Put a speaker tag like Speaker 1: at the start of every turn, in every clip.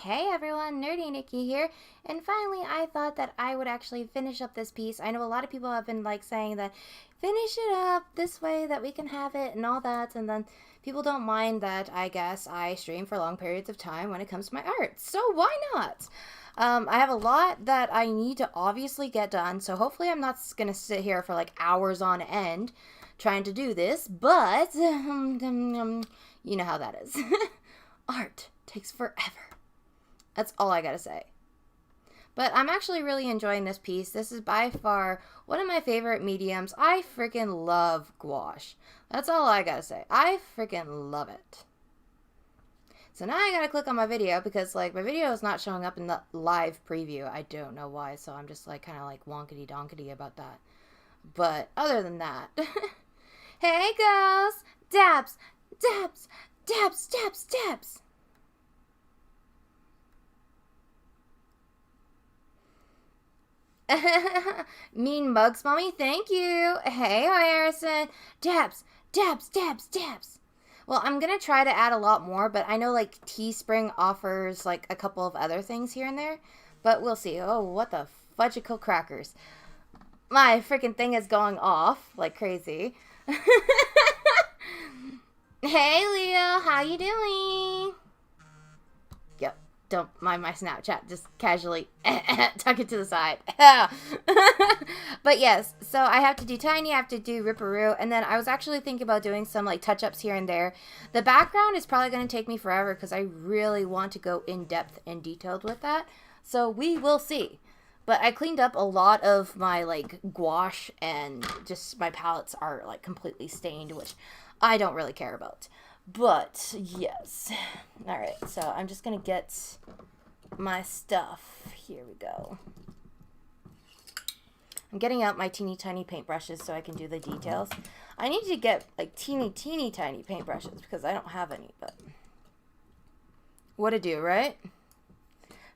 Speaker 1: Hey everyone, NerdyNikki here, and finally I thought that I would actually finish up this piece. I know a lot of people have been saying that finish it up this way that we can have it and all that, and then people don't mind that I guess I stream for long periods of time when it comes to my art, so why not? I have a lot that I need to obviously get done, so hopefully I'm not going to sit here for hours on end trying to do this, but you know how that is. Art takes forever. That's all I gotta say. But I'm actually really enjoying this piece. This is by far one of my favorite mediums. I freaking love gouache. That's all I gotta say. I freaking love it. So now I gotta click on my video because my video is not showing up in the live preview. I don't know why, so I'm just kind of wonkety donkety about that. But other than that, hey girls, dabs, dabs, dabs, dabs, dabs. Mean mugs, mommy, thank you. Hey, Harrison. Dabs, dabs, dabs, dabs. Well, I'm gonna try to add a lot more, but I know Teespring offers a couple of other things here and there, but we'll see. Oh, what the fudgicle crackers. My freaking thing is going off like crazy. Hey, Leo, how you doing? Yep, don't mind my Snapchat. Just casually tuck it to the side. But yes, so I have to do Tiny, I have to do Ripperoo, and then I was actually thinking about doing some touch-ups here and there. The background is probably going to take me forever because I really want to go in-depth and detailed with that. So we will see. But I cleaned up a lot of my gouache, and just my palettes are completely stained, which I don't really care about. But yes. Alright, so I'm just gonna get my stuff. Here we go. I'm getting out my teeny tiny paintbrushes so I can do the details. I need to get teeny tiny paintbrushes because I don't have any, but what to do, right?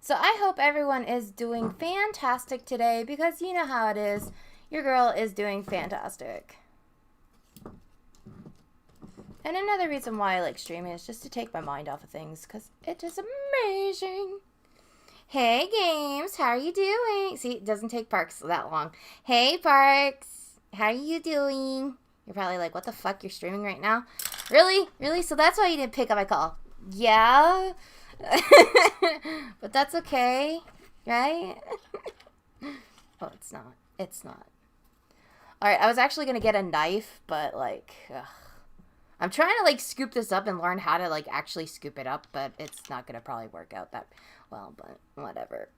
Speaker 1: So I hope everyone is doing fantastic today because you know how it is. Your girl is doing fantastic. And another reason why I like streaming is just to take my mind off of things because it is amazing. Hey, Games, how are you doing? See, it doesn't take Parks that long. Hey, Parks, how are you doing? You're probably like, what the fuck, you're streaming right now? Really? Really? So that's why you didn't pick up my call? Yeah? But that's okay, right? Oh, it's not. It's not. Alright, I was actually going to get a knife, but ugh. I'm trying to scoop this up and learn how to actually scoop it up, but it's not going to probably work out that well, but whatever.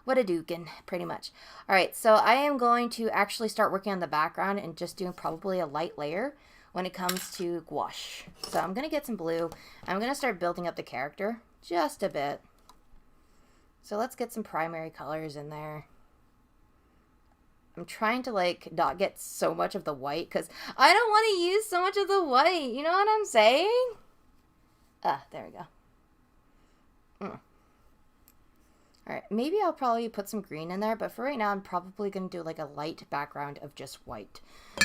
Speaker 1: What a dukin', pretty much. Alright, so I am going to actually start working on the background and just doing probably a light layer when it comes to gouache. So I'm going to get some blue. I'm going to start building up the character just a bit. So let's get some primary colors in there. I'm trying to not get so much of the white because I don't want to use so much of the white. You know what I'm saying? There we go. Alright, maybe I'll probably put some green in there, but for right now I'm probably going to do a light background of just white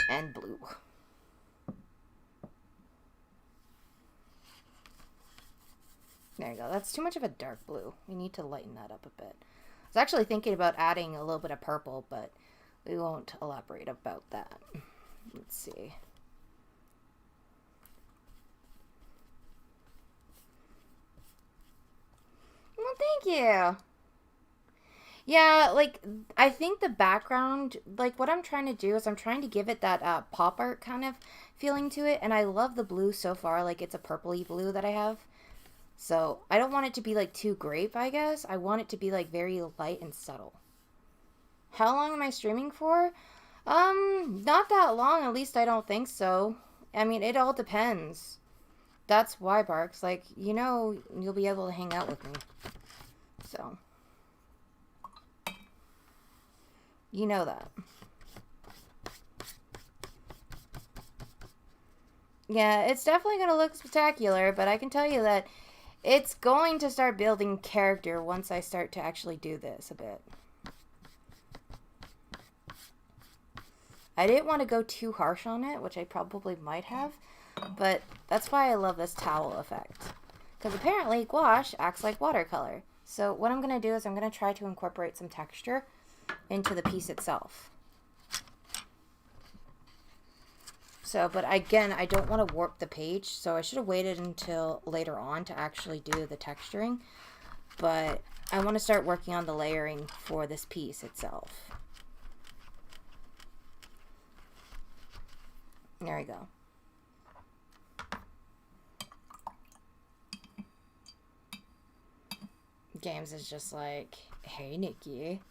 Speaker 1: and blue. There you go. That's too much of a dark blue. We need to lighten that up a bit. I was actually thinking about adding a little bit of purple, but we won't elaborate about that. Let's see. Well, thank you. Yeah, I think the background, what I'm trying to do is I'm trying to give it that pop art kind of feeling to it, and I love the blue so far. It's a purpley blue that I have. So, I don't want it to be, too grape, I guess. I want it to be, very light and subtle. How long am I streaming for? Not that long. At least I don't think so. I mean, it all depends. That's why, Barks. You know, you'll be able to hang out with me. So. You know that. Yeah, it's definitely going to look spectacular, but I can tell you that it's going to start building character once I start to actually do this a bit. I didn't want to go too harsh on it, which I probably might have, but that's why I love this towel effect. Because apparently gouache acts like watercolor. So what I'm going to do is I'm going to try to incorporate some texture into the piece itself. So, but again, I don't want to warp the page, so I should have waited until later on to actually do the texturing. But I want to start working on the layering for this piece itself. There we go. Games is just like, hey, Nikki.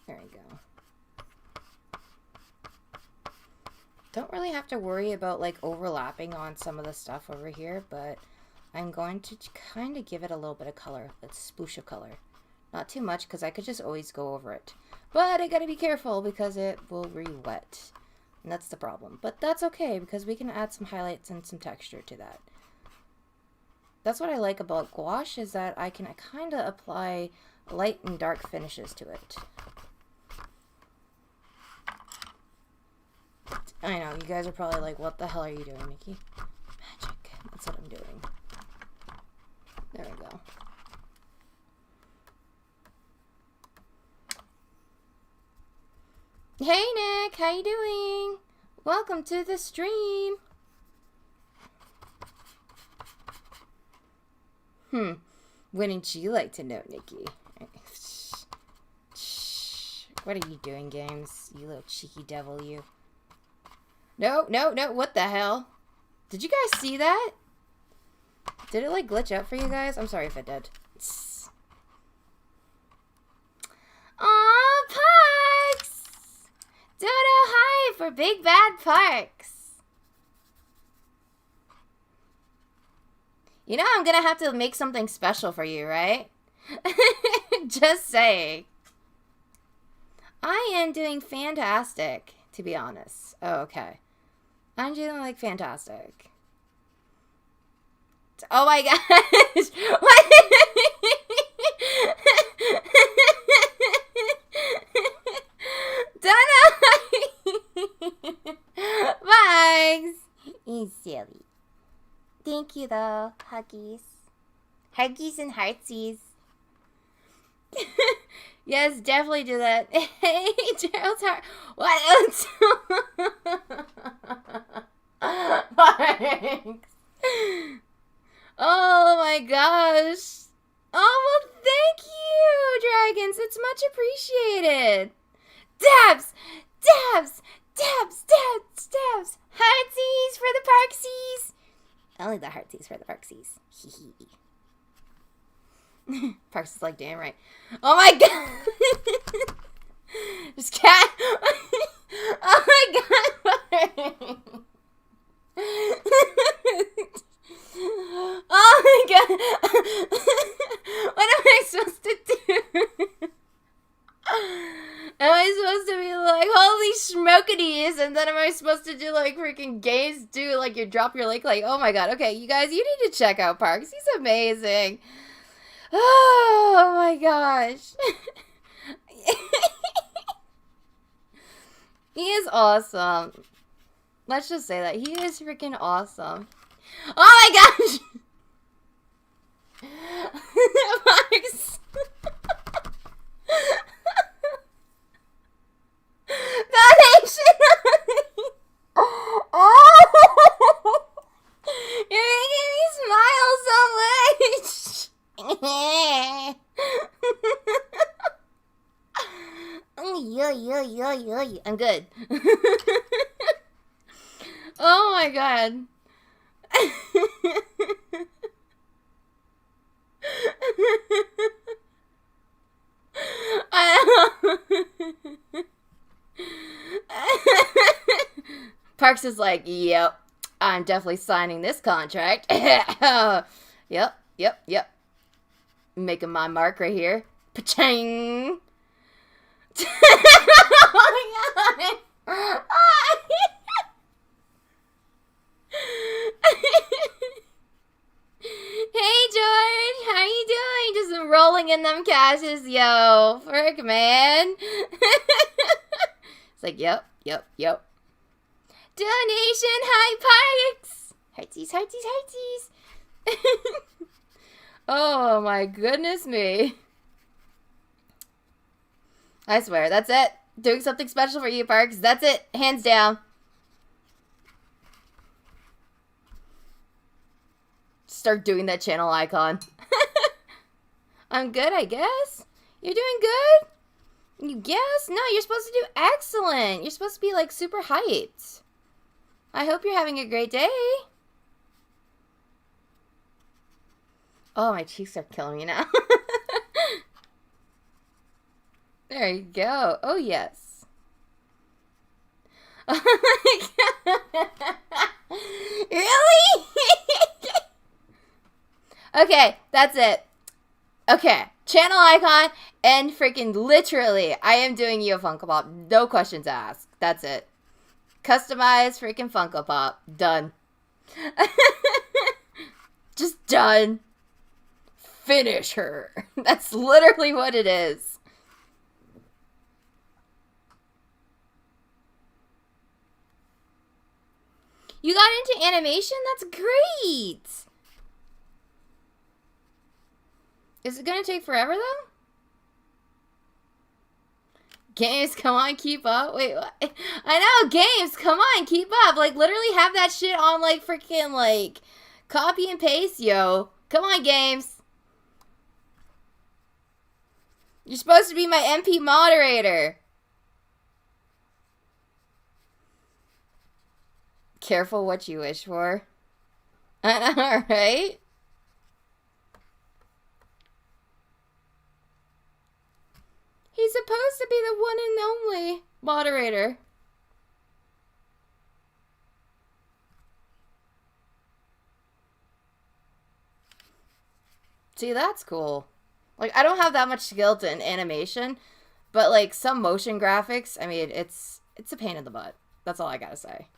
Speaker 1: There we go. Don't really have to worry about like overlapping on some of the stuff over here, but I'm going to kind of give it a little bit of color. Let's sploosh of color. Not too much, because I could just always go over it. But I gotta be careful because it will re-wet. And that's the problem. But that's okay, because we can add some highlights and some texture to that. That's what I like about gouache, is that I can kind of apply light and dark finishes to it. I know, you guys are probably like, what the hell are you doing, Nikki? Magic. That's what I'm doing. There we go. Hey, Nick. How you doing? Welcome to the stream. Wouldn't you like to know, Nikki? What are you doing, Games? You little cheeky devil, you. No, no, no. What the hell? Did you guys see that? Did it, like, glitch out for you guys? I'm sorry if it did. Aw, Parks! Dodo hi for Big Bad Parks. You know I'm gonna have to make something special for you, right? Just saying. I am doing fantastic, to be honest. Oh, okay. I'm doing, like, fantastic. Oh my gosh! What? Donna! Bugs! He's silly. Thank you, though. Huggies. Huggies and heartsies. Yes, definitely do that. Hey, Gerald's heart. What? Thanks. Oh my gosh. Oh, well, thank you, dragons. It's much appreciated. Dabs! Dabs! Dabs! Dabs! Dabs! Heartsies for the Parksies! Only the heartsies for the Parksies. Hee hee. Parks is like, damn right. Oh my god! Just cat. Oh my god! Oh my god! What am I supposed to do? Am I supposed to be like, holy schmokadies, and then am I supposed to do like freaking games, do like you drop your link, like, oh my god, okay, you guys, you need to check out Parks. He's amazing. Oh my gosh. He is awesome. Let's just say that. He is freaking awesome. Oh my gosh! Parks. Oh! You're making me smile so much! I'm good. Oh my god. Parks is like, yep, I'm definitely signing this contract. Yep. Making my mark right here. Pa-ching! Oh my god! Hey George, how you doing? Just rolling in them cashes, yo. Frick, man. It's like, yep. Donation, hi Parks! Heartsies, heartsies, heartsies. Oh my goodness me. I swear, that's it. Doing something special for you, Parks. That's it. Hands down. Start doing that channel icon. I'm good, I guess. You're doing good? You guess? No, you're supposed to do excellent. You're supposed to be, like, super hyped. I hope you're having a great day. Oh, my cheeks are killing me now. There you go. Oh, yes. Oh, my God. Really? Okay, that's it. Okay, channel icon and freaking literally, I am doing you a Funko Pop. No questions asked. That's it. Customize freaking Funko Pop. Done. Just done. Finish her. That's literally what it is. You got into animation? That's great. Is it gonna take forever though? Games, come on, keep up. Wait, what? I know, games, come on, keep up. Like, literally have that shit on, like, freaking, like, copy and paste, yo. Come on, games. You're supposed to be my MP moderator. Careful what you wish for. I know, right? He's supposed to be the one and only moderator. See, that's cool. Like, I don't have that much skill in animation, but, like, some motion graphics, I mean, it's a pain in the butt. That's all I gotta say.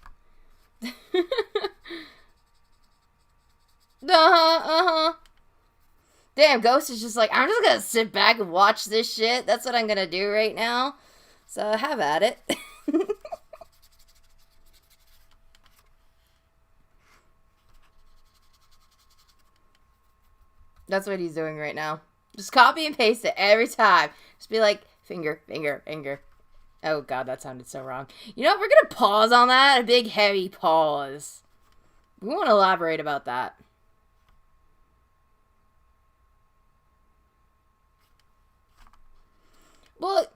Speaker 1: Uh-huh. Damn, Ghost is just like, I'm just gonna sit back and watch this shit. That's what I'm gonna do right now. So, have at it. That's what he's doing right now. Just copy and paste it every time. Just be like, finger, finger, finger. Oh, God, that sounded so wrong. You know what? We're gonna pause on that. A big, heavy pause. We won't elaborate about that. Well,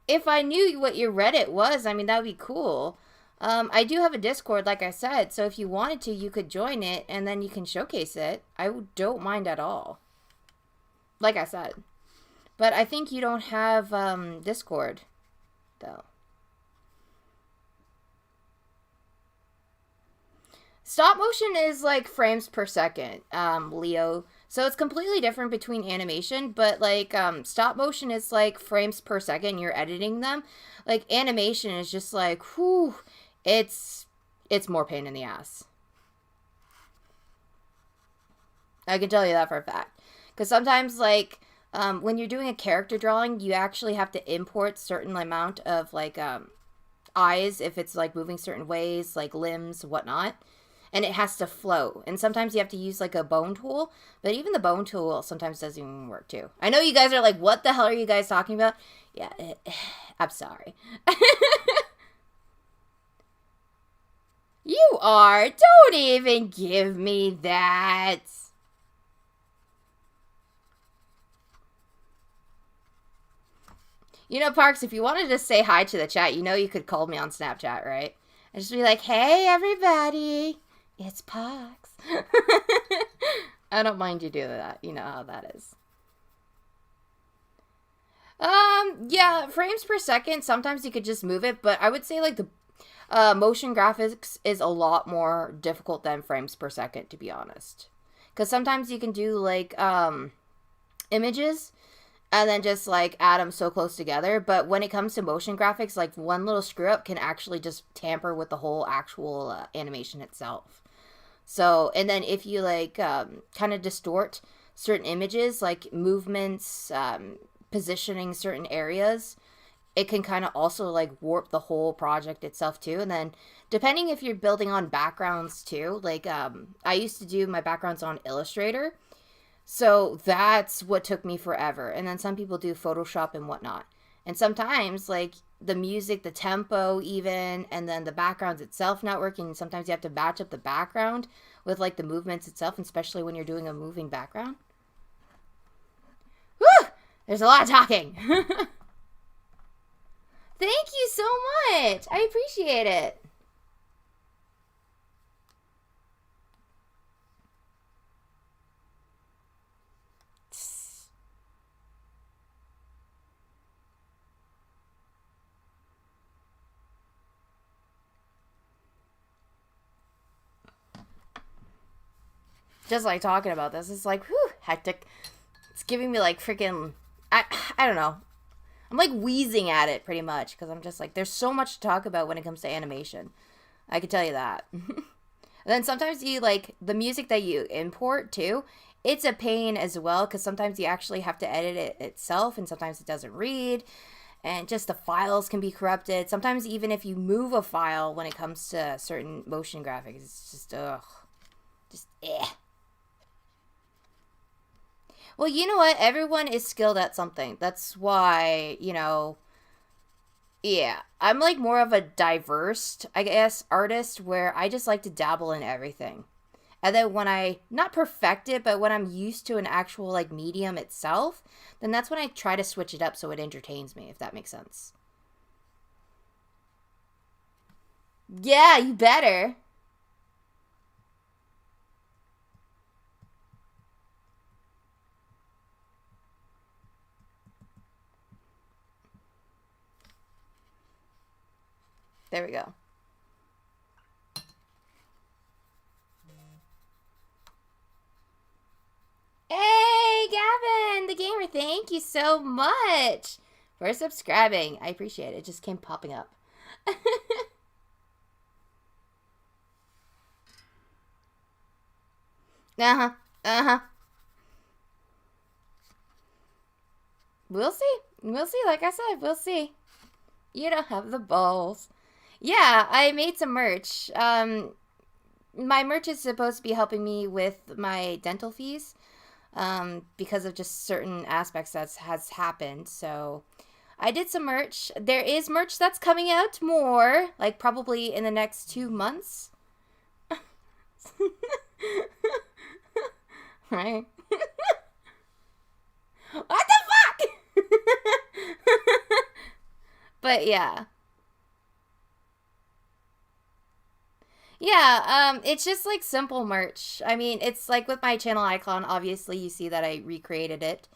Speaker 1: if I knew what your Reddit was, I mean, that would be cool. I do have a Discord, like I said, so if you wanted to, you could join it, and then you can showcase it. I don't mind at all. Like I said. But I think you don't have Discord, though. Stop motion is like frames per second, Leo. So it's completely different between animation, but like stop motion is like frames per second. You're editing them. Like animation is just like, whew, it's more pain in the ass. I can tell you that for a fact. Because sometimes like when you're doing a character drawing, you actually have to import certain amount of like eyes if it's like moving certain ways, like limbs, whatnot. And it has to flow. And sometimes you have to use like a bone tool. But even the bone tool sometimes doesn't even work too. I know you guys are like, what the hell are you guys talking about? Yeah, I'm sorry. You are. Don't even give me that. You know, Parks, if you wanted to say hi to the chat, you know you could call me on Snapchat, right? And just be like, hey, everybody. It's Parks. I don't mind you do that. You know how that is. Yeah, frames per second. Sometimes you could just move it, but I would say like the motion graphics is a lot more difficult than frames per second, to be honest. Because sometimes you can do like images and then just like add them so close together. But when it comes to motion graphics, like one little screw up can actually just tamper with the whole actual animation itself. So, and then if you like kind of distort certain images, like movements, positioning certain areas, it can kind of also like warp the whole project itself too. And then depending if you're building on backgrounds too, like I used to do my backgrounds on Illustrator. So that's what took me forever. And then some people do Photoshop and whatnot. And sometimes like the music, the tempo even, and then the backgrounds itself not working. Sometimes you have to match up the background with like the movements itself, especially when you're doing a moving background. Whew! There's a lot of talking. Thank you so much. I appreciate it. Just like talking about this, it's like, whew, hectic. It's giving me like freaking, I don't know. I'm like wheezing at it pretty much because I'm just like, there's so much to talk about when it comes to animation. I can tell you that. And then sometimes you like the music that you import too. It's a pain as well because sometimes you actually have to edit it itself and sometimes it doesn't read. And just the files can be corrupted. Sometimes even if you move a file when it comes to certain motion graphics, it's just, ugh. Just, eh. Well, you know what? Everyone is skilled at something. That's why, you know, yeah. I'm like more of a diverse, I guess, artist where I just like to dabble in everything. And then when I, not perfect it, but when I'm used to an actual like medium itself, then that's when I try to switch it up so it entertains me, if that makes sense. Yeah, you better. There we go. Hey, Gavin, the gamer, thank you so much for subscribing. I appreciate it. It just came popping up. Uh-huh. Uh-huh. We'll see. We'll see. Like I said, we'll see. You don't have the balls. Yeah, I made some merch. My merch is supposed to be helping me with my dental fees. Because of just certain aspects that has happened. So I did some merch. There is merch that's coming out more, like probably in the next 2 months. Right? What the fuck? But yeah. Yeah, it's just like simple merch. I mean, it's like with my channel icon, obviously you see that I recreated it.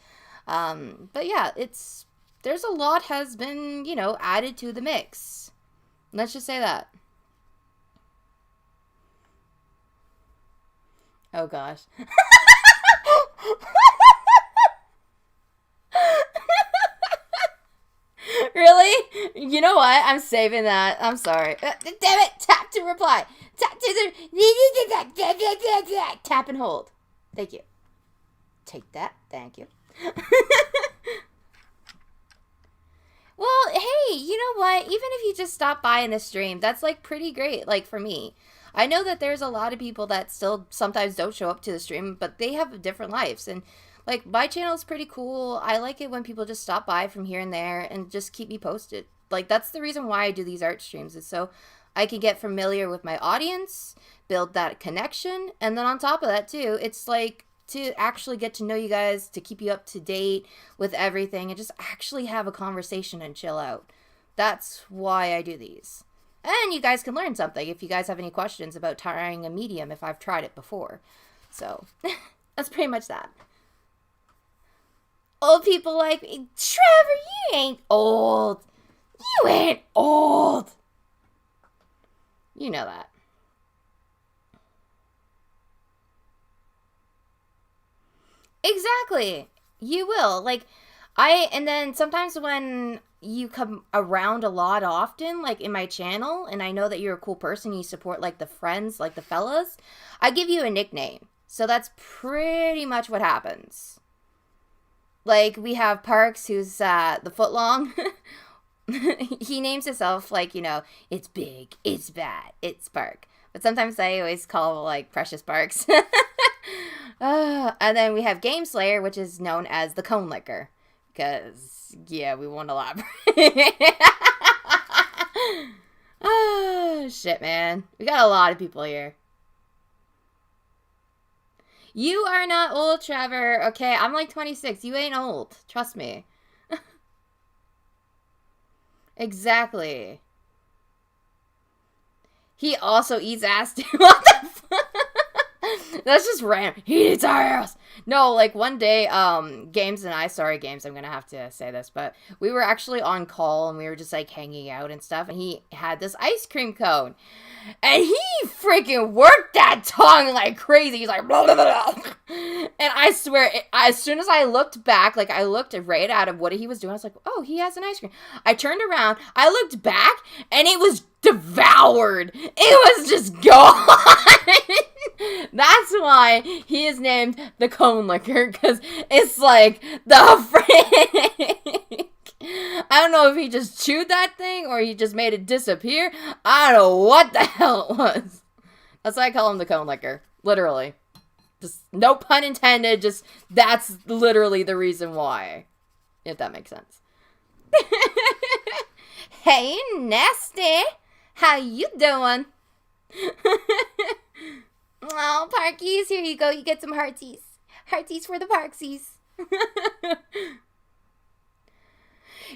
Speaker 1: But yeah, there's a lot has been, you know, added to the mix. Let's just say that. Oh gosh. Really? You know what? I'm saving that. I'm sorry. Damn it! Tap to reply. Tap to the tap and hold. Thank you. Take that. Thank you. Well, hey, you know what? Even if you just stop by in the stream, that's like pretty great. Like for me, I know that there's a lot of people that still sometimes don't show up to the stream, but they have different lives. And like my channel is pretty cool. I like it when people just stop by from here and there and just keep me posted. Like that's the reason why I do these art streams is so I can get familiar with my audience, build that connection, and then on top of that too, it's like to actually get to know you guys, to keep you up to date with everything and just actually have a conversation and chill out. That's why I do these. And you guys can learn something if you guys have any questions about trying a medium if I've tried it before. So, that's pretty much that. Old people like me. Trevor, you ain't old. You ain't old. You know that. Exactly. You will. Like, and then sometimes when you come around a lot often, like in my channel, and I know that you're a cool person, you support like the friends, like the fellas, I give you a nickname. So that's pretty much what happens. Like, we have Parks, who's the footlong. He names himself like, you know, it's big, it's bad, it's Spark. But sometimes I always call like Precious Sparks. And then we have Game Slayer, which is known as the Cone Licker. Because, yeah, we won't elaborate. Oh, shit, man. We got a lot of people here. You are not old, Trevor. Okay, I'm like 26. You ain't old. Trust me. Exactly. He also eats ass too. What the fuck? That's just random. He eats our ass. No, like one day, Games and I, sorry Games, I'm gonna have to say this, but we were actually on call and we were just like hanging out and stuff, and he had this ice cream cone. And he freaking worked that tongue like crazy. He's like, blah, blah, blah. And I swear, as soon as I looked back, like I looked right at what he was doing, I was like, oh, he has an ice cream. I turned around, I looked back, and it was devoured. It was just gone. That's why he is named the Cone Licker, because it's like the frick. I don't know if he just chewed that thing or he just made it disappear. I don't know what the hell it was. That's why I call him the Cone Licker. Literally. Just no pun intended. Just that's literally the reason why. If that makes sense. Hey, Nasty. How you doing? Oh, Parkies. Here you go. You get some hearties. Hearties for the Parksies.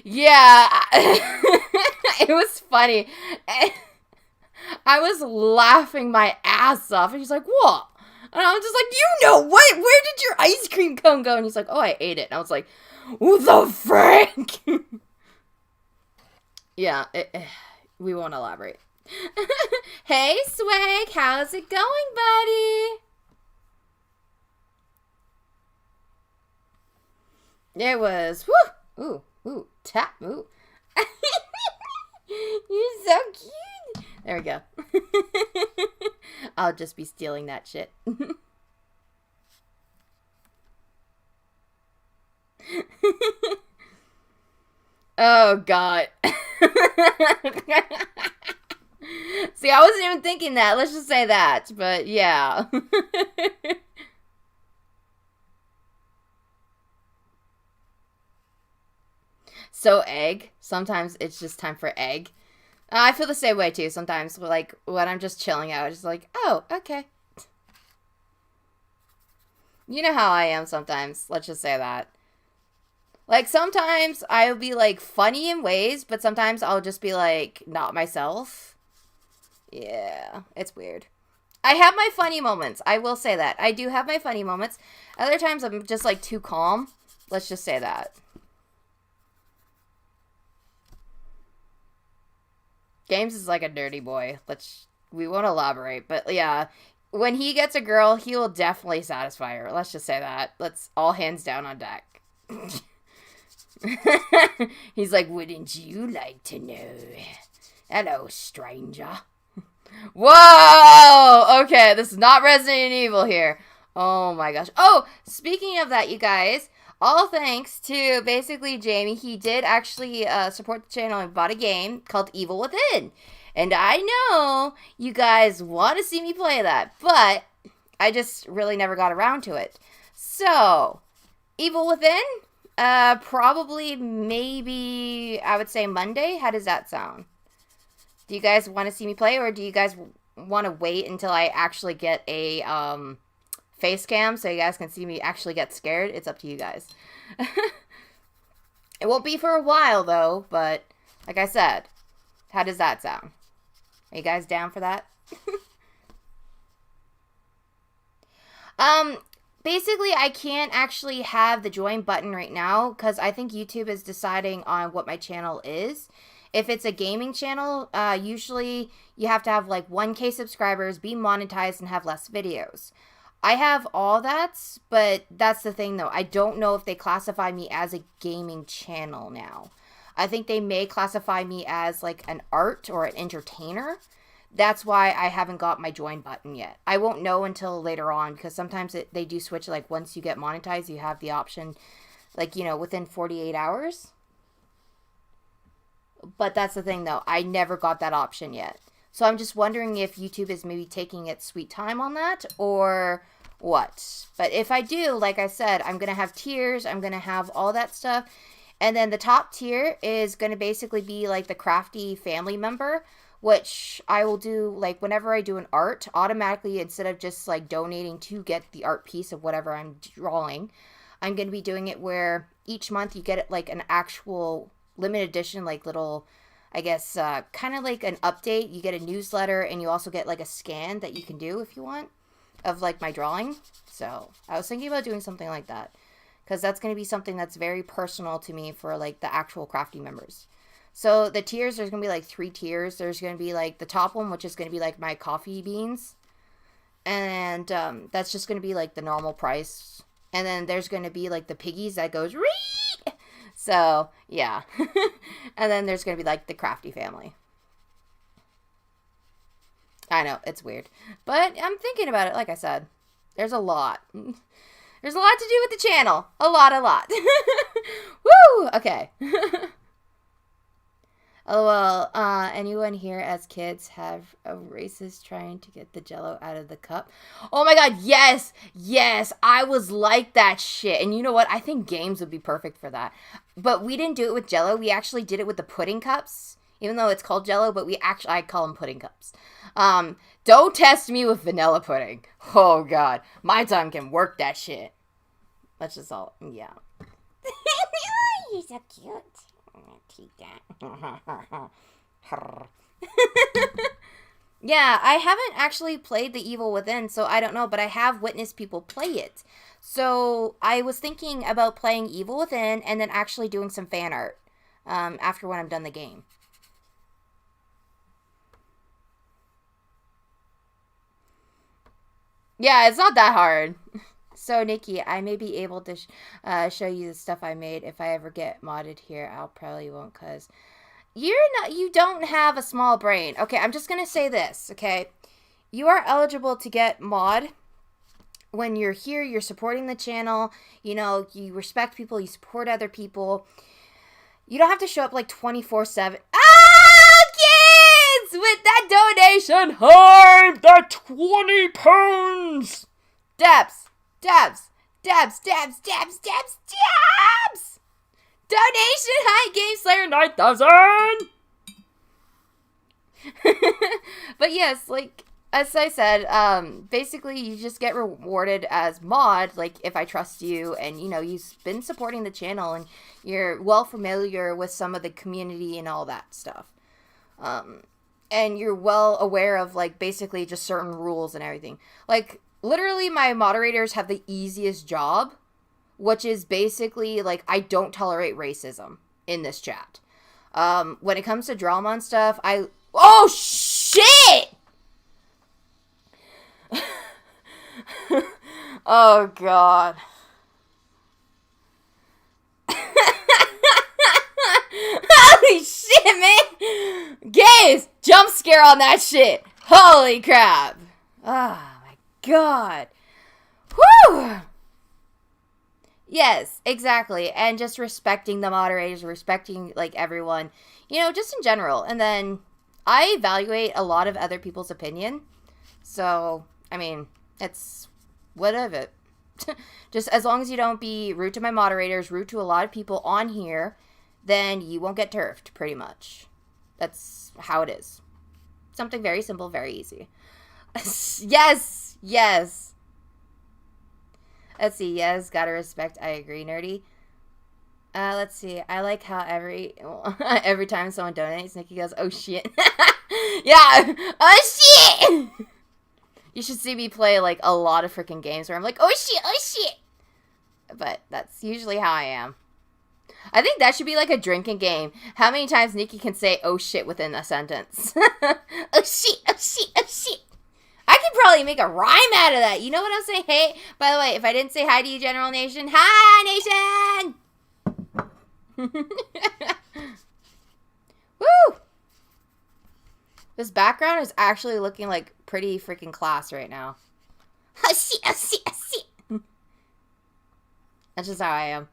Speaker 1: Yeah, it was funny. I was laughing my ass off, and he's like, what? And I was just like, you know what? Where did your ice cream cone go? And he's like, oh, I ate it. And I was like, what the frick? Yeah, we won't elaborate. Hey, Swag, how's it going, buddy? It was, whoo, ooh, tap, ooh. You're so cute. There we go. I'll just be stealing that shit. Oh, God. See, I wasn't even thinking that. Let's just say that. But, yeah. So egg. Sometimes it's just time for egg. I feel the same way too. Sometimes, like when I'm just chilling out, it's like, oh, okay. You know how I am sometimes. Let's just say that. Like sometimes I'll be like funny in ways, but sometimes I'll just be like not myself. Yeah, it's weird. I have my funny moments. I will say that. I do have my funny moments. Other times I'm just like too calm. Let's just say that. Games is like a dirty boy. We won't elaborate, but yeah, when he gets a girl, he will definitely satisfy her. Let's just say that. Let's all hands down on deck. He's like, wouldn't you like to know? Hello, stranger. Whoa! Okay, this is not Resident Evil here. Oh my gosh. Oh, speaking of that, you guys, all thanks to basically Jamie. He did actually support the channel and bought a game called Evil Within. And I know you guys want to see me play that, but I just really never got around to it. So, Evil Within, probably, maybe, I would say Monday. How does that sound? Do you guys want to see me play, or do you guys want to wait until I actually get a face cam so you guys can see me actually get scared? It's up to you guys. It won't be for a while, though, but like I said, how does that sound? Are you guys down for that? Basically, I can't actually have the join button right now because I think YouTube is deciding on what my channel is. If it's a gaming channel, usually you have to have like 1K subscribers, be monetized, and have less videos. I have all that, but that's the thing though. I don't know if they classify me as a gaming channel now. I think they may classify me as like an art or an entertainer. That's why I haven't got my join button yet. I won't know until later on because sometimes they do switch. Like once you get monetized, you have the option, like, you know, within 48 hours. But that's the thing, though. I never got that option yet. So I'm just wondering if YouTube is maybe taking its sweet time on that or what. But if I do, like I said, I'm going to have tiers. I'm going to have all that stuff. And then the top tier is going to basically be like the crafty family member, which I will do like whenever I do an art, automatically instead of just like donating to get the art piece of whatever I'm drawing, I'm going to be doing it where each month you get like an actual limited edition, like little, I guess, kind of like an update. You get a newsletter and you also get like a scan that you can do if you want of like my drawing. So I was thinking about doing something like that because that's going to be something that's very personal to me for like the actual crafty members. So the tiers, there's going to be like 3 tiers. There's going to be like the top one, which is going to be like my coffee beans. And that's just going to be like the normal price. And then there's going to be like the piggies that goes Ree! So yeah. And then there's going to be like the crafty family. I know, it's weird. But I'm thinking about it, like I said. There's a lot. There's a lot to do with the channel. A lot. Woo! Okay. LOL, anyone here as kids have a racist trying to get the jello out of the cup? Oh my god, yes! Yes! I was like that shit. And you know what? I think games would be perfect for that. But we didn't do it with jello. We actually did it with the pudding cups. Even though it's called jello, but I call them pudding cups. Don't test me with vanilla pudding. Oh god. My tongue can work that shit. That's just all, yeah. You're so cute. Yeah, I haven't actually played The Evil Within, so I don't know, but I have witnessed people play it. So I was thinking about playing Evil Within and then actually doing some fan art after when I'm done the game. Yeah, it's not that hard. So, Nikki, I may be able to show you the stuff I made. If I ever get modded here, I'll probably won't, because you don't have a small brain. Okay, I'm just going to say this, okay? You are eligible to get mod when you're here, you're supporting the channel, you know, you respect people, you support other people. You don't have to show up like 24/7. Ah, kids! With that donation, hide that 20 pounds! Dabs! Donation, hi, Game Slayer 9000! But yes, like, as I said, basically you just get rewarded as mod, like, if I trust you, and, you know, you've been supporting the channel, and you're well familiar with some of the community and all that stuff. And you're well aware of, like, basically just certain rules and everything. Like, literally, my moderators have the easiest job, which is basically, like, I don't tolerate racism in this chat. When it comes to drama and stuff, oh, shit! Oh, God. Holy shit, man! Games! Jump scare on that shit! Holy crap! Oh, my God. Whew! Yes, exactly. And just respecting the moderators, respecting, like, everyone, you know, just in general. And then I evaluate a lot of other people's opinion. So, I mean, it's whatever. Just as long as you don't be rude to my moderators, rude to a lot of people on here, then you won't get turfed, pretty much. That's how it is. Something very simple, very easy. Yes! Let's see, yes, gotta respect, I agree, Nerdy. Let's see, I like how every time someone donates, Nikki goes, oh shit. Yeah, oh shit! You should see me play, like, a lot of freaking games where I'm like, oh shit! But that's usually how I am. I think that should be like a drinking game. How many times Nikki can say, oh shit, within a sentence? Oh shit! I could probably make a rhyme out of that. You know what I'm saying? Hey, by the way, if I didn't say hi to you, General Nation, hi, Nation! Woo! This background is actually looking like pretty freaking class right now. That's just how I am.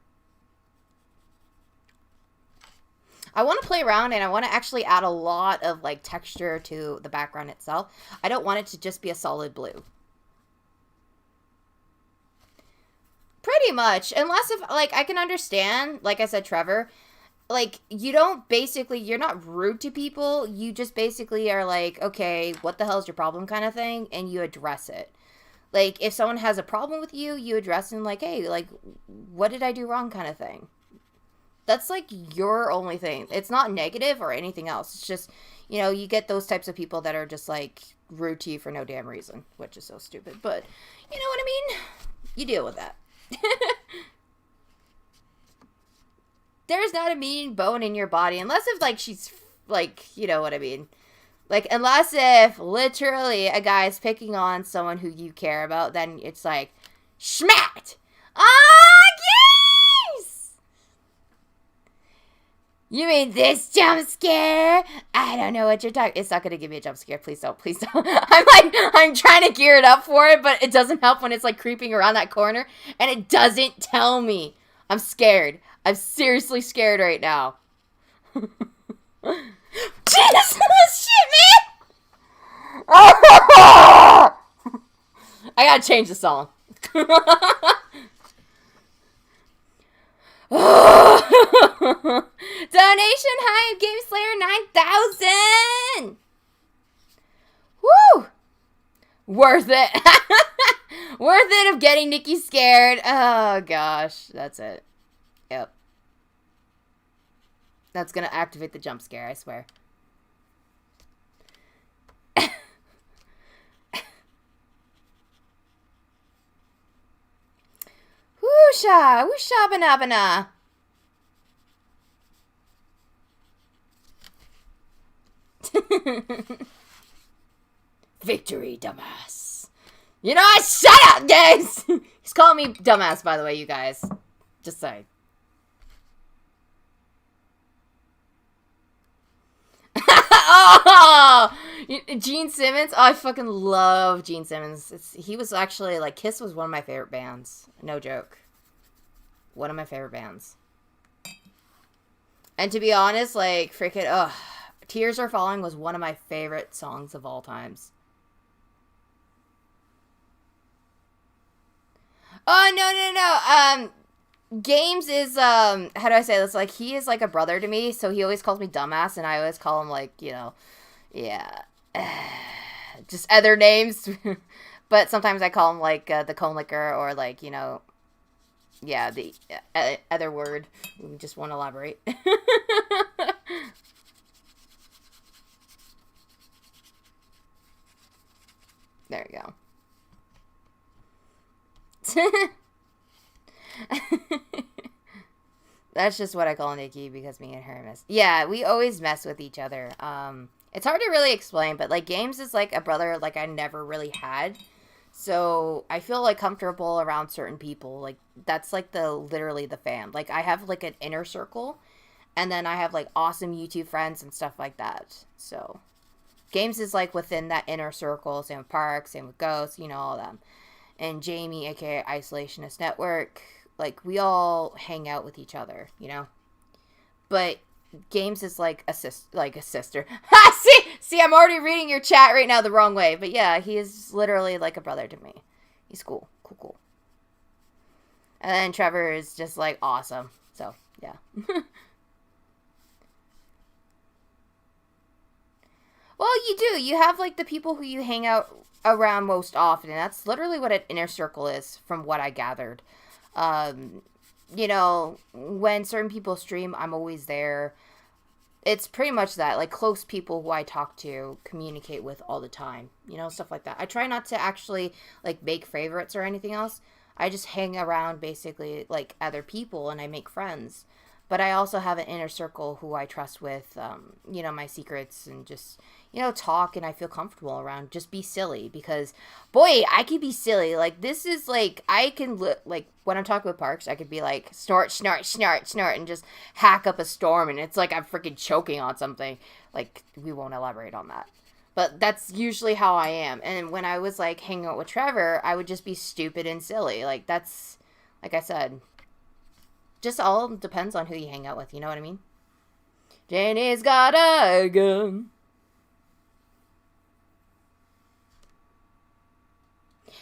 Speaker 1: I want to play around and I want to actually add a lot of like texture to the background itself. I don't want it to just be a solid blue. Pretty much. Unless if, like, I can understand, like I said, Trevor, like, you don't basically, you're not rude to people. You just basically are like, okay, what the hell is your problem kind of thing, and you address it. Like, if someone has a problem with you, you address them like, hey, like, what did I do wrong kind of thing. That's, like, your only thing. It's not negative or anything else. It's just, you know, you get those types of people that are just, like, rude to you for no damn reason, which is so stupid. But, you know what I mean? You deal with that. There's not a mean bone in your body unless if like she's like, you know what I mean, like unless if literally a guy is picking on someone who you care about, then it's like schmacked. Yes. You mean this jump scare? I don't know what you're talking. It's not gonna give me a jump scare. Please don't. Please don't. I'm trying to gear it up for it, but it doesn't help when it's like creeping around that corner and it doesn't tell me. I'm scared. I'm seriously scared right now. Jesus, shit, man! I gotta change the song. Donation hype, Game Slayer 9,000. Woo! Worth it. Worth it of getting Nikki scared. Oh gosh, that's it. Yep. That's gonna activate the jump scare, I swear. Woosha! Woosha banabana! Victory, dumbass. You know what? Shut up, guys! He's calling me dumbass, by the way, you guys. Just saying. Oh! Gene Simmons? Oh, I fucking love Gene Simmons. He was actually, like, Kiss was one of my favorite bands. No joke. One of my favorite bands. And to be honest, like, freaking, ugh. Tears Are Falling was one of my favorite songs of all times. Oh, no. Games is, how do I say this? Like, he is like a brother to me, so he always calls me dumbass, and I always call him, like, you know, yeah, just other names. But sometimes I call him, like, the cone licker, or, like, you know, yeah, the other word. We just won't elaborate. There you go. That's just what I call Nikki because me and her mess. Yeah, we always mess with each other. It's hard to really explain, but like Games is like a brother like I never really had. So I feel like comfortable around certain people. Like that's like literally the fam. Like I have like an inner circle, and then I have like awesome YouTube friends and stuff like that. So Games is like within that inner circle. Same with Park, same with Ghost, you know, all them. And Jamie, aka Isolationist Network, like we all hang out with each other, you know. But Games is like a sister. See, I'm already reading your chat right now the wrong way. But yeah, he is literally like a brother to me. He's cool. And then Trevor is just like awesome. So yeah. Well, you do. You have like the people who you hang out around most often. And that's literally what an inner circle is, from what I gathered. You know, when certain people stream, I'm always there. It's pretty much that, like, close people who I talk to, communicate with all the time, you know, stuff like that. I try not to actually, like, make favorites or anything else. I just hang around, basically, like, other people, and I make friends. But I also have an inner circle who I trust with, you know, my secrets, and just, you know, talk, and I feel comfortable around. Just be silly, because, boy, I could be silly. Like, this is, like, I can, like, when I'm talking with Parks, I could be like, snort, snort, snort, snort, and just hack up a storm, and it's like I'm freaking choking on something. Like, we won't elaborate on that. But that's usually how I am. And when I was, like, hanging out with Trevor, I would just be stupid and silly. Like, that's, like I said, just all depends on who you hang out with, you know what I mean? Janie's got a gun.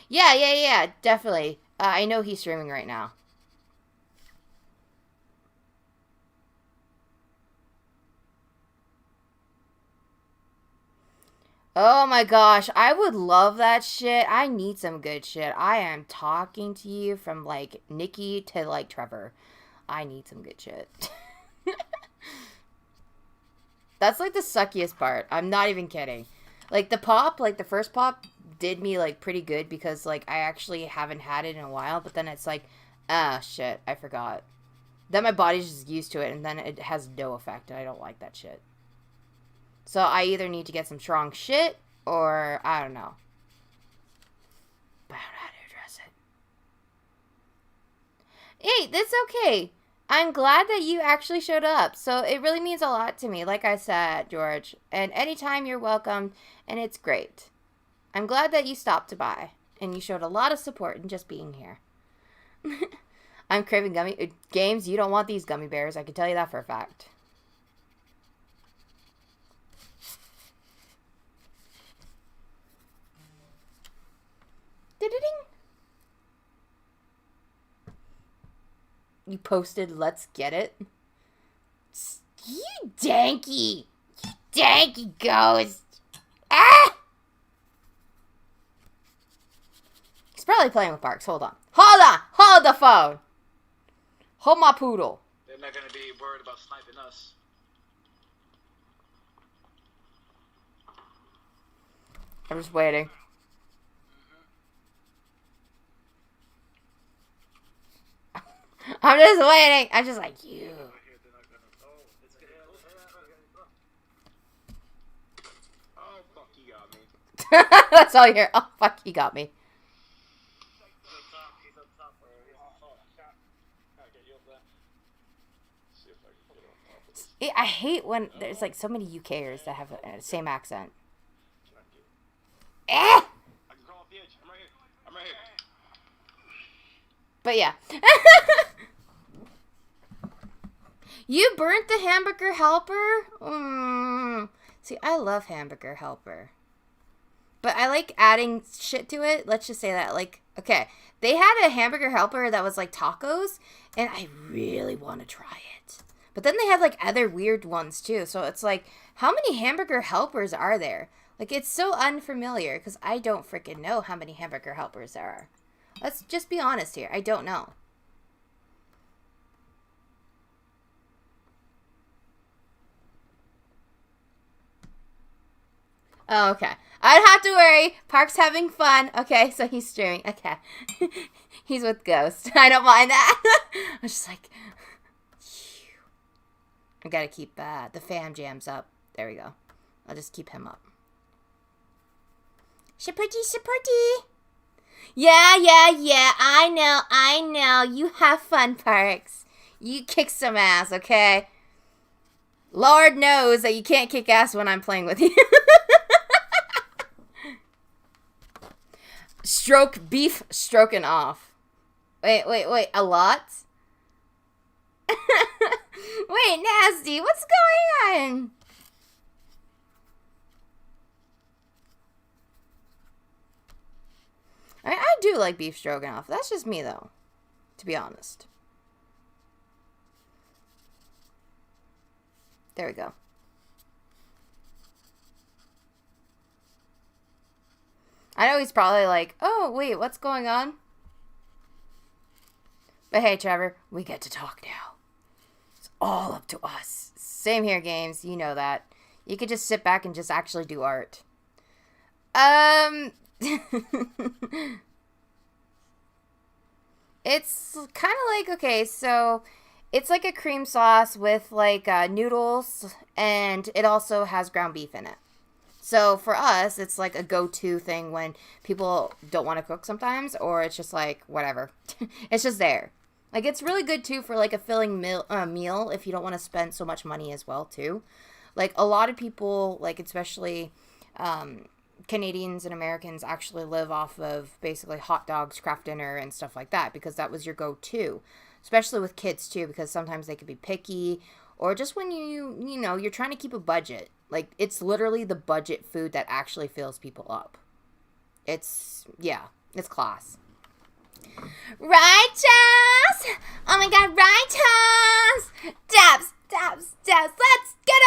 Speaker 1: Yeah, definitely. I know he's streaming right now. Oh my gosh, I would love that shit. I need some good shit. I am talking to you from like Nikki to like Trevor. I need some good shit. That's like the suckiest part. I'm not even kidding. Like the pop, like the first pop did me like pretty good because like I actually haven't had it in a while, but then it's like, ah shit, I forgot. Then my body's just used to it and then it has no effect and I don't like that shit. So I either need to get some strong shit or I don't know. But I don't know how to address it. Hey, that's okay. I'm glad that you actually showed up. So it really means a lot to me, like I said, George. And anytime you're welcome, and it's great. I'm glad that you stopped by, and you showed a lot of support in just being here. I'm craving gummy games. You don't want these gummy bears. I can tell you that for a fact. Ding. You posted, let's get it. You danky. You danky ghost. Ah! He's probably playing with Barks. Hold on. Hold the phone. Hold my poodle.
Speaker 2: They're not going to be worried about sniping us.
Speaker 1: I'm just waiting. I'm just waiting. I'm just like, you.
Speaker 2: Oh, fuck, he got me.
Speaker 1: That's all you hear. Oh, fuck, he got me. I hate when there's like so many UKers that have the same accent. Eh!
Speaker 2: I'm right here.
Speaker 1: But yeah. You burnt the hamburger helper? See, I love hamburger helper. But I like adding shit to it. Let's just say that. Like, okay, they had a hamburger helper that was like tacos, and I really want to try it. But then they had like other weird ones too. So it's like, how many hamburger helpers are there? Like, it's so unfamiliar because I don't freaking know how many hamburger helpers there are. Let's just be honest here. I don't know. Oh, okay. I don't have to worry. Park's having fun. Okay, so he's streaming. Okay. He's with Ghost. I don't mind that. I'm just like... I gotta keep the fam jams up. There we go. I'll just keep him up. Supporty. Yeah. I know. You have fun, Parks. You kick some ass, okay? Lord knows that you can't kick ass when I'm playing with you. Beef stroking off. Wait, a lot? Wait, Nasty, what's going on? I do like beef stroganoff. That's just me, though, to be honest. There we go. I know he's probably like, oh, wait, what's going on? But hey, Trevor, we get to talk now. It's all up to us. Same here, games. You know that. You could just sit back and just actually do art. It's kind of like, okay, so it's like a cream sauce with like noodles, and it also has ground beef in it. So for us, it's like a go-to thing when people don't want to cook sometimes, or it's just like, whatever. It's just there. Like, it's really good, too, for like a filling meal if you don't want to spend so much money as well, too. Like, a lot of people, like, especially Canadians and Americans actually live off of basically hot dogs, Kraft Dinner, and stuff like that, because that was your go-to. especially with kids too, because sometimes they could be picky, or just when you're trying to keep a budget. Like, it's literally the budget food that actually fills people up. It's class. Righteous! Oh my god, righteous! Dabs, dabs, dabs, let's get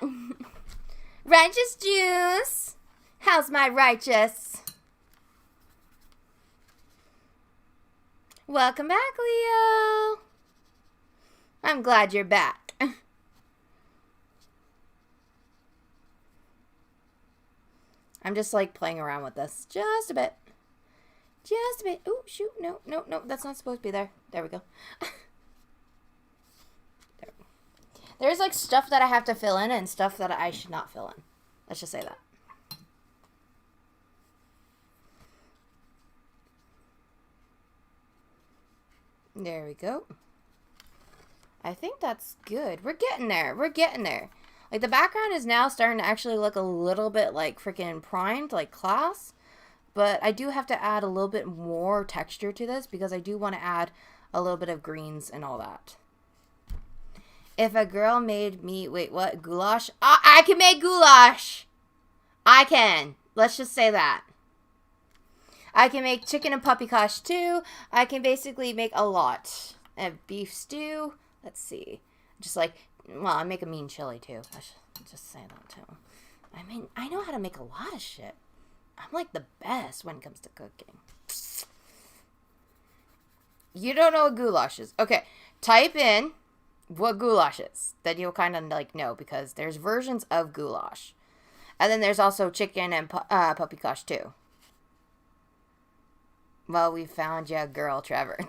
Speaker 1: it! Righteous juice. How's my righteous? Welcome back, Leo. I'm glad you're back. I'm just like playing around with this just a bit. Just a bit. Oh, shoot. No. That's not supposed to be there. There we go. There. There's like stuff that I have to fill in and stuff that I should not fill in. Let's just say that. There we go. I think that's good. We're getting there. We're getting there. Like, the background is now starting to actually look a little bit like freaking primed, like class. But I do have to add a little bit more texture to this because I do want to add a little bit of greens and all that. If a girl made me... Wait, what? Goulash? I can make goulash! I can. Let's just say that. I can make chicken and poppycock too. I can basically make a lot. And beef stew. Let's see. Just like... Well, I make a mean chili, too. I should just say that, too. I mean, I know how to make a lot of shit. I'm, like, the best when it comes to cooking. You don't know what goulash is. Okay, type in what goulash is. Then you'll kind of, like, know, because there's versions of goulash. And then there's also chicken and poppycock, too. Well, we found you a girl, Trevor.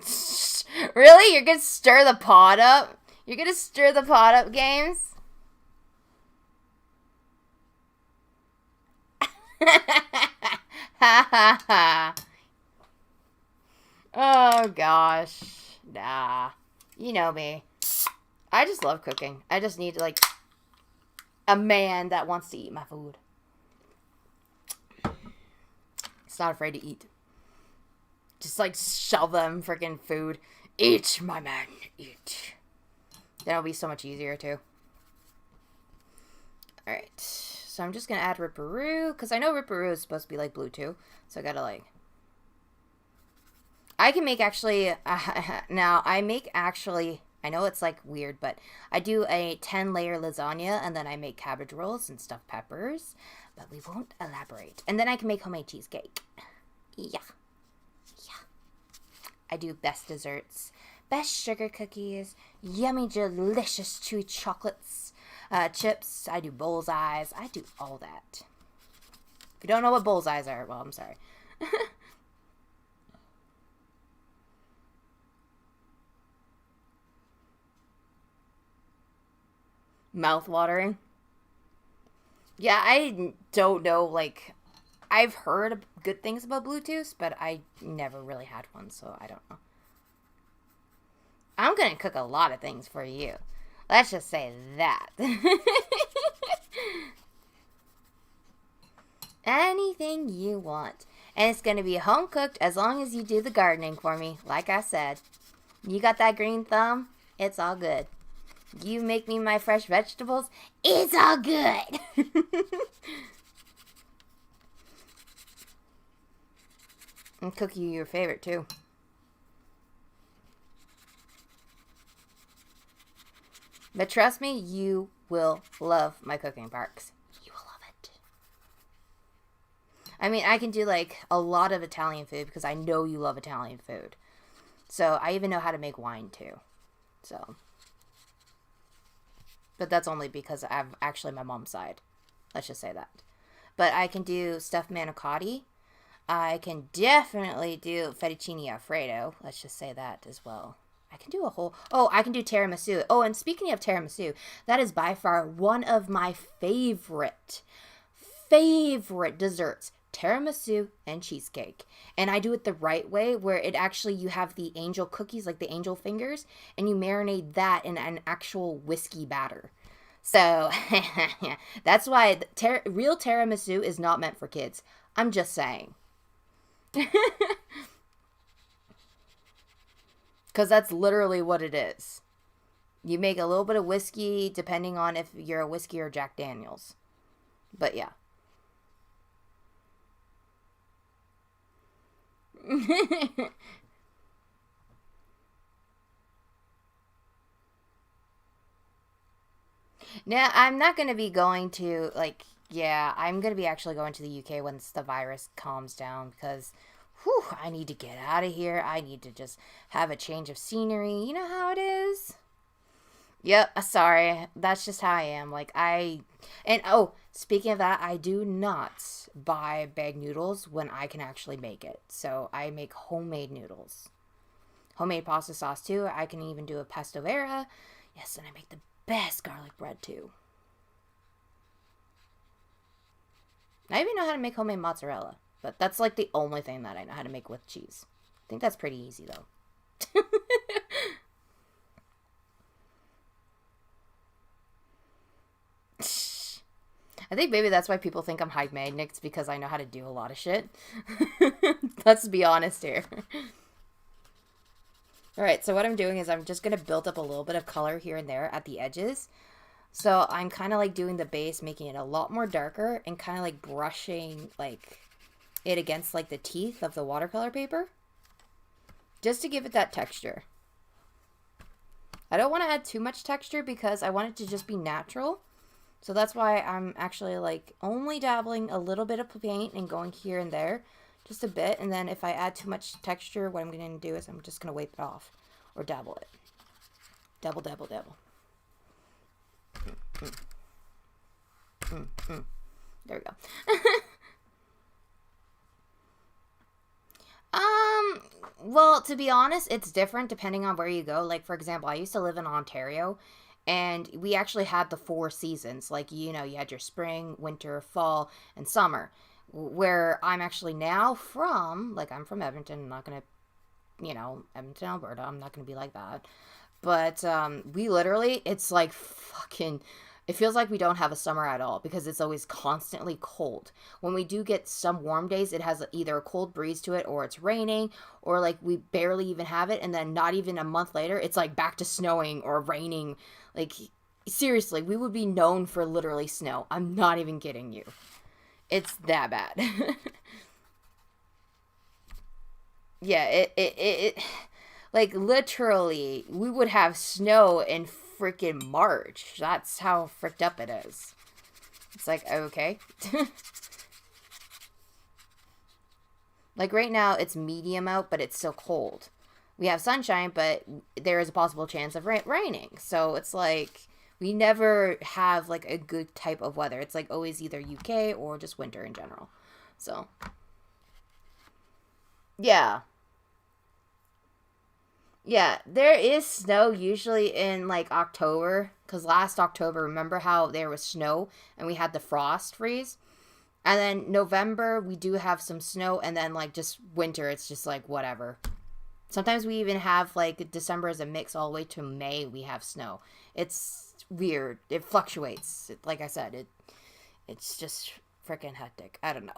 Speaker 1: Really? You're gonna stir the pot up? You're gonna stir the pot up, games? Ha ha ha. Oh gosh. Nah. You know me. I just love cooking. I just need like a man that wants to eat my food. It's not afraid to eat. Just like shove them freaking food. Eat, my man. Eat. Then it'll be so much easier, too. Alright. So I'm just going to add Ripperoo. Because I know Ripperoo is supposed to be, like, blue, too. So I got to, like... I can make, actually... now, I make, actually... I know it's, like, weird, but I do a 10-layer lasagna. And then I make cabbage rolls and stuffed peppers. But we won't elaborate. And then I can make homemade cheesecake. Yeah. Yeah. I do best desserts. Best sugar cookies, yummy, delicious, chewy chocolates, chips. I do bullseyes. I do all that. If you don't know what bullseyes are, well, I'm sorry. Mouth-watering. Yeah, I don't know, like, I've heard good things about Bluetooth, but I never really had one, so I don't know. I'm going to cook a lot of things for you. Let's just say that. Anything you want. And it's going to be home cooked as long as you do the gardening for me. Like I said. You got that green thumb? It's all good. You make me my fresh vegetables? It's all good. And cook you your favorite too. But trust me, you will love my cooking, Parks. You will love it. I mean, I can do, like, a lot of Italian food because I know you love Italian food. So, I even know how to make wine, too. So. But that's only because I'm actually my mom's side. Let's just say that. But I can do stuffed manicotti. I can definitely do fettuccine alfredo. Let's just say that as well. I can do a whole... Oh, I can do tiramisu. Oh, and speaking of tiramisu, that is by far one of my favorite desserts. Tiramisu and cheesecake. And I do it the right way, where it actually, you have the angel cookies, like the angel fingers, and you marinate that in an actual whiskey batter. So, that's why real tiramisu is not meant for kids. I'm just saying. Because that's literally what it is. You make a little bit of whiskey, depending on if you're a whiskey or Jack Daniels. But yeah. Now, I'm not going to be going to, like, yeah, I'm going to be actually going to the UK once the virus calms down because, whew, I need to get out of here. I need to just have a change of scenery. You know how it is? Yep, sorry. That's just how I am. And oh, speaking of that, I do not buy bag noodles when I can actually make it. So I make homemade noodles. Homemade pasta sauce too. I can even do a pesto vera. Yes, and I make the best garlic bread too. I even know how to make homemade mozzarella, but that's like the only thing that I know how to make with cheese. I think that's pretty easy though. I think maybe that's why people think I'm high maintenance, because I know how to do a lot of shit. Let's be honest here. Alright, so what I'm doing is I'm just going to build up a little bit of color here and there at the edges. So I'm kind of like doing the base, making it a lot more darker, and kind of like brushing like it against like the teeth of the watercolor paper. Just to give it that texture. I don't want to add too much texture because I want it to just be natural. So that's why I'm actually like only dabbling a little bit of paint and going here and there. Just a bit. And then if I add too much texture, what I'm going to do is I'm just going to wipe it off. Or dabble it. Dabble, dabble, dabble. There we go. Well, to be honest, it's different depending on where you go. Like, for example, I used to live in Ontario, and we actually had the 4 seasons. Like, you know, you had your spring, winter, fall, and summer. Where I'm actually now from, like, I'm from Edmonton. I'm not going to, you know, Edmonton, Alberta. I'm not going to be like that. But we literally, it's like fucking, it feels like we don't have a summer at all because it's always constantly cold. When we do get some warm days, it has either a cold breeze to it or it's raining or like we barely even have it. And then not even a month later, it's like back to snowing or raining. Like, seriously, we would be known for literally snow. I'm not even kidding you. It's that bad. Yeah, it like literally we would have snow in freaking March. That's how fricked up it is. It's like, okay. Like right now it's medium out, but it's still cold. We have sunshine, but there is a possible chance of raining. So it's like we never have like a good type of weather. It's like always either UK or just winter in general. So yeah. Yeah, there is snow usually in like October. Because last October, remember how there was snow and we had the frost freeze? And then November, we do have some snow. And then like just winter, it's just like whatever. Sometimes we even have like December as a mix all the way to May, we have snow. It's weird. It fluctuates. Like I said, it's just freaking hectic. I don't know.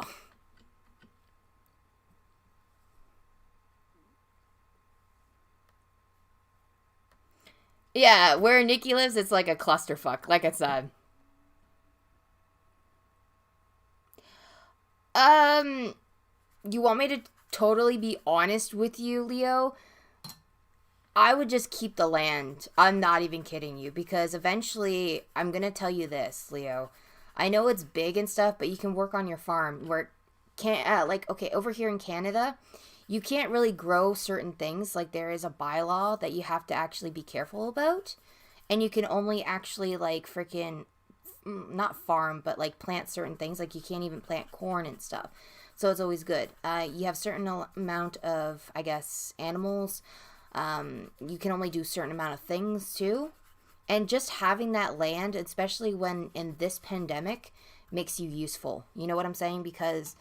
Speaker 1: Yeah, where Nikki lives, it's like a clusterfuck, like I said. Um, you want me to totally be honest with you, Leo? I would just keep the land. I'm not even kidding you, because eventually, I'm gonna tell you this, Leo. I know it's big and stuff, but you can work on your farm. Where can't like okay, over here in Canada, you can't really grow certain things. Like there is a bylaw that you have to actually be careful about, and you can only actually like freaking not farm, but like plant certain things. Like you can't even plant corn and stuff. So it's always good. You have certain amount of, I guess, animals. You can only do certain amount of things too. And just having that land, especially when in this pandemic, makes you useful. You know what I'm saying? Because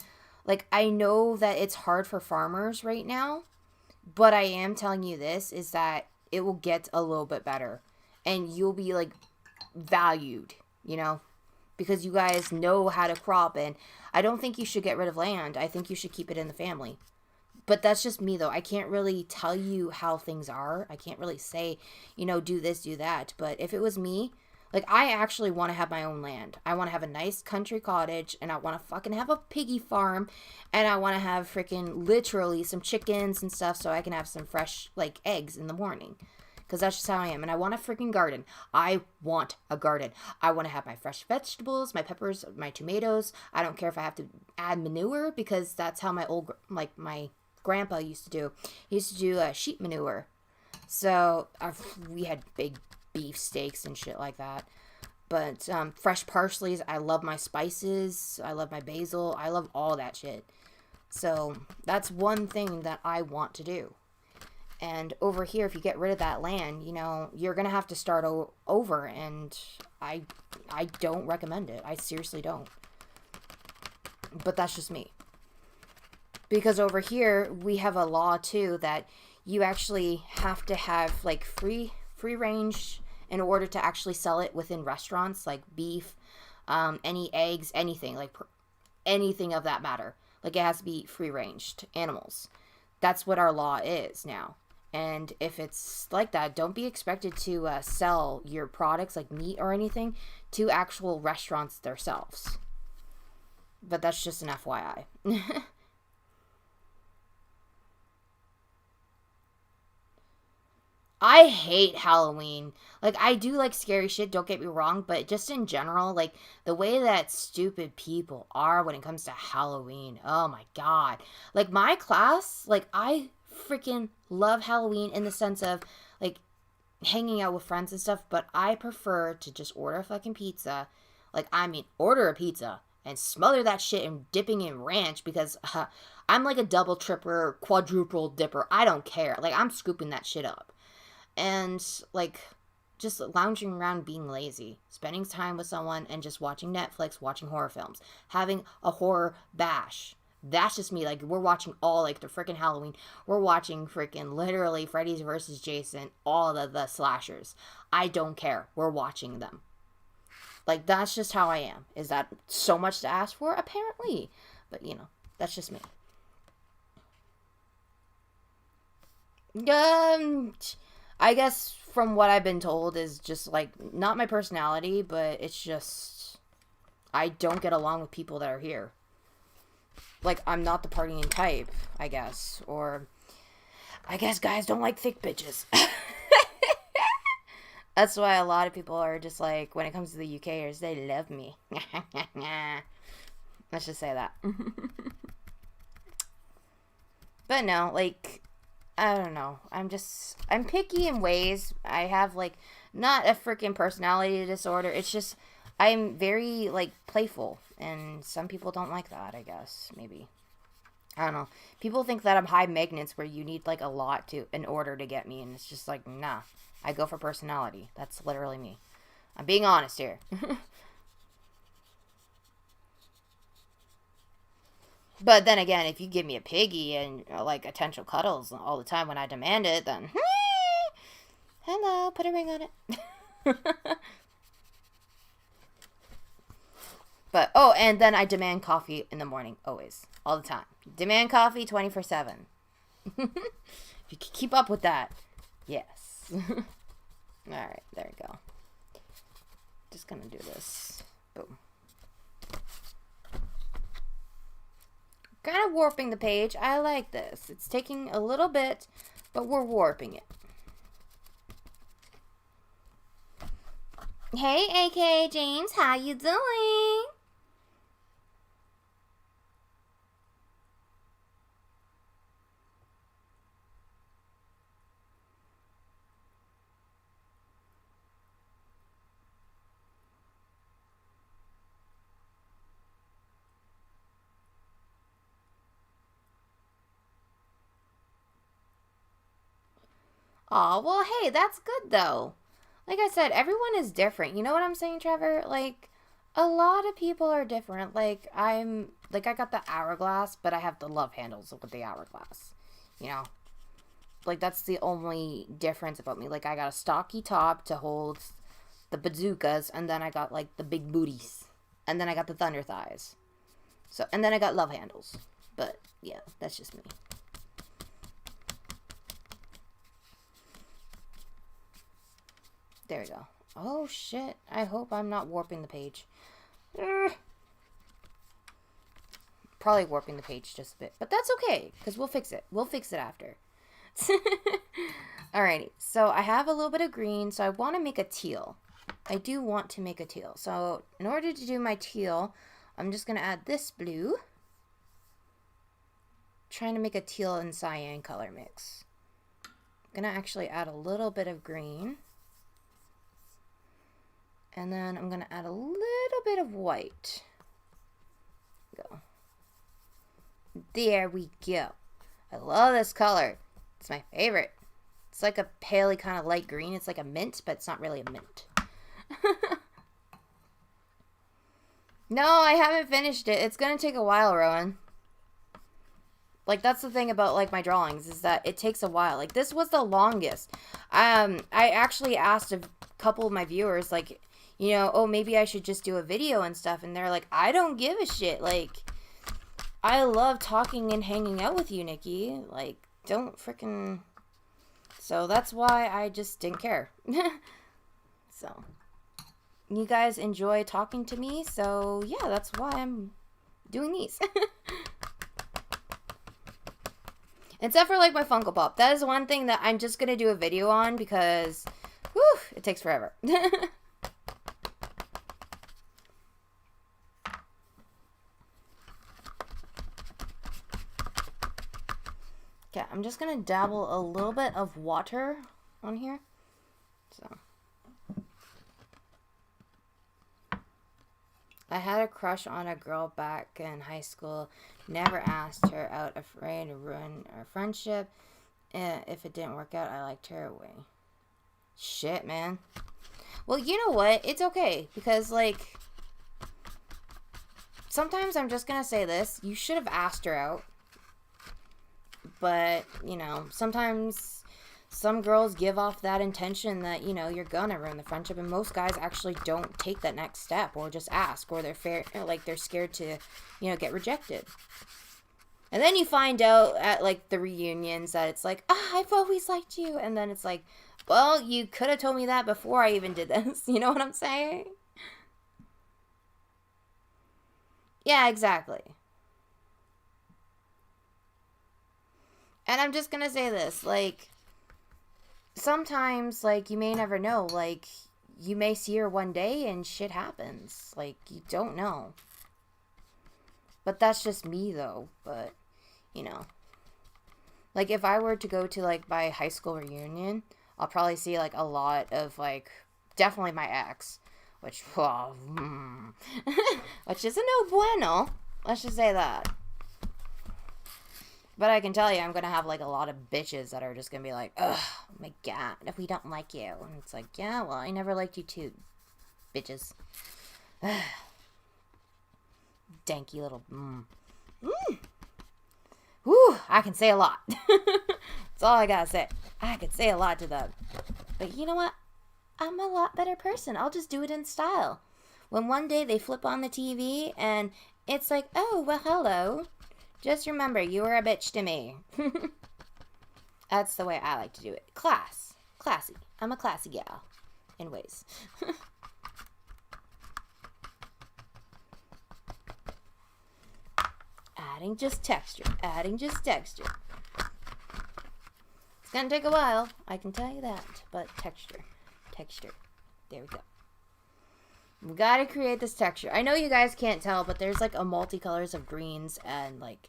Speaker 1: like I know that it's hard for farmers right now, but I am telling you this is that it will get a little bit better and you'll be like valued, you know, because you guys know how to crop. And I don't think you should get rid of land. I think you should keep it in the family. But that's just me, though. I can't really tell you how things are. I can't really say, do this, do that. But if it was me, like, I actually want to have my own land. I want to have a nice country cottage, and I want to fucking have a piggy farm, and I want to have freaking literally some chickens and stuff so I can have some fresh, like, eggs in the morning. Because that's just how I am. And I want a freaking garden. I want a garden. I want to have my fresh vegetables, my peppers, my tomatoes. I don't care if I have to add manure, because that's how my grandpa used to do. He used to do sheep manure. So we had big beef steaks and shit like that. But fresh parsleys, I love my spices, I love my basil, I love all that shit. So that's one thing that I want to do. And over here, if you get rid of that land, you're gonna have to start over, and I don't recommend it. I seriously don't. But that's just me. Because over here, we have a law too that you actually have to have like free range in order to actually sell it within restaurants, like beef, any eggs, anything, like anything of that matter. Like, it has to be free ranged animals. That's what our law is now. And if it's like that, don't be expected to sell your products like meat or anything to actual restaurants themselves. But that's just an FYI. I hate Halloween. Like, I do like scary shit, don't get me wrong, but just in general, like, the way that stupid people are when it comes to Halloween. Oh my god. Like, my class, like, I freaking love Halloween in the sense of, like, hanging out with friends and stuff, but I prefer to just order a fucking pizza. Like, order a pizza and smother that shit and dipping in ranch, because I'm like a double, triple, quadruple dipper. I don't care. Like, I'm scooping that shit up. And, like, just lounging around being lazy, spending time with someone and just watching Netflix, watching horror films, having a horror bash. That's just me. Like, we're watching all, like, the freaking Halloween. We're watching freaking literally Freddy's versus Jason, all of the slashers. I don't care. We're watching them. Like, that's just how I am. Is that so much to ask for? Apparently. But, that's just me. I guess from what I've been told is just, like, not my personality, but it's just, I don't get along with people that are here. Like, I'm not the partying type, I guess. Or, I guess guys don't like thick bitches. That's why a lot of people are just like, when it comes to the UKers, they love me. Let's just say that. But no, like, I don't know. I'm picky in ways. I have, like, not a freaking personality disorder. It's just, I'm very, like, playful. And some people don't like that, I guess. Maybe. I don't know. People think that I'm high maintenance, where you need, like, a lot in order to get me. And it's just like, nah. I go for personality. That's literally me. I'm being honest here. But then again, if you give me a piggy and, like, attention cuddles all the time when I demand it, then, hello, put a ring on it. But, oh, and then I demand coffee in the morning, always, all the time. Demand coffee 24/7. If you can keep up with that, yes. Alright, there we go. Just gonna do this. Boom. Kind of warping the page. I like this. It's taking a little bit, but we're warping it. Hey, AK James, how you doing? Aw, well, hey, that's good, though. Like I said, everyone is different. You know what I'm saying, Trevor? Like, a lot of people are different. Like, I got the hourglass, but I have the love handles with the hourglass. You know? Like, that's the only difference about me. Like, I got a stocky top to hold the bazookas, and then I got, like, the big booties. And then I got the thunder thighs. So, and then I got love handles. But, yeah, that's just me. There we go. Oh, shit. I hope I'm not warping the page. Probably warping the page just a bit. But that's okay, because we'll fix it. We'll fix it after. Alrighty. So I have a little bit of green, so I want to make a teal. I do want to make a teal. So in order to do my teal, I'm just going to add this blue. Trying to make a teal and cyan color mix. I'm going to actually add a little bit of green. And then I'm going to add a little bit of white. Go. There we go. I love this color. It's my favorite. It's like a paley kind of light green. It's like a mint, but it's not really a mint. No, I haven't finished it. It's going to take a while, Rowan. Like, that's the thing about, like, my drawings, is that it takes a while. Like, this was the longest. I actually asked a couple of my viewers, like, you know, oh, maybe I should just do a video and stuff. And they're like, I don't give a shit. Like, I love talking and hanging out with you, Nikki. Like, don't freaking... So, that's why I just didn't care. So, you guys enjoy talking to me. So, yeah, that's why I'm doing these. Except for, like, my Funko Pop. That is one thing that I'm just going to do a video on because, whew, it takes forever. Okay, I'm just going to dabble a little bit of water on here. So, I had a crush on a girl back in high school. Never asked her out, afraid to ruin our friendship. If it didn't work out, I liked her away. Shit, man. Well, you know what? It's okay. Because, like, sometimes I'm just going to say this. You should have asked her out. But, you know, sometimes some girls give off that intention that, you know, you're gonna ruin the friendship. And most guys actually don't take that next step or just ask. Or they're scared to, you know, get rejected. And then you find out at, like, the reunions that it's like, I've always liked you. And then it's like, well, you could have told me that before I even did this. You know what I'm saying? Yeah, exactly. And I'm just gonna say this, like, sometimes, like, you may never know. Like, you may see her one day and shit happens. Like, you don't know. But that's just me, though. But, you know. Like, if I were to go to, like, my high school reunion, I'll probably see, like, a lot of, like, definitely my ex. Which, well, which is a no bueno. Let's just say that. But I can tell you, I'm going to have, like, a lot of bitches that are just going to be like, ugh, oh my god, if we don't like you. And it's like, yeah, well, I never liked you too, bitches. Danky little, Whew, I can say a lot. That's all I got to say. I could say a lot to them. But you know what? I'm a lot better person. I'll just do it in style. When one day they flip on the TV and it's like, oh, well, hello. Just remember, you were a bitch to me. That's the way I like to do it. Classy. I'm a classy gal. In ways. Adding just texture. It's gonna take a while. I can tell you that. But texture. There we go. We gotta create this texture. I know you guys can't tell, but there's like a multicolors of greens and like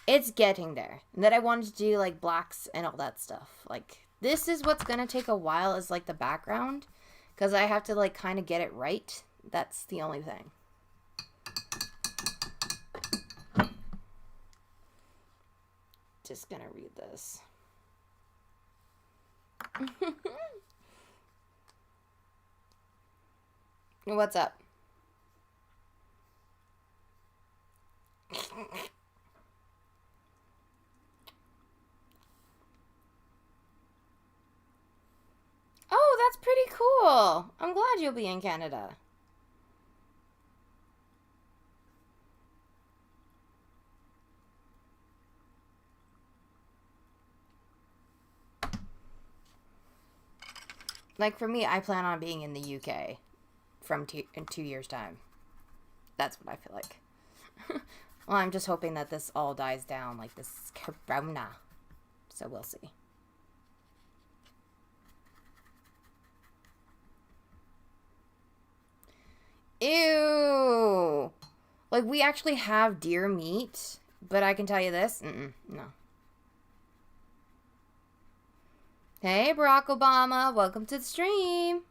Speaker 1: it's getting there. And then I wanted to do like blacks and all that stuff. Like this is what's gonna take a while is like the background because I have to like kind of get it right. That's the only thing. Just gonna read this. What's up? Oh, that's pretty cool. I'm glad you'll be in Canada. Like, for me, I plan on being in the UK in 2 years' time. That's what I feel like. Well, I'm just hoping that this all dies down, like this corona. So we'll see. Ew! Like, we actually have deer meat, but I can tell you this. No. Hey, Barack Obama. Welcome to the stream.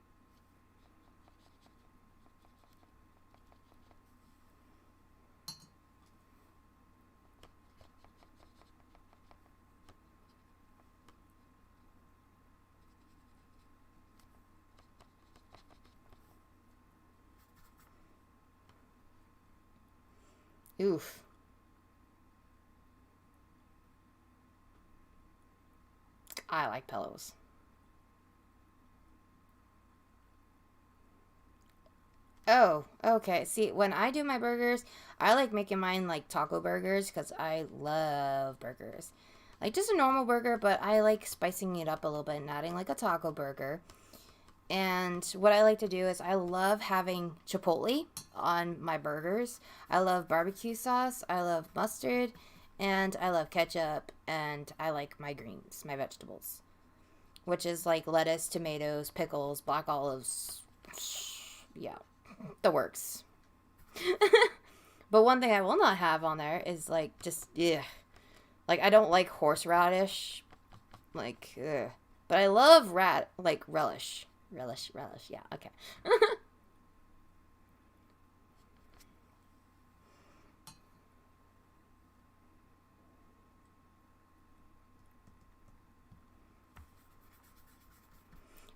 Speaker 1: Oof. I like pillows. Oh, okay. See, when I do my burgers, I like making mine like taco burgers because I love burgers. Like just a normal burger, but I like spicing it up a little bit and adding like a taco burger. And what I like to do is I love having chipotle on my burgers. I love barbecue sauce. I love mustard. And I love ketchup. And I like my greens, my vegetables. Which is like lettuce, tomatoes, pickles, black olives. Yeah, the works. But one thing I will not have on there is like just, yeah. Like I don't like horseradish. Like, ugh. But I love relish. Relish, yeah, okay.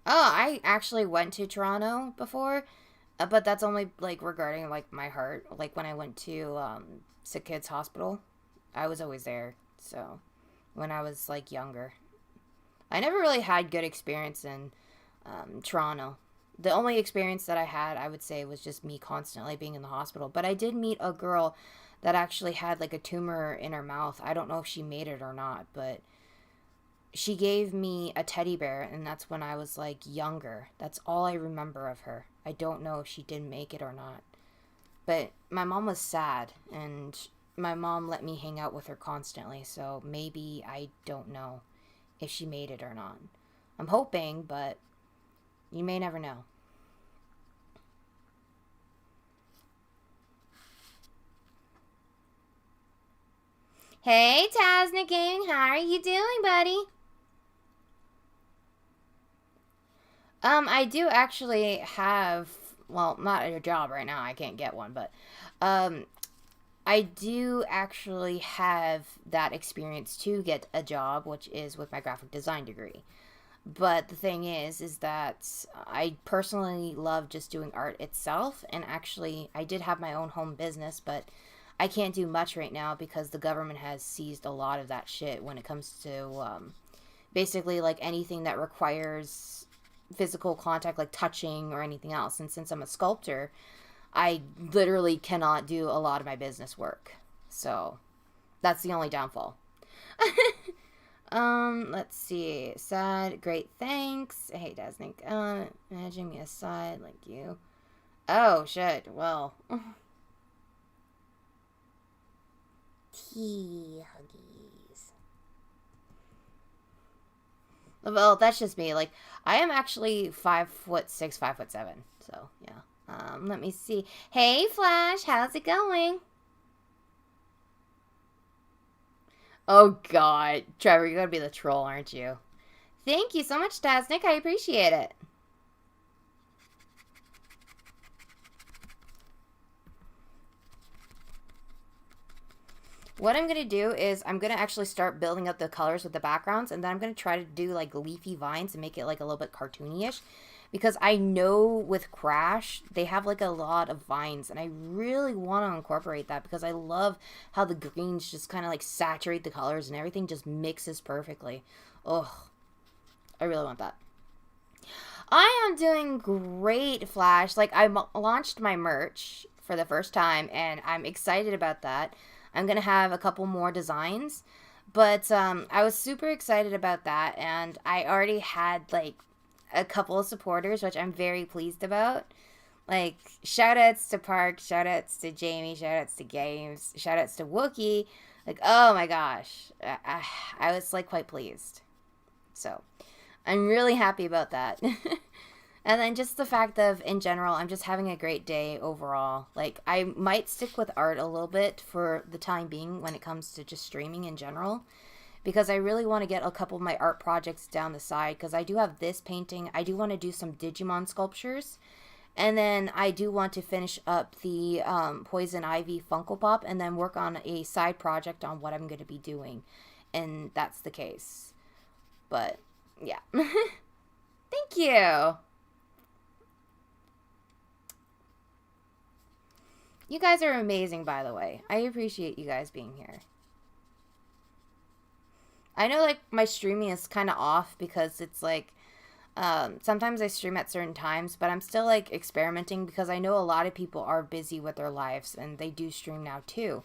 Speaker 1: Oh, I actually went to Toronto before, but that's only like regarding like my heart. Like when I went to Sick Kids Hospital, I was always there. So when I was like younger, I never really had good experience in Toronto. The only experience that I had, I would say, was just me constantly being in the hospital. But I did meet a girl that actually had like a tumor in her mouth. I don't know if she made it or not, but she gave me a teddy bear, and that's when I was like younger. That's all I remember of her. I don't know if she did make it or not. But my mom was sad, and my mom let me hang out with her constantly, so maybe I don't know if she made it or not. I'm hoping, but you may never know. Hey, Tasnik Gaming, how are you doing, buddy? I do actually have, well, not a job right now. I can't get one, but um, I do actually have that experience to get a job, which is with my graphic design degree. But the thing is that I personally love just doing art itself, and actually, I did have my own home business, but I can't do much right now because the government has seized a lot of that shit when it comes to basically like anything that requires physical contact, like touching or anything else. And since I'm a sculptor, I literally cannot do a lot of my business work. So that's the only downfall. Let's see. Sad, great, thanks. Hey, Desnick. Imagine me aside like you. Oh, shit. Well. Tea huggies. Well, that's just me. Like, I am actually 5'6", 5'7". So, yeah. Let me see. Hey, Flash, how's it going? Oh, God. Trevor, you're gonna be the troll, aren't you? Thank you so much, Tasnik. I appreciate it. What I'm going to do is I'm going to actually start building up the colors with the backgrounds, and then I'm going to try to do like leafy vines and make it like a little bit cartoony-ish, because I know with Crash they have like a lot of vines, and I really want to incorporate that because I love how the greens just kind of like saturate the colors and everything just mixes perfectly. Oh, I really want that. I am doing great, Flash. Like, I launched my merch for the first time, and I'm excited about that. I'm going to have a couple more designs, but I was super excited about that, and I already had, like, a couple of supporters, which I'm very pleased about. Like, shout outs to Park, shout outs to Jamie, shout outs to Games, shout outs to Wookie. Like, oh my gosh. I was, like, quite pleased. So, I'm really happy about that. And then just the fact of, in general, I'm just having a great day overall. Like, I might stick with art a little bit for the time being when it comes to just streaming in general. Because I really want to get a couple of my art projects down the side. Because I do have this painting. I do want to do some Digimon sculptures. And then I do want to finish up the Poison Ivy Funko Pop. And then work on a side project on what I'm going to be doing. And that's the case. But, yeah. Thank you. You guys are amazing, by the way. I appreciate you guys being here. I know, like, my streaming is kind of off because it's, like, sometimes I stream at certain times, but I'm still, like, experimenting because I know a lot of people are busy with their lives and they do stream now, too.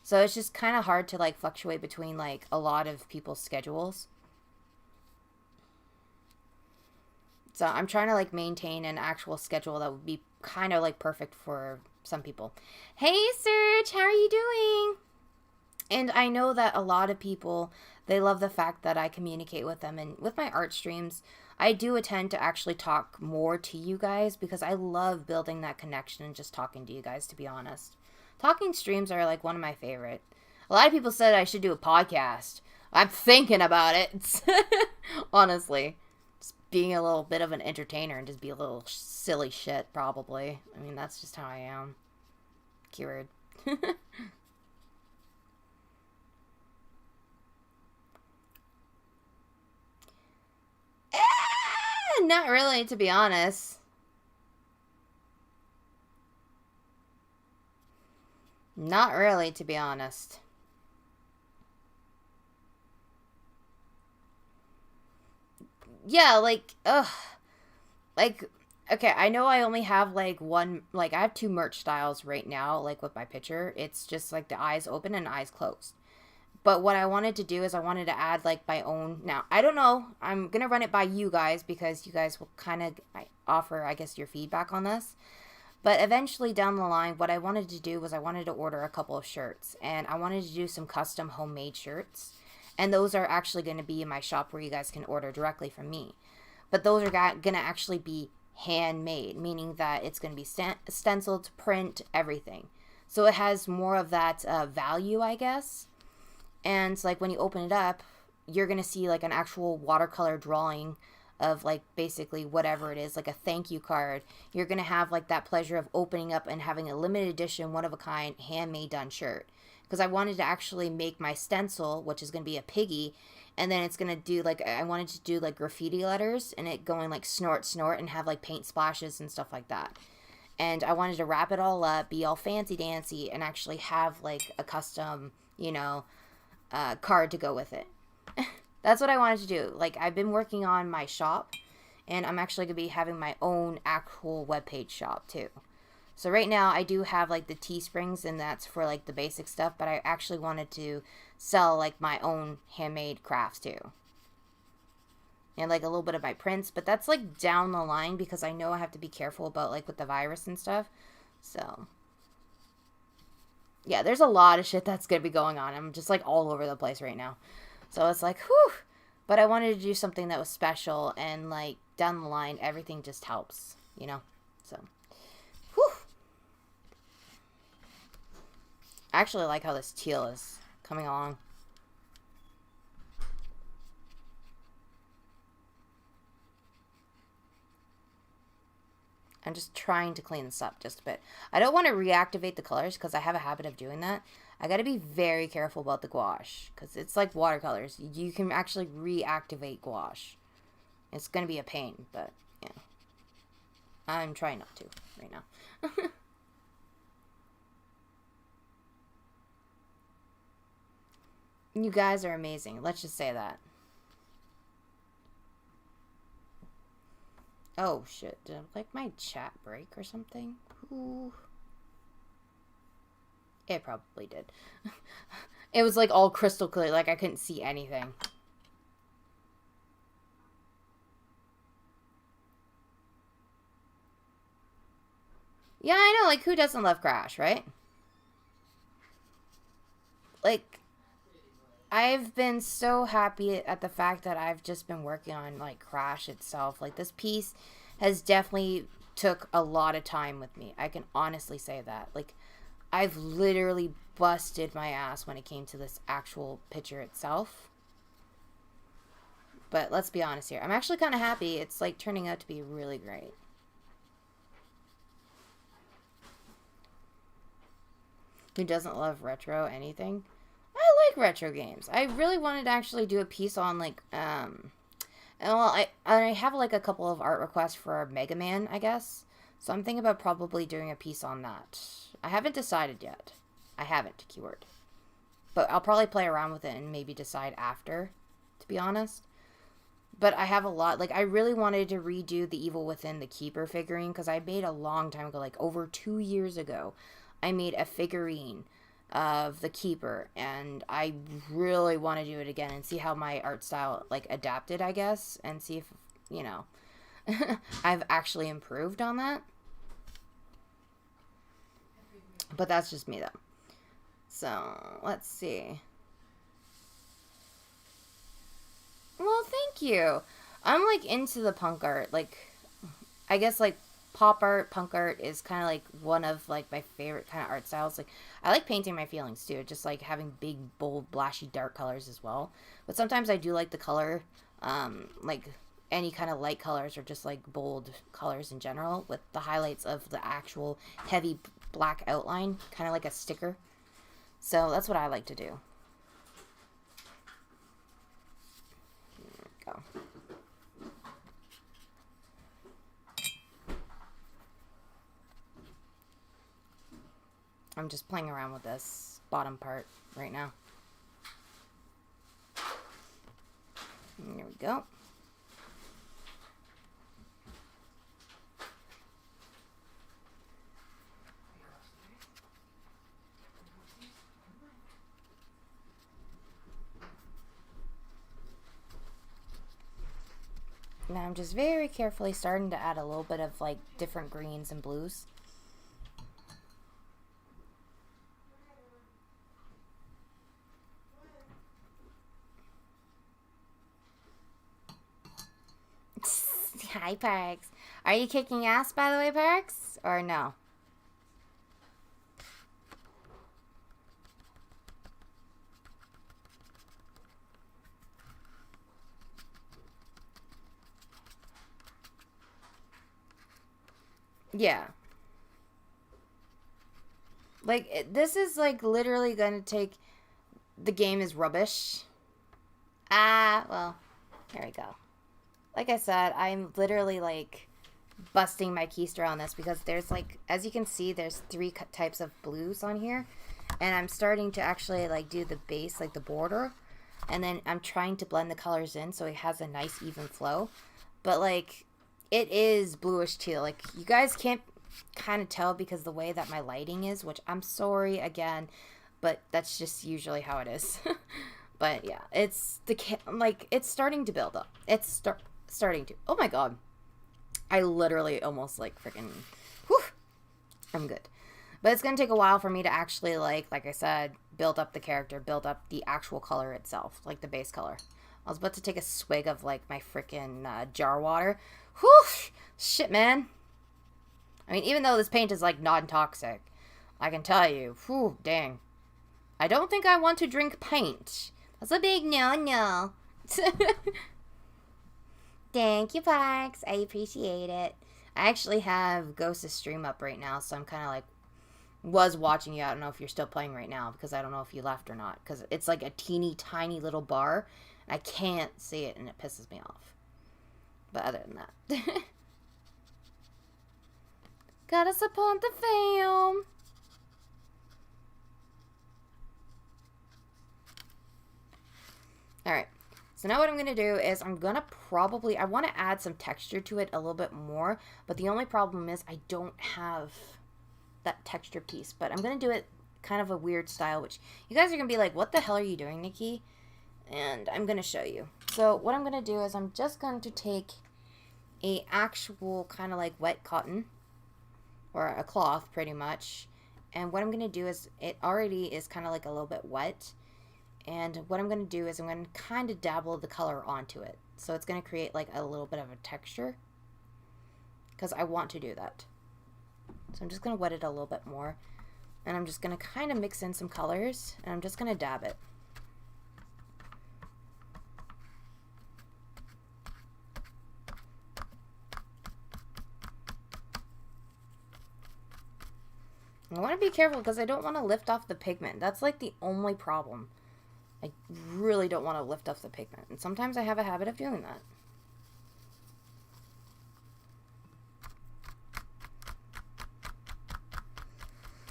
Speaker 1: So it's just kind of hard to, like, fluctuate between, like, a lot of people's schedules. So I'm trying to, like, maintain an actual schedule that would be kind of, like, perfect for some people. Hey, Serge, how are you doing? And I know that a lot of people, they love the fact that I communicate with them. And with my art streams, I do attend to actually talk more to you guys because I love building that connection and just talking to you guys, to be honest. Talking streams are, like, one of my favorite. A lot of people said I should do a podcast. I'm thinking about it. Honestly. Being a little bit of an entertainer and just be a little silly shit, probably. I mean, that's just how I am. Cured. Not really, to be honest. Not really, to be honest. Yeah, like, ugh. Like, okay, I know I only have, like, one, like, I have two merch styles right now, like, with my picture. It's just, like, the eyes open and eyes closed. But what I wanted to do is I wanted to add, like, my own. Now, I don't know. I'm going to run it by you guys because you guys will kind of offer, I guess, your feedback on this. But eventually down the line, what I wanted to do was I wanted to order a couple of shirts. And I wanted to do some custom homemade shirts. And those are actually going to be in my shop where you guys can order directly from me. But those are going to actually be handmade, meaning that it's going to be stenciled, print, everything. So it has more of that value, I guess. And like when you open it up, you're going to see like an actual watercolor drawing of like basically whatever it is, like a thank you card. You're going to have like that pleasure of opening up and having a limited edition, one of a kind, handmade done shirt. Because I wanted to actually make my stencil, which is going to be a piggy, and then it's going to do like, I wanted to do like graffiti letters and it going like snort, snort, and have like paint splashes and stuff like that. And I wanted to wrap it all up, be all fancy dancy, and actually have like a custom, you know, card to go with it. That's what I wanted to do. Like, I've been working on my shop, and I'm actually going to be having my own actual webpage shop too. So right now I do have like the Teesprings, and that's for like the basic stuff, but I actually wanted to sell like my own handmade crafts too. And like a little bit of my prints, but that's like down the line because I know I have to be careful about like with the virus and stuff. So yeah, there's a lot of shit that's going to be going on. I'm just like all over the place right now. So it's like, whew. But I wanted to do something that was special, and like down the line, everything just helps, you know? So, whew. I actually like how this teal is coming along. I'm just trying to clean this up just a bit. I don't want to reactivate the colors because I have a habit of doing that. I got to be very careful about the gouache because it's like watercolors. You can actually reactivate gouache. It's going to be a pain, but yeah. I'm trying not to right now. You guys are amazing. Let's just say that. Oh, shit. Did like my chat break or something? Ooh. It probably did. It was like all crystal clear. Like I couldn't see anything. Yeah, I know, like, who doesn't love Crash, right? Like, I've been so happy at the fact that I've just been working on, like, Crash itself. Like, this piece has definitely took a lot of time with me. I can honestly say that. Like, I've literally busted my ass when it came to this actual picture itself. But let's be honest here. I'm actually kind of happy. It's, like, turning out to be really great. Who doesn't love retro anything? I like retro games. I really wanted to actually do a piece on, like, and well, I have, like, a couple of art requests for Mega Man, I guess. So I'm thinking about probably doing a piece on that. I haven't decided yet. I haven't, keyword. But I'll probably play around with it and maybe decide after, to be honest. But I have a lot. Like, I really wanted to redo the Evil Within the Keeper figurine because I made a long time ago, like over 2 years ago. I made a figurine of the Keeper, and I really want to do it again and see how my art style, like, adapted, I guess, and see if, you know, I've actually improved on that. But that's just me, though. So, let's see. Well, thank you. I'm, like, into the punk art. Like, I guess, like, pop art, punk art is kind of, like, one of, like, my favorite kind of art styles. Like, I like painting my feelings, too. Just, like, having big, bold, blashy, dark colors as well. But sometimes I do like the color, like, any kind of light colors or just, like, bold colors in general with the highlights of the actual heavy black outline, kind of like a sticker. So that's what I like to do. Go. I'm just playing around with this bottom part right now. There we go. Now I'm just very carefully starting to add a little bit of, like, different greens and blues. Hi, Parks. Are you kicking ass, by the way, Parks? Or no? Yeah. Like, this is, like, literally gonna take... The game is rubbish. Ah, well, here we go. Like I said, I'm literally, like, busting my keister on this because there's, like, as you can see, there's 3 types of blues on here. And I'm starting to actually, like, do the base, like, the border. And then I'm trying to blend the colors in so it has a nice, even flow. But, like, it is bluish teal. Like, you guys can't kind of tell because the way that my lighting is, which I'm sorry again, but that's just usually how it is. But yeah, it's like, it's starting to build up. It's starting to. Oh my god. I literally almost, like, freaking, whew, I'm good. But it's going to take a while for me to actually, like I said, build up the character, build up the actual color itself, like the base color. I was about to take a swig of, like, my freaking jar water. Whew, shit, man. I mean, even though this paint is, like, non-toxic, I can tell you, whew, dang. I don't think I want to drink paint. That's a big no-no. Thank you, Parks. I appreciate it. I actually have Ghost's stream up right now, so I'm kind of, like, was watching you. I don't know if you're still playing right now, because I don't know if you left or not, because it's, like, a teeny tiny little bar, and I can't see it, and it pisses me off. But other than that. Gotta support the fam. Alright. So now what I'm going to do is I'm going to probably... I want to add some texture to it a little bit more. But the only problem is I don't have that texture piece. But I'm going to do it kind of a weird style, which you guys are going to be like, what the hell are you doing, Nikki? And I'm going to show you. So what I'm going to do is I'm just going to take a actual kind of like wet cotton. or a cloth pretty much. And what I'm going to do is, it already is kind of like a little bit wet. And what I'm going to do is I'm going to kind of dabble the color onto it. So it's going to create like a little bit of a texture. Because I want to do that. So I'm just going to wet it a little bit more. And I'm just going to kind of mix in some colors. And I'm just going to dab it. I want to be careful because I don't want to lift off the pigment. That's like the only problem. I really don't want to lift off the pigment. And sometimes I have a habit of doing that.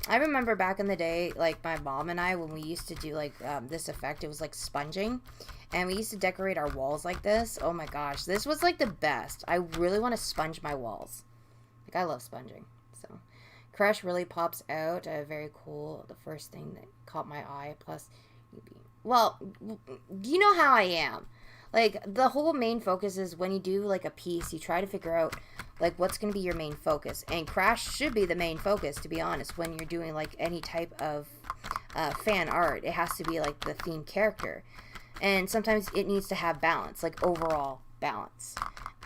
Speaker 1: I remember back in the day, like my mom and I, when we used to do like this effect, it was like sponging. And we used to decorate our walls like this. Oh my gosh, this was like the best. I really want to sponge my walls. Like I love sponging. So Crush really pops out. Very cool. The first thing that caught my eye. Plus, well, you know how I am. Like, the whole main focus is when you do, like, a piece, you try to figure out, like, what's going to be your main focus. And Crash should be the main focus, to be honest, when you're doing, like, any type of fan art. It has to be, like, the themed character. And sometimes it needs to have balance, like, overall balance.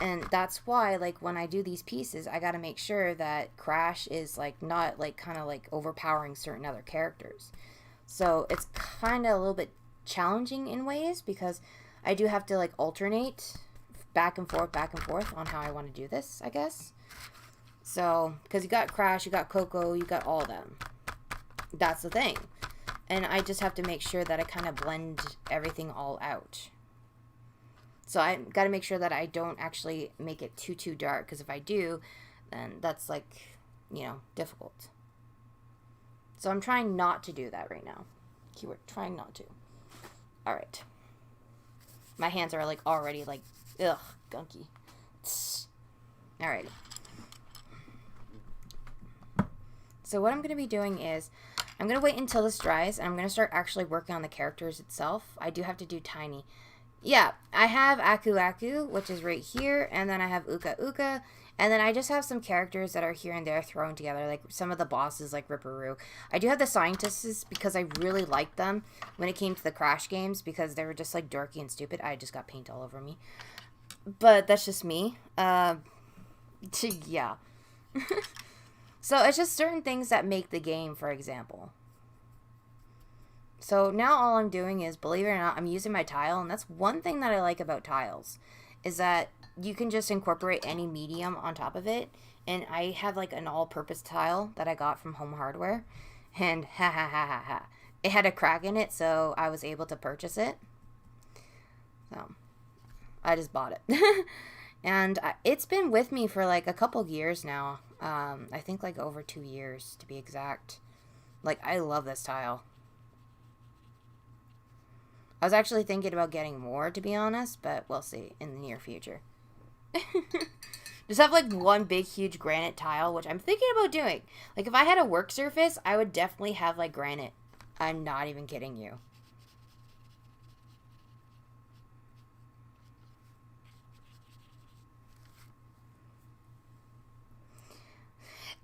Speaker 1: And that's why, like, when I do these pieces, I got to make sure that Crash is, like, not, like, kind of, like, overpowering certain other characters. So it's kind of a little bit challenging in ways because I do have to, like, alternate back and forth on how I want to do this, I guess. So, because you got Crash, you got Coco, you got all of them. That's the thing. And I just have to make sure that I kind of blend everything all out. So I got to make sure that I don't actually make it too dark, because if I do, then that's, like, you know, difficult. So I'm trying not to do that right now. Keyword, trying not to. Alright. My hands are, like, already, like, ugh, gunky. Alright. So what I'm going to be doing is, I'm going to wait until this dries, and I'm going to start actually working on the characters itself. I do have to do tiny. Yeah, I have Aku Aku, which is right here, and then I have Uka Uka, and then I just have some characters that are here and there thrown together, like some of the bosses, like Ripperoo. I do have the scientists because I really liked them when it came to the Crash games, because they were just, like, dorky and stupid. I just got paint all over me. But that's just me. Yeah. So it's just certain things that make the game, for example. So now all I'm doing is, believe it or not, I'm using my tile, and that's one thing that I like about tiles, is that you can just incorporate any medium on top of it. And I have, like, an all-purpose tile that I got from Home Hardware, and it had a crack in it, so I was able to purchase it. So I just bought it. And it's been with me for, like, a couple years now. I think, like, over 2 years, to be exact. Like, I love this tile. I was actually thinking about getting more, to be honest, but we'll see in the near future. Just have, like, one big, huge granite tile, which I'm thinking about doing. Like, if I had a work surface, I would definitely have, like, granite. I'm not even kidding you.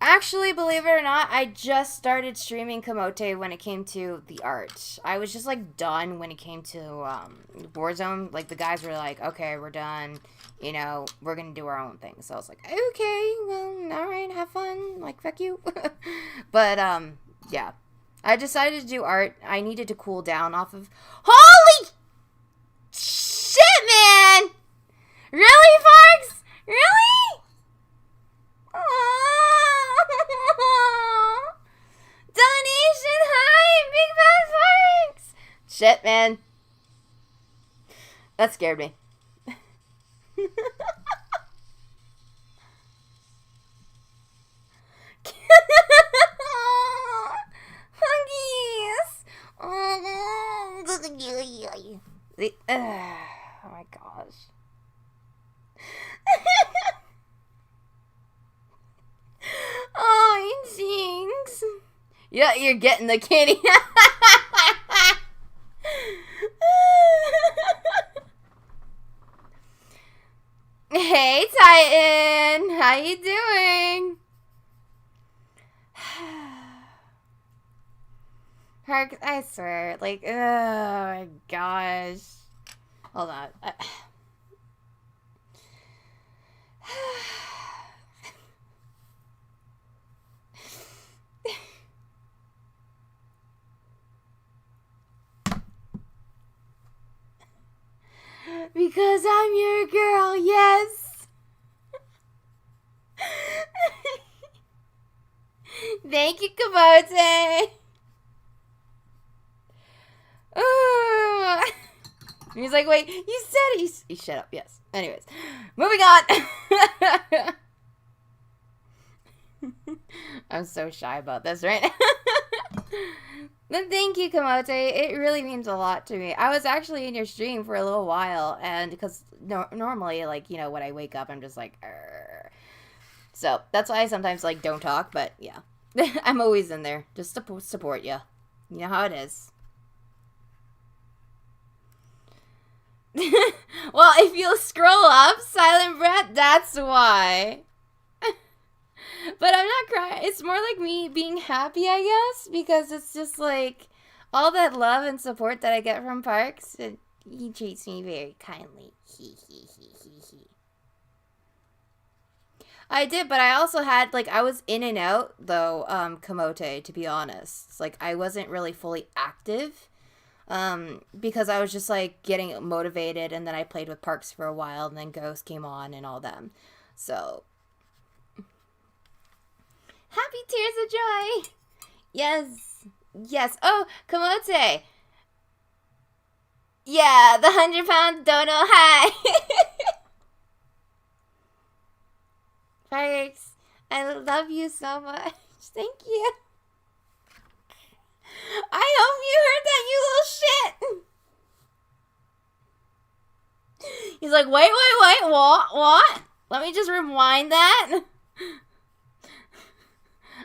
Speaker 1: Actually, believe it or not, I just started streaming Kamote when it came to the art. I was just, like, done when it came to Warzone. Like, the guys were like, okay, we're done. You know, we're going to do our own thing. So I was like, okay, well, alright, have fun. Like, fuck you. But, yeah. I decided to do art. I needed to cool down off of... Holy shit, man! Really, Fox? Really? Donation, hi, Big Bad Fox! Shit, man. That scared me. Huggies! Oh my gosh. Oh, jinx. Yeah, you're getting the kitty. Hey, Titan. How you doing? Parks, I swear. Like, oh my gosh. Hold on. Because I'm your girl, yes. Thank you, Kamote. Ooh. He's like, wait, you said it. You shut up, yes. Anyways, moving on. I'm so shy about this right now. But thank you, Kamote. It really means a lot to me. I was actually in your stream for a little while, and because normally, like, you know, when I wake up, I'm just like, Arr. So that's why I sometimes, like, don't talk, but yeah. I'm always in there, just to support you. You know how it is. Well, if you scroll up, Silent Breath, that's why. But I'm not crying. It's more like me being happy, I guess, because it's just like all that love and support that I get from Parks. And he treats me very kindly. He. I did, but I also had, like, I was in and out, though, Kamote, to be honest. It's like, I wasn't really fully active, because I was just, like, getting motivated, and then I played with Parks for a while, and then Ghost came on and all them. So, happy tears of joy! Yes. Yes. Oh, Kamote! Yeah, the 100-pound dono high! Parks, I love you so much. Thank you. I hope you heard that, you little shit. He's like, wait, what? Let me just rewind that.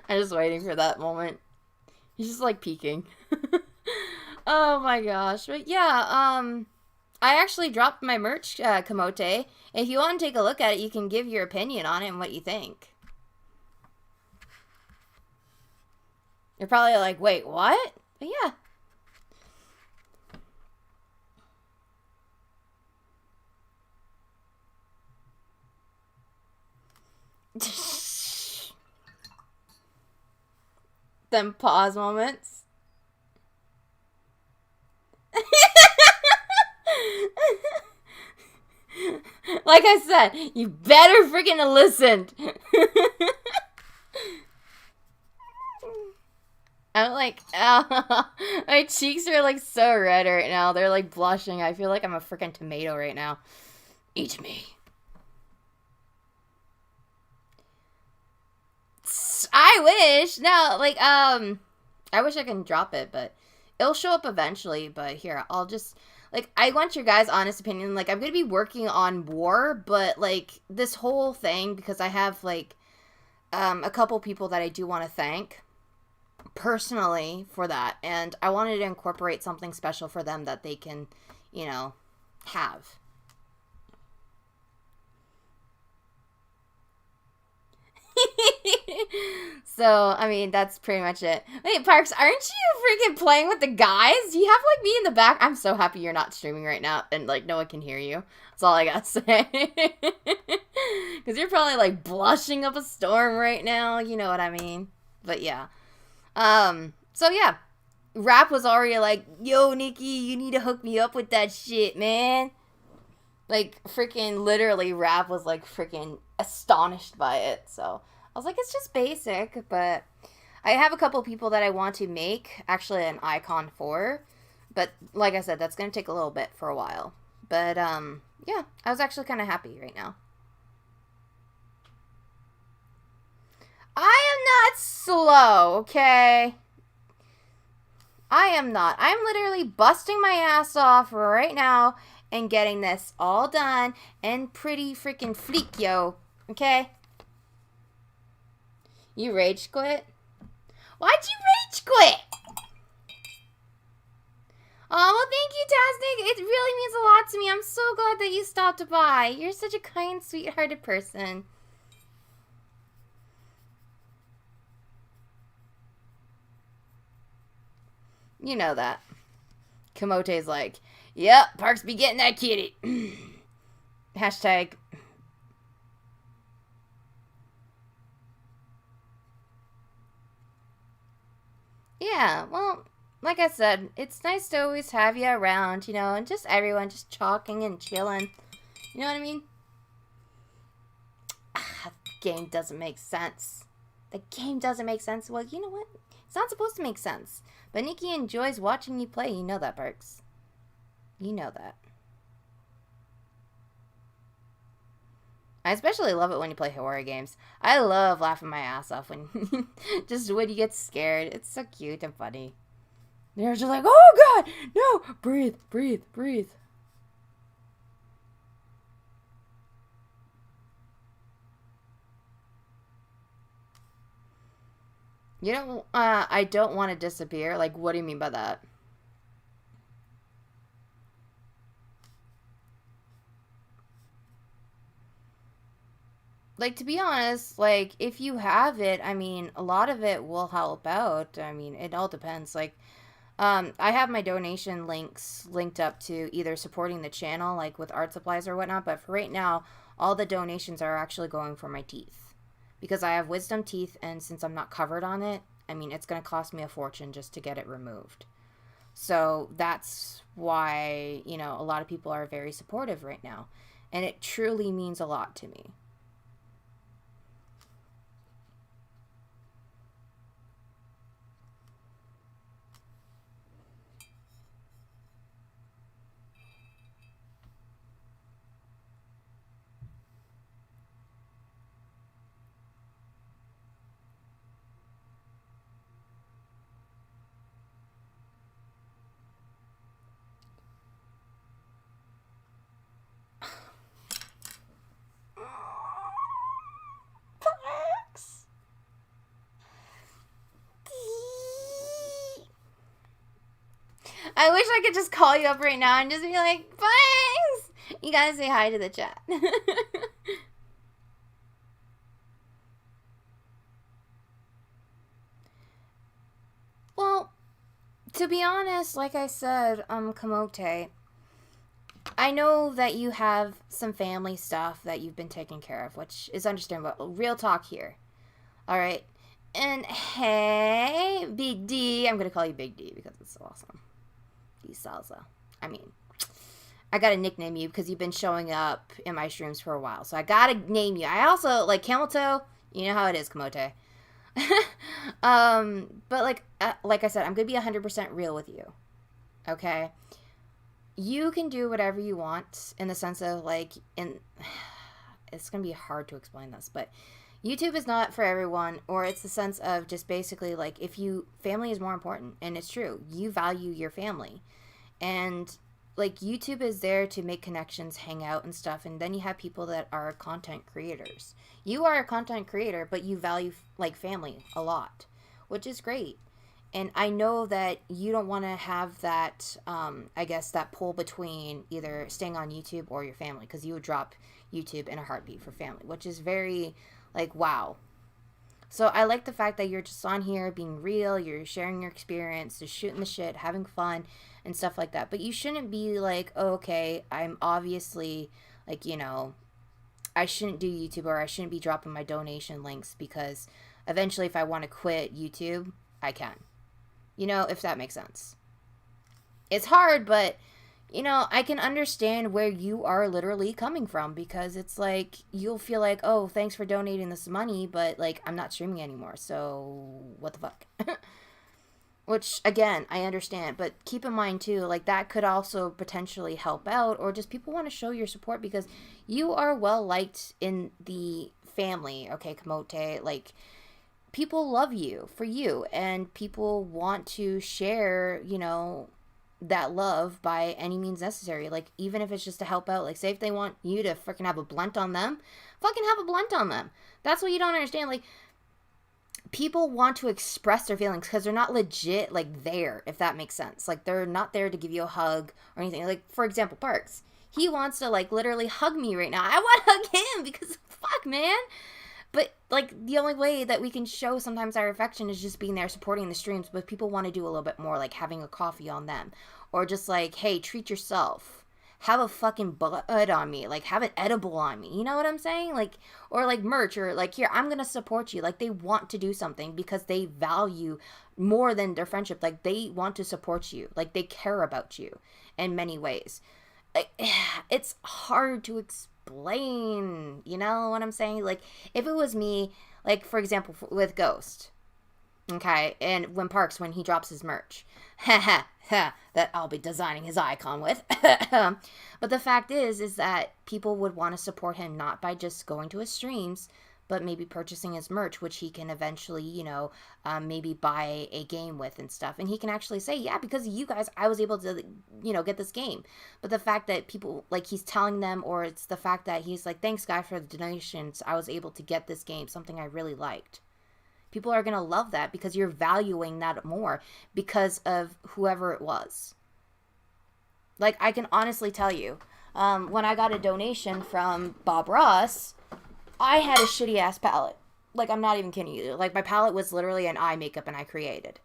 Speaker 1: I'm just waiting for that moment. He's just like peeking. Oh my gosh. But yeah, I actually dropped my merch, Kamote. If you want to take a look at it, you can give your opinion on it and what you think. You're probably like, wait, what? But yeah. Them pause moments. Like I said, you better freaking listen. I'm like, oh, my cheeks are like so red right now. They're like blushing. I feel like I'm a freaking tomato right now. Eat me. I wish. No, like, I wish I can drop it, but it'll show up eventually. But here, I'll just, like, I want your guys' honest opinion. Like, I'm going to be working on War, but, like, this whole thing, because I have, like, a couple people that I do want to thank personally for that. And I wanted to incorporate something special for them that they can, you know, have. So, I mean, that's pretty much it. Wait, Parks, aren't you freaking playing with the guys? You have, like, me in the back. I'm so happy you're not streaming right now and, like, no one can hear you. That's all I gotta say. Because you're probably, like, blushing up a storm right now. You know what I mean? But, yeah. So, yeah. Rap was already like, yo, Nikki, you need to hook me up with that shit, man. Like, freaking literally, Rap was, like, freaking astonished by it, so I was like, it's just basic, but I have a couple people that I want to make actually an icon for, but like I said, that's going to take a little bit for a while. But yeah, I was actually kind of happy right now. I am not slow, okay? I am not. I'm literally busting my ass off right now and getting this all done and pretty freaking fleek, yo. Okay? You rage quit? Why'd you rage quit? Oh, well, thank you, Tastic. It really means a lot to me. I'm so glad that you stopped by. You're such a kind, sweet-hearted person. You know that. Kamote's like, yep, Parks be getting that kitty. Hashtag. Yeah, well, like I said, it's nice to always have you around, and just everyone just talking and chilling. You know what I mean? The game doesn't make sense. The game doesn't make sense. Well, you know what? It's not supposed to make sense. But Nikki enjoys watching you play. You know that, Parks. You know that. I especially love it when you play horror games. I love laughing my ass off when just when you get scared. It's so cute and funny. They're just like, oh god, no, breathe, breathe, breathe. I don't want to disappear. Like, what do you mean by that? Like, to be honest, like, if you have it, I mean, a lot of it will help out. I mean, it all depends. Like, I have my donation links linked up to either supporting the channel, like with art supplies or whatnot, but for right now, all the donations are actually going for my teeth. Because I have wisdom teeth, and since I'm not covered on it, I mean, it's going to cost me a fortune just to get it removed. So that's why, a lot of people are very supportive right now. And it truly means a lot to me. I wish I could just call you up right now and just be like, thanks! You gotta say hi to the chat. Well, to be honest, like I said, Kamote, I know that you have some family stuff that you've been taking care of, which is understandable. Real talk here. Alright? And hey, Big D. I'm gonna call you Big D because it's so awesome. D Salsa. I mean, I gotta nickname you because you've been showing up in my streams for a while. So I gotta name you. I also, like, Camel Toe, you know how it is, Kamote. But like I said, I'm gonna be 100% real with you. Okay? You can do whatever you want in the sense of, like, it's gonna be hard to explain this, but YouTube is not for everyone, or it's the sense of just basically, like, family is more important, and it's true. You value your family. And, like, YouTube is there to make connections, hang out and stuff, and then you have people that are content creators. You are a content creator, but you value, like, family a lot, which is great. And I know that you don't want to have that, I guess, that pull between either staying on YouTube or your family, because you would drop YouTube in a heartbeat for family, which is very, like, wow. So I like the fact that you're just on here being real, you're sharing your experience, just shooting the shit, having fun, and stuff like that. But you shouldn't be like, oh, okay, I'm obviously, like, I shouldn't do YouTube, or I shouldn't be dropping my donation links, because eventually if I want to quit YouTube, I can. If that makes sense. It's hard, but, I can understand where you are literally coming from, because it's like, you'll feel like, oh, thanks for donating this money, but, like, I'm not streaming anymore, so what the fuck? Which, again, I understand, but keep in mind, too, like, that could also potentially help out, or just people want to show your support, because you are well-liked in the family, okay, Kamote, like, people love you for you, and people want to share, that love by any means necessary. Like, even if it's just to help out, like, say if they want you to freaking have a blunt on them, fucking have a blunt on them. That's what you don't understand. Like, people want to express their feelings because they're not legit, like, there, if that makes sense. Like, they're not there to give you a hug or anything. Like, for example, Parks. He wants to, like, literally hug me right now. I want to hug him because, fuck, man. But, like, the only way that we can show sometimes our affection is just being there supporting the streams, but people want to do a little bit more, like having a coffee on them. Or just like, hey, treat yourself. Have a fucking bud on me. Like, have an edible on me. You know what I'm saying? Like, or like merch, or like, here, I'm going to support you. Like, they want to do something because they value more than their friendship. Like, they want to support you. Like, they care about you in many ways. It's hard to explain, you know what I'm saying? Like, if it was me, like, for example, with Ghost, okay, and when he drops his merch, that I'll be designing his icon with. But the fact is that people would want to support him not by just going to his streams, but maybe purchasing his merch, which he can eventually, maybe buy a game with and stuff. And he can actually say, yeah, because of you guys, I was able to, get this game. But the fact that people, like, he's telling them, or it's the fact that he's like, thanks, guys, for the donations. I was able to get this game, something I really liked. People are going to love that because you're valuing that more because of whoever it was. Like, I can honestly tell you, when I got a donation from Bob Ross, I had a shitty-ass palette. Like, I'm not even kidding you. Like, my palette was literally an eye makeup and I created.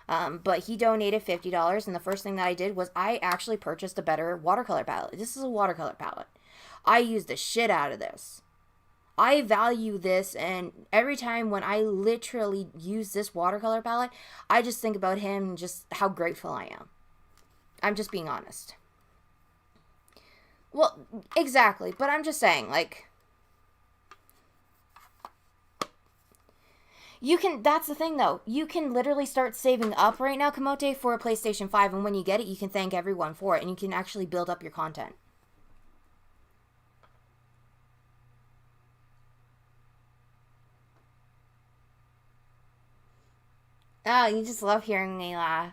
Speaker 1: But he donated $50, and the first thing that I did was I actually purchased a better watercolor palette. This is a watercolor palette. I used the shit out of this. I value this, and every time when I literally use this watercolor palette, I just think about him and just how grateful I am. I'm just being honest. Well, exactly. But I'm just saying, like, that's the thing, though. You can literally start saving up right now, Kamote, for a PlayStation 5, and when you get it, you can thank everyone for it, and you can actually build up your content. Oh, you just love hearing me laugh.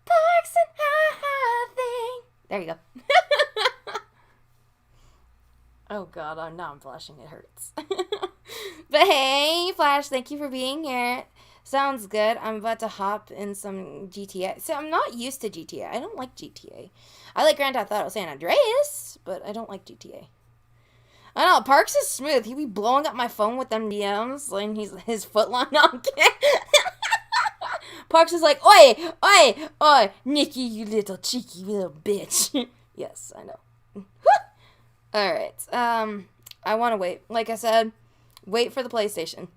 Speaker 1: Parks and ha thing. There you go. Oh, God, now I'm blushing. It hurts. But hey, Flash, thank you for being here. Sounds good. I'm about to hop in some GTA. So I'm not used to GTA. I don't like GTA. I like Grand Theft Auto San Andreas, but I don't like GTA. I know, Parks is smooth. He be blowing up my phone with them DMs, and his foot long on. Parks is like, oi, oi, oi, Nikki, you little cheeky little bitch. Yes, I know. Alright, I want to wait. Like I said, wait for the PlayStation.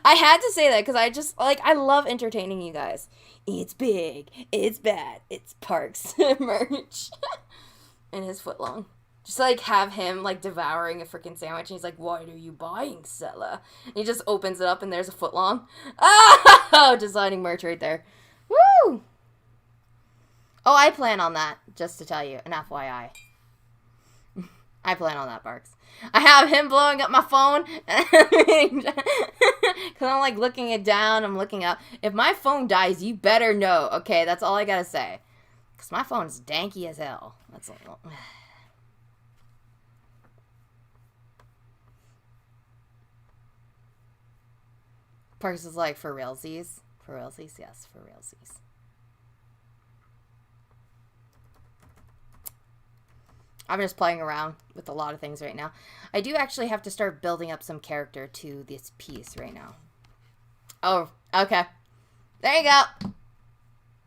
Speaker 1: I had to say that because I just, like, I love entertaining you guys. It's big, it's bad, it's Parks merch. And his foot long. Just, like, have him, like, devouring a freaking sandwich, and he's like, what are you buying, Sella? And he just opens it up, and there's a foot long. Oh, designing merch right there. Woo! Oh, I plan on that, just to tell you, an FYI. I plan on that, Parks. I have him blowing up my phone, because I'm, like, looking it down, I'm looking up. If my phone dies, you better know, okay? That's all I gotta say. Because my phone's danky as hell. That's a little... Parks is like, for realsies? For realsies? Yes, for realsies. I'm just playing around with a lot of things right now. I do actually have to start building up some character to this piece right now. Oh, okay. There you go.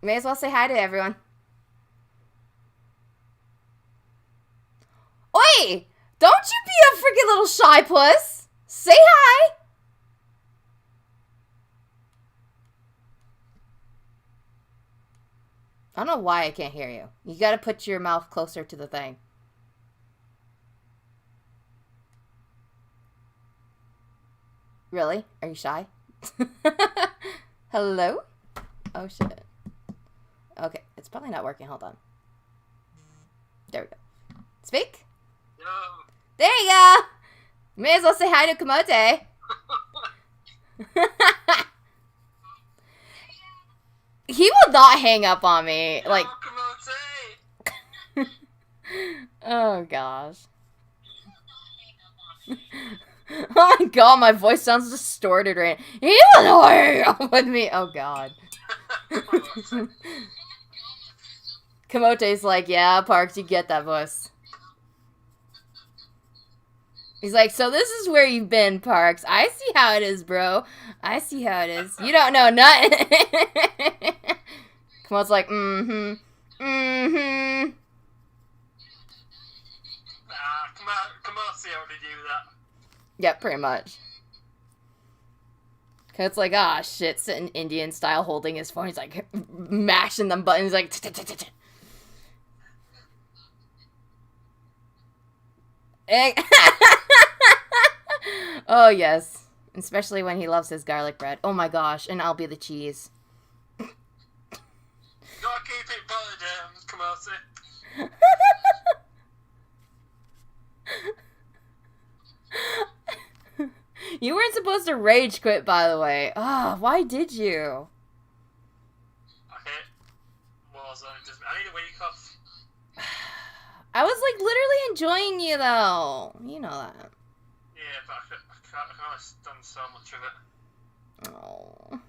Speaker 1: May as well say hi to everyone. Oi! Don't you be a freaking little shy puss! Say hi! I don't know why I can't hear you. You gotta put your mouth closer to the thing. Really? Are you shy? Hello? Oh, shit. Okay, it's probably not working. Hold on. There we go. Speak?
Speaker 2: Yo.
Speaker 1: There you go! May as well say hi to Kamote. He will not hang up on me.
Speaker 2: Yo,
Speaker 1: Like, oh gosh. Oh my god, my voice sounds distorted right now. He will not hang up with me. Oh god. Kamote's like, yeah, Parks, you get that voice. He's like, so this is where you've been, Parks. I see how it is, bro. I see how it is. You don't know nothing. Kamal's like, mm-hmm. Mm-hmm.
Speaker 2: Come on, see how they do that.
Speaker 1: Yep, pretty much. It's like, ah, shit, sitting Indian style holding his phone. He's like, mashing them buttons, like, oh, yes. Especially when he loves his garlic bread. Oh my gosh, and I'll be the cheese.
Speaker 2: Gotta keep it buttered, come on, see.
Speaker 1: You weren't supposed to rage quit, by the way. Ah, why did you?
Speaker 2: Okay. Warzone. I need a week off.
Speaker 1: I was, like, literally enjoying you, though. You know that.
Speaker 2: Yeah, but I can't stand so much of
Speaker 1: it. Oh.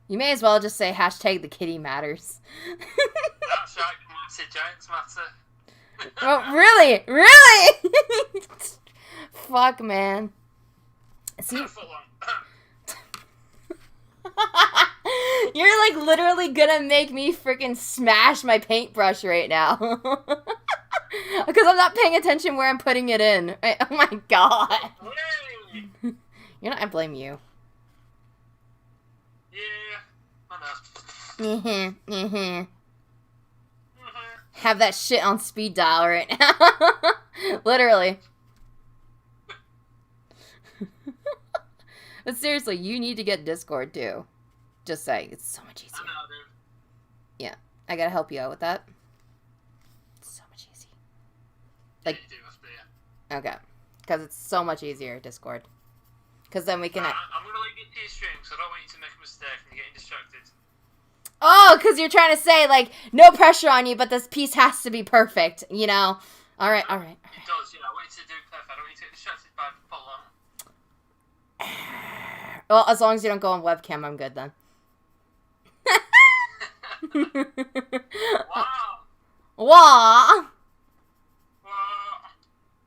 Speaker 1: You may as well just say hashtag the kitty matters.
Speaker 2: That's right, Massive Giants matter.
Speaker 1: Oh, really? Really? Fuck, man. See? You're like literally gonna make me freaking smash my paintbrush right now. Because I'm not paying attention where I'm putting it in. Oh my god. You know, I blame you.
Speaker 2: Yeah, I
Speaker 1: know. Have that shit on speed dial right now. Literally. But seriously, you need to get Discord too. Just saying, it's so much easier.
Speaker 2: I know, dude.
Speaker 1: Yeah, I gotta help you out with that. It's so much easier. Like, okay, because it's so much easier, Discord. Because then we can.
Speaker 2: I'm gonna leave you to your stream, so I don't want you to make a mistake and you're getting distracted.
Speaker 1: Oh, because you're trying to say like no pressure on you, but this piece has to be perfect, you know. All right.
Speaker 2: It does, yeah. I want you to do perfect. I don't want you to get distracted by full on.
Speaker 1: Well, as long as you don't go on webcam, I'm good then.
Speaker 2: Wow.
Speaker 1: What?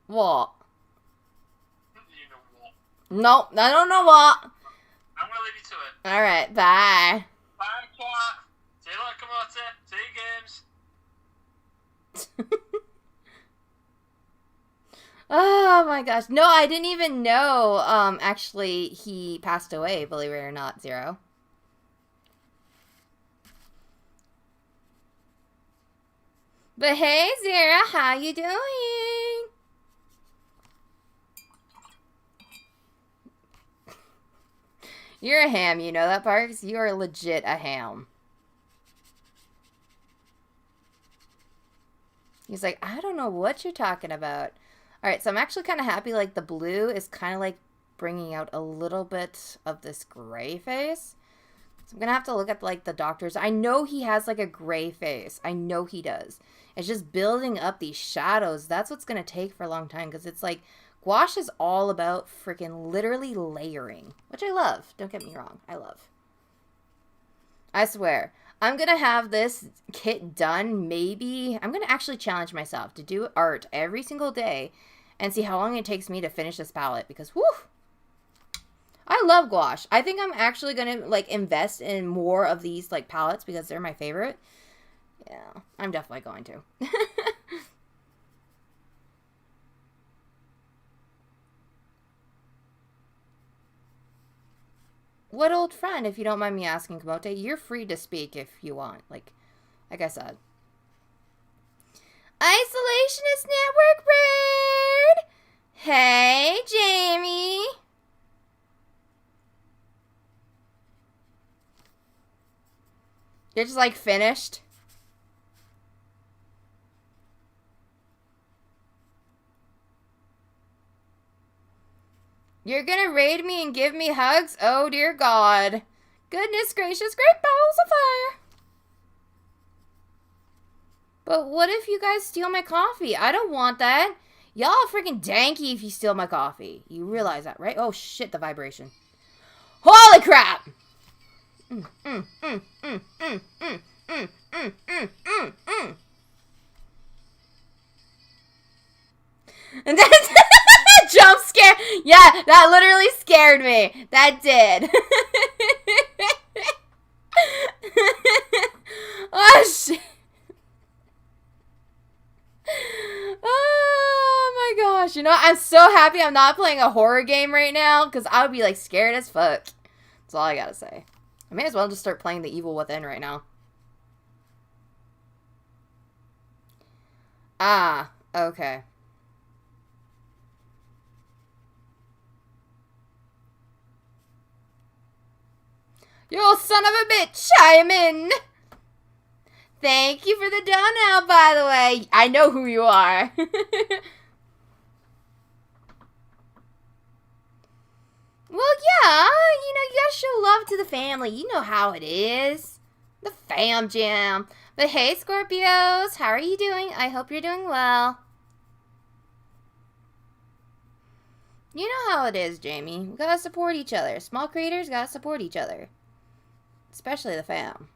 Speaker 2: What? You know what?
Speaker 1: Nope, I don't know what.
Speaker 2: I'm gonna leave you to it.
Speaker 1: Alright, bye.
Speaker 2: Bye, cat. See you later, Marty. See you games.
Speaker 1: Oh my gosh. No, I didn't even know, actually, he passed away, believe it or not, Zero. But hey, Zero, how you doing? You're a ham, you know that, Parks? You are legit a ham. He's like, I don't know what you're talking about. Alright, so I'm actually kind of happy, like, the blue is kind of, like, bringing out a little bit of this gray face. So I'm going to have to look at, like, the doctors. I know he has, like, a gray face. I know he does. It's just building up these shadows. That's what's going to take for a long time, because it's, like, gouache is all about freaking literally layering, which I love. Don't get me wrong. I love. I swear. I'm going to have this kit done, maybe. I'm going to actually challenge myself to do art every single day and see how long it takes me to finish this palette, because, whew, I love gouache. I think I'm actually going to, like, invest in more of these, like, palettes because they're my favorite. Yeah, I'm definitely going to. What old friend, if you don't mind me asking, Kamote? You're free to speak if you want, like I said. Isolationist Network Bird! Hey, Jamie! You're just, like, finished? You're gonna raid me and give me hugs? Oh, dear God. Goodness gracious, great balls of fire. But what if you guys steal my coffee? I don't want that. Y'all freaking danky if you steal my coffee. You realize that, right? Oh, shit, the vibration. Holy crap! And that's jump scare. Yeah, that literally scared me. That did. Oh, shit. Oh, my gosh. You know, I'm so happy I'm not playing a horror game right now, because I would be, like, scared as fuck. That's all I gotta say. I may as well just start playing The Evil Within right now. Ah, okay. You son of a bitch, I'm in. Thank you for the donut, by the way. I know who you are. Well, yeah, you know, you gotta show love to the family. You know how it is. The fam jam. But hey, Scorpios, how are you doing? I hope you're doing well. You know how it is, Jamie. We gotta support each other. Small creators gotta support each other. Especially the fam.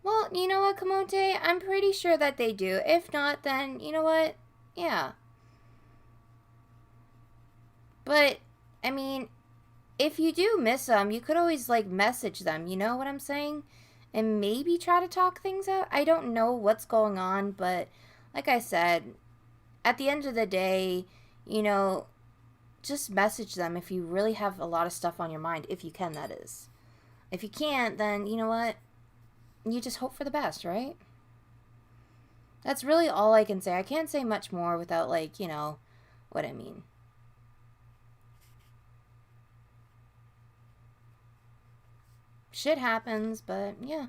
Speaker 1: Well, you know what, Kamote? I'm pretty sure that they do. If not, then, you know what? Yeah. But, I mean, if you do miss them, you could always, like, message them. You know what I'm saying? And maybe try to talk things out. I don't know what's going on, but, like I said, at the end of the day, you know, just message them if you really have a lot of stuff on your mind. If you can, that is. If you can't, then, you know what? You just hope for the best, right? That's really all I can say. I can't say much more without, like, you know, what I mean. Shit happens, but yeah.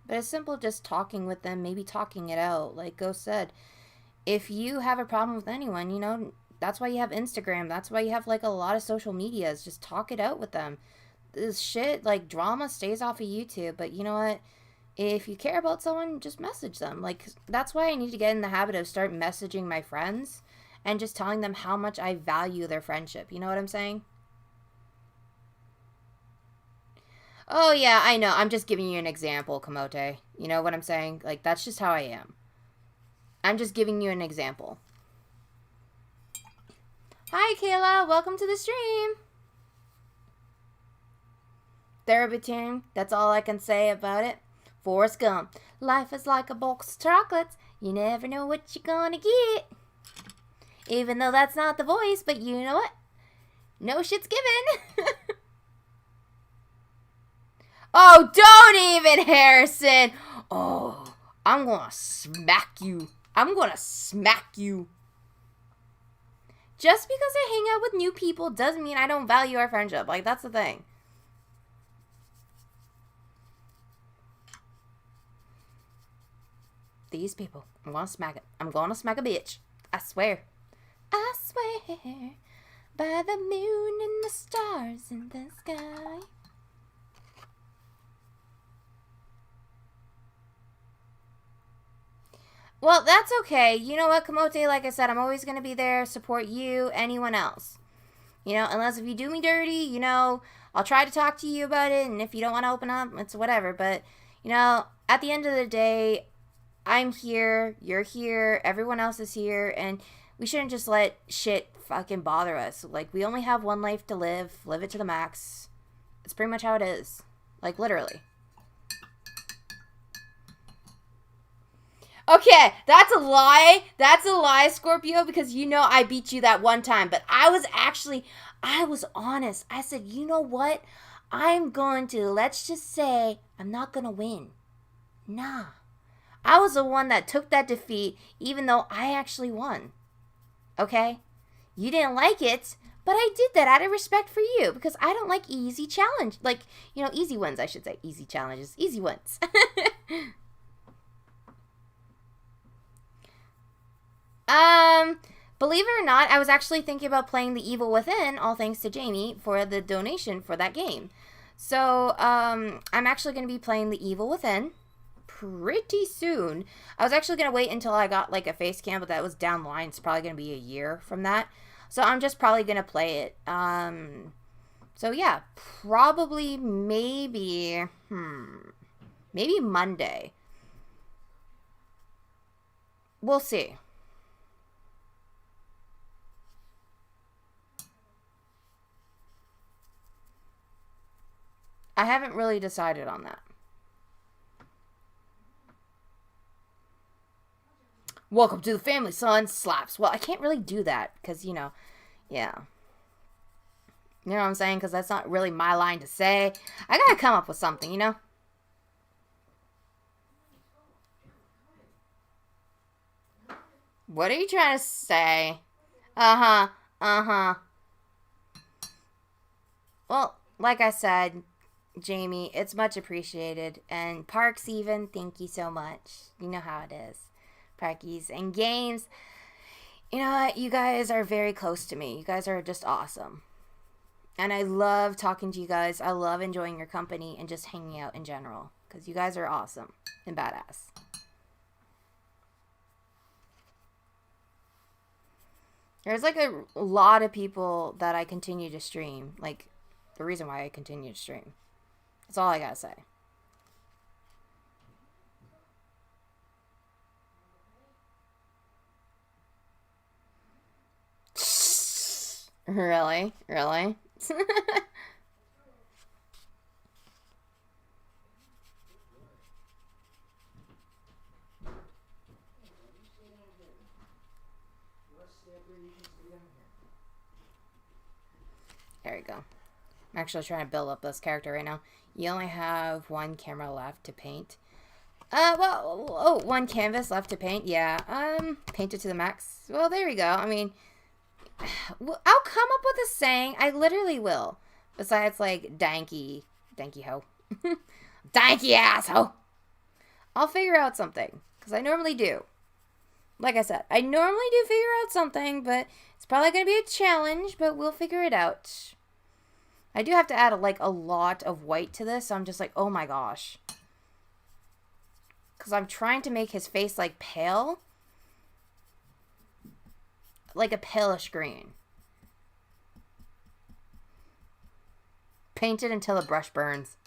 Speaker 1: But it's simple just talking with them, maybe talking it out. Like Ghost said, if you have a problem with anyone, you know, that's why you have Instagram. That's why you have, like, a lot of social medias. Just talk it out with them. This shit, like, drama stays off of YouTube. But you know what? If you care about someone, just message them. Like, that's why I need to get in the habit of start messaging my friends and just telling them how much I value their friendship. You know what I'm saying? Oh, yeah, I know. I'm just giving you an example, Kamote. You know what I'm saying? Like, that's just how I am. I'm just giving you an example. Hi, Kayla. Welcome to the stream. Therapy team. That's all I can say about it. Forrest Gump. Life is like a box of chocolates. You never know what you're gonna get. Even though that's not the voice, but you know what? No shit's given. Oh, don't even, Harrison. Oh, I'm gonna smack you. I'm gonna smack you. Just because I hang out with new people doesn't mean I don't value our friendship. Like, that's the thing. These people. I'm gonna smack it. I'm gonna smack a bitch. I swear. I swear. By the moon and the stars in the sky. Well, that's okay. You know what, Kamote? Like I said, I'm always going to be there, support you, anyone else. You know, unless if you do me dirty, you know, I'll try to talk to you about it. And if you don't want to open up, it's whatever. But, you know, at the end of the day, I'm here, you're here, everyone else is here. And we shouldn't just let shit fucking bother us. Like, we only have one life to live. Live it to the max. It's pretty much how it is. Like, literally. Okay, that's a lie. That's a lie, Scorpio, because you know I beat you that one time. But I was honest. I said, you know what? I'm going to, let's just say, I'm not going to win. Nah. I was the one that took that defeat, even though I actually won. Okay? You didn't like it, but I did that out of respect for you, because I don't like easy challenge. Like, you know, easy wins, I should say. Easy challenges. Easy wins. Believe it or not, I was actually thinking about playing The Evil Within, all thanks to Jamie for the donation for that game. So, I'm actually going to be playing The Evil Within. pretty soon. I was actually going to wait until I got like a face cam, but that was down the line. It's probably going to be a year from that. So I'm just probably going to play it. So yeah, probably maybe Monday. We'll see. I haven't really decided on that. Welcome to the family, son. Slaps. Well, I can't really do that because, you know, yeah. You know what I'm saying? Because that's not really my line to say. I gotta come up with something, you know? What are you trying to say? Uh-huh. Uh-huh. Well, like I said, Jamie, it's much appreciated. And Parks even, thank you so much. You know how it is. Parkies and Games. You know what? You guys are very close to me. You guys are just awesome. And I love talking to you guys. I love enjoying your company and just hanging out in general. Because you guys are awesome and badass. There's like a lot of people that I continue to stream. Like, the reason why I continue to stream. That's all I gotta say. Really? Really? There we go. I'm actually trying to build up this character right now. You only have one camera left to paint. One canvas left to paint. Yeah, paint it to the max. Well, there we go. I mean, I'll come up with a saying. I literally will. Besides, like, danky ho. Danky asshole. I'll figure out something. Because I normally do. Like I said, I normally do figure out something, but it's probably going to be a challenge, but we'll figure it out. I do have to add, a lot of white to this, so I'm just like, oh my gosh. Because I'm trying to make his face, like, pale. Like a palish green. Paint it until the brush burns.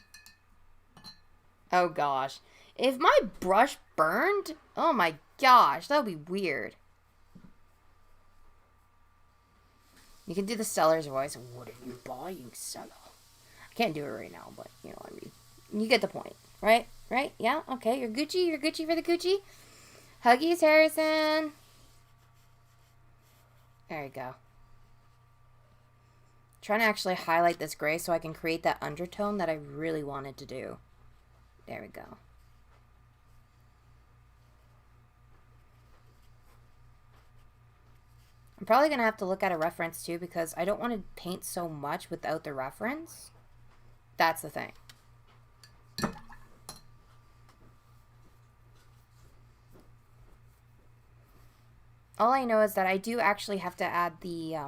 Speaker 1: Oh gosh. If my brush burned, oh my gosh, that would be weird. You can do the seller's voice. What are you buying, seller? I can't do it right now, but you know what I mean. You get the point, right? Right? Yeah? Okay, you're Gucci. You're Gucci for the Gucci. Huggies, Harrison. There you go. Trying to actually highlight this gray so I can create that undertone that I really wanted to do. There we go. I'm probably going to have to look at a reference too because I don't want to paint so much without the reference. That's the thing. All I know is that I do actually have to add the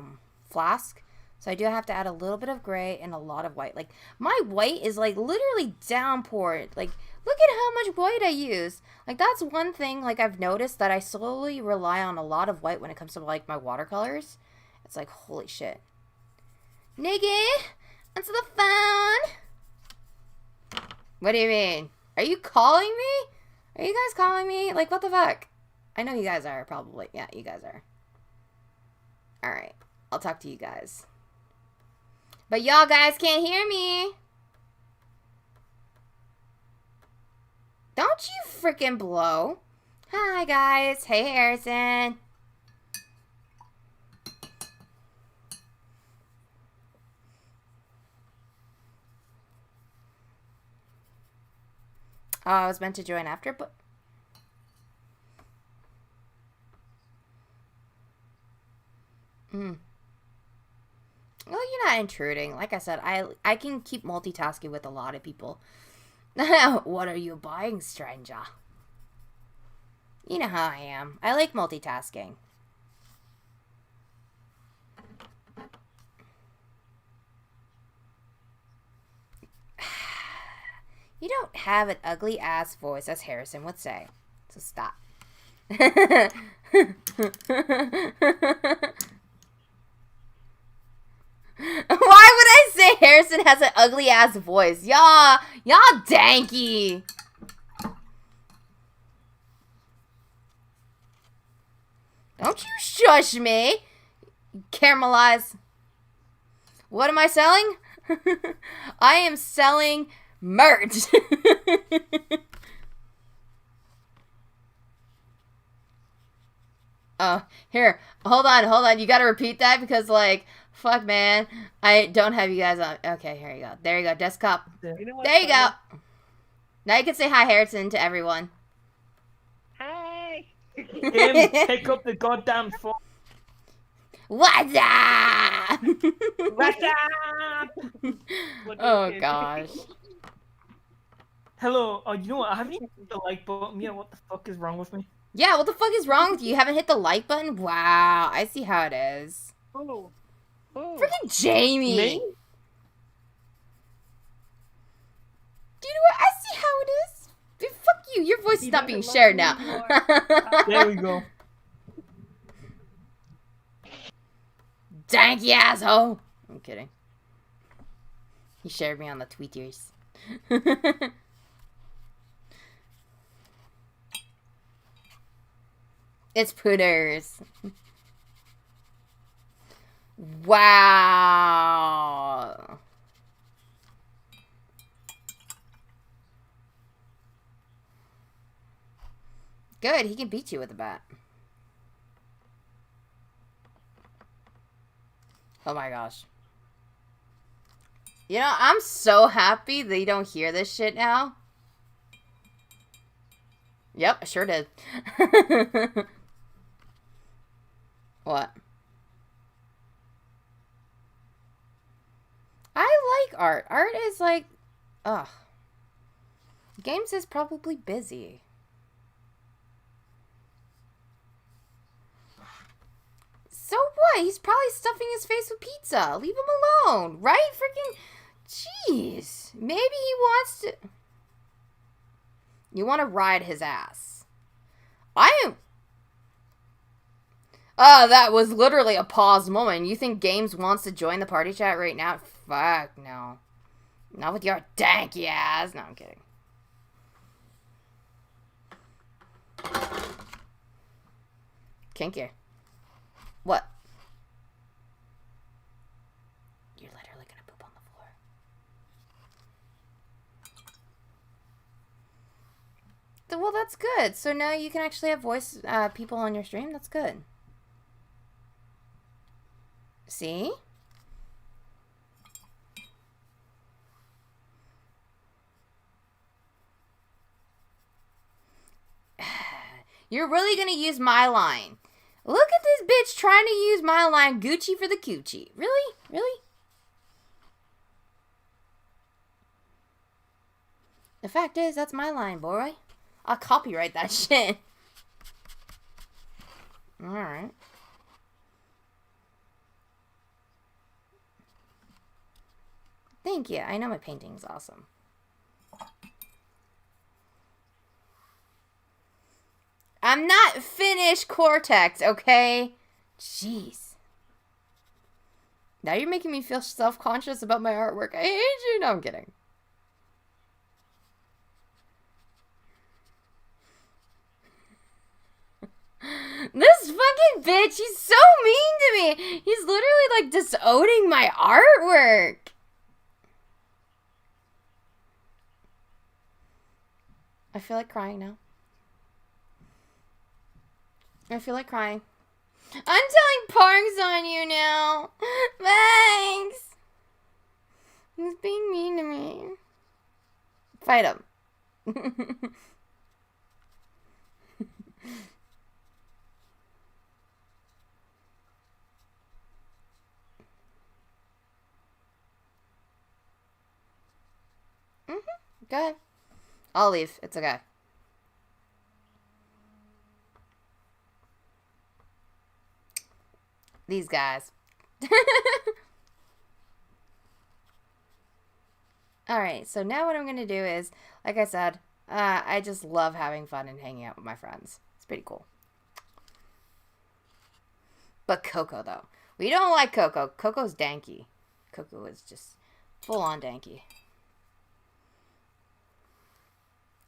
Speaker 1: flask. So I do have to add a little bit of gray and a lot of white. Like, my white is, like, literally downpoured. Like, look at how much white I use. Like, that's one thing, like, I've noticed that I slowly rely on a lot of white when it comes to, like, my watercolors. It's like, holy shit. Nikki, answer the phone. What do you mean? Are you calling me? Are you guys calling me? Like, what the fuck? I know you guys are, probably. Yeah, you guys are. Alright. I'll talk to you guys. But y'all guys can't hear me. Don't you freaking blow. Hi, guys. Hey, Harrison. Oh, I was meant to join after, but... Well, you're not intruding. Like I said, I can keep multitasking with a lot of people. What are you buying, stranger? You know how I am. I like multitasking. You don't have an ugly ass voice, as Harrison would say. So stop. Why would I say Harrison has an ugly ass voice? Y'all danky. Don't you shush me. Caramelize. What am I selling? I am selling merch. Oh, here. Hold on. You gotta repeat that because, like, fuck, man. I don't have you guys on. Okay, here you go. There you go. Desktop. There you go. Now you can say hi, Harrison, to everyone.
Speaker 3: Hi. Pick up the goddamn phone.
Speaker 1: What's up?
Speaker 3: What's up?
Speaker 1: Oh, gosh.
Speaker 3: Hello. Oh, you know what? I haven't even hit the like button yet. What the fuck is wrong with me?
Speaker 1: Yeah, what the fuck is wrong with you? You haven't hit the like button? Wow, I see how it is.
Speaker 3: Oh.
Speaker 1: Freaking Jamie.
Speaker 3: Me?
Speaker 1: Do you know what? I see how it is. Dude, fuck you. Your voice is not being shared now.
Speaker 3: There we go.
Speaker 1: Danky asshole. I'm kidding. He shared me on the tweeters. It's Pooters. Wow. Good, he can beat you with a bat. Oh my gosh. You know, I'm so happy that you don't hear this shit now. Yep, I sure did. What? I like art. Art is like, ugh. Games is probably busy. So what? He's probably stuffing his face with pizza. Leave him alone, right? Freaking, jeez. Maybe he wants to. You want to ride his ass. I am. That was literally a pause moment. You think Games wants to join the party chat right now? Fuck no. Not with your danky ass. No, I'm kidding. Kinky. What? You're literally gonna poop on the floor. Well, that's good. So now you can actually have voice people on your stream. That's good. See? You're really gonna use my line. Look at this bitch trying to use my line, Gucci for the coochie. Really? Really? The fact is, that's my line, boy. I'll copyright that shit. Alright. Thank you. I know my painting's awesome. I'm not finished, Cortex, okay? Jeez. Now you're making me feel self-conscious about my artwork. I hate you. No, I'm kidding. This fucking bitch, he's so mean to me. He's literally like disowning my artwork. I feel like crying now. I feel like crying. I'm telling Parks on you now. Thanks. He's being mean to me. Fight him. Go ahead. I'll leave. It's okay. These guys. Alright, so now what I'm going to do is, like I said, I just love having fun and hanging out with my friends. It's pretty cool. But Coco, though. We don't like Coco. Coco's danky. Coco is just full-on danky.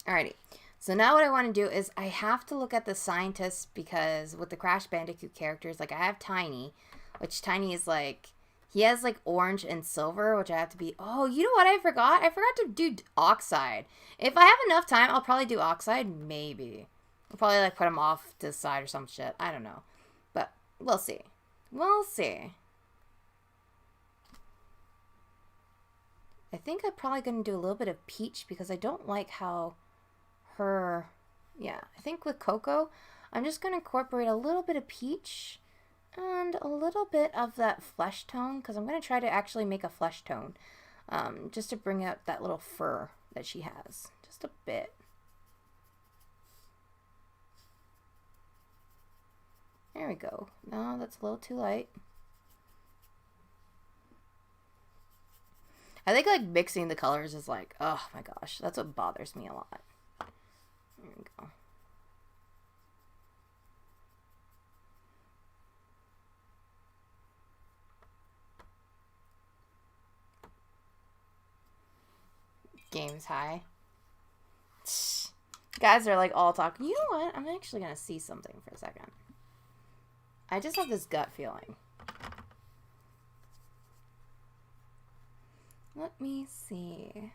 Speaker 1: Alrighty. So now what I want to do is I have to look at the scientists because with the Crash Bandicoot characters, like I have Tiny, which Tiny is like, he has like orange and silver, which I have to be, oh, you know what I forgot? I forgot to do Oxide. If I have enough time, I'll probably do Oxide, maybe. I'll probably like put him off to the side or some shit. I don't know. But we'll see. We'll see. I think I'm probably going to do a little bit of Peach because I don't like how her, yeah, I think with Coco, I'm just going to incorporate a little bit of Peach and a little bit of that flesh tone because I'm going to try to actually make a flesh tone just to bring out that little fur that she has, just a bit. There we go. No, that's a little too light. I think like mixing the colors is like, oh my gosh, that's what bothers me a lot. There we go. Game's high. Guys are like all talking. You know what? I'm actually going to see something for a second. I just have this gut feeling. Let me see.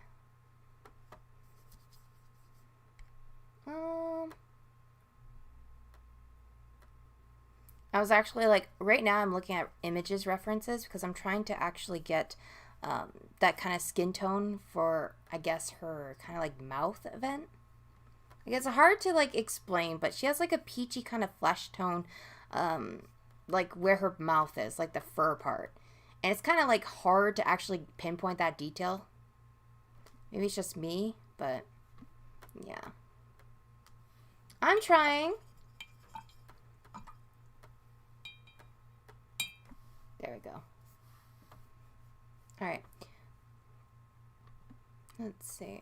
Speaker 1: I was actually like, right now I'm looking at images references because I'm trying to actually get that kind of skin tone for, I guess, her kind of like mouth event. Like, it's hard to like explain, but she has like a peachy kind of flesh tone, like where her mouth is, like the fur part. And it's kind of like hard to actually pinpoint that detail. Maybe it's just me, but yeah. I'm trying. There we go. Alright. Let's see.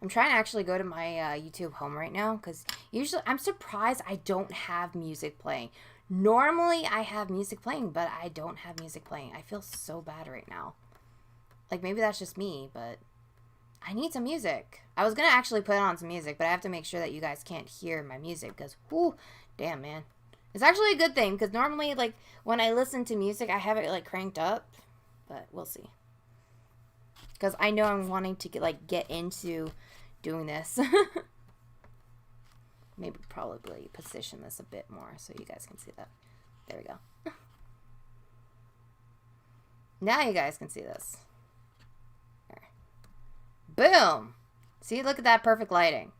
Speaker 1: I'm trying to actually go to my YouTube home right now because usually I'm surprised I don't have music playing. Normally I have music playing, but I don't have music playing. I feel so bad right now. Like maybe that's just me, but I need some music. I was going to actually put on some music, but I have to make sure that you guys can't hear my music because, whoo, damn, man. It's actually a good thing because normally, like, when I listen to music, I have it, like, cranked up, but we'll see. Because I know I'm wanting to, get into doing this. Maybe probably position this a bit more so you guys can see that. There we go. Now you guys can see this. Boom! See, look at that perfect lighting.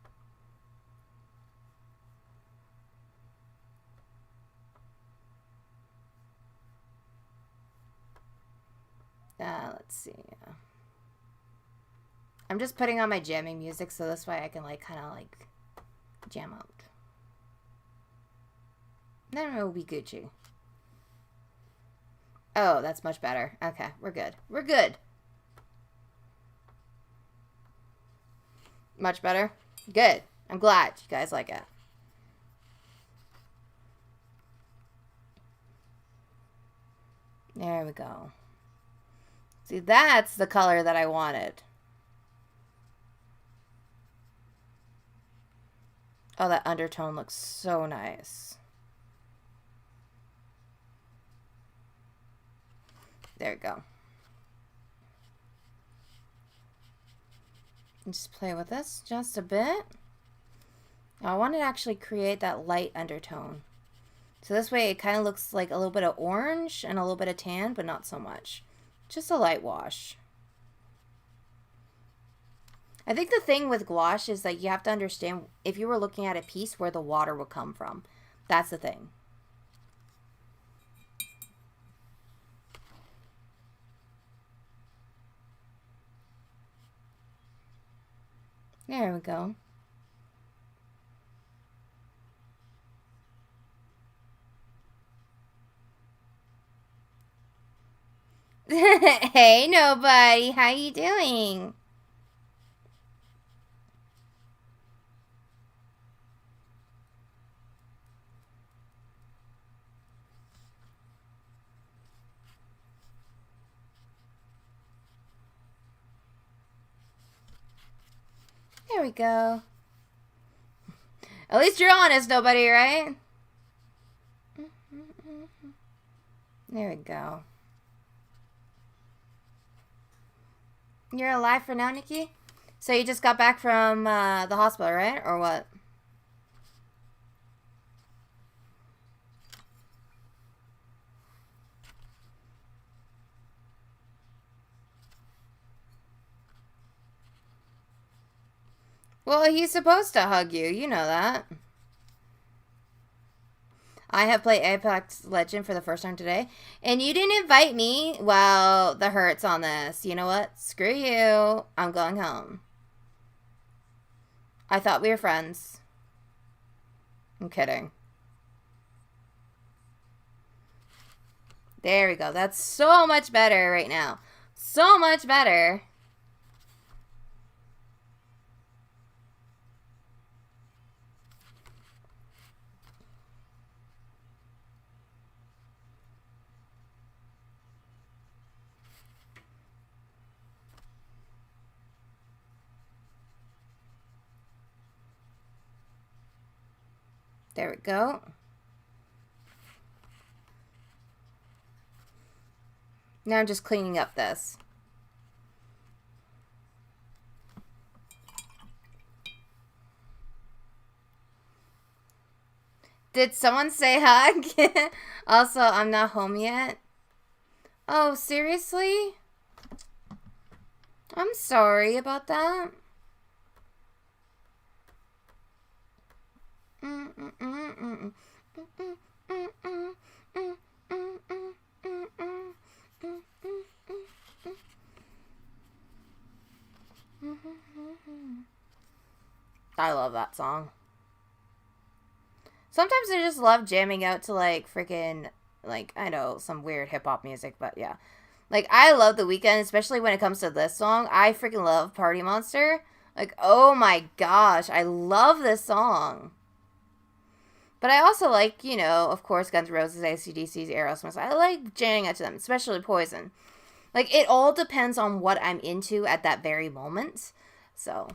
Speaker 1: Let's see. I'm just putting on my jamming music so this way I can kind of jam out. Then it will be Gucci. Oh, that's much better. Okay, we're good. We're good. Much better? Good. I'm glad you guys like it. There we go. See, that's the color that I wanted. Oh, that undertone looks so nice. There we go. Just play with this just a bit. I want to actually create that light undertone. So this way it kind of looks like a little bit of orange and a little bit of tan, but not so much. Just a light wash. I think the thing with gouache is that you have to understand if you were looking at a piece where the water would come from. That's the thing. There we go. Hey, nobody. How you doing? There we go. At least you're honest, nobody, right? There we go. You're alive for now, Nikki? So you just got back from the hospital, right? Or what? Well, he's supposed to hug you. You know that. I have played Apex Legend for the first time today. And you didn't invite me? Well, the hurt's on this. You know what? Screw you. I'm going home. I thought we were friends. I'm kidding. There we go. That's so much better right now. So much better. There we go. Now I'm just cleaning up this. Did someone say hug? Also, I'm not home yet. Oh, seriously? I'm sorry about that. I love that song. Sometimes I just love jamming out to like freaking like I know some weird hip hop music, but yeah. Like I love The Weeknd, especially when it comes to this song. I freaking love Party Monster. Like oh my gosh, I love this song. But I also like, you know, of course, Guns N' Roses, AC/DC's, Aerosmith. I like jamming out to them, especially Poison. Like, it all depends on what I'm into at that very moment. So.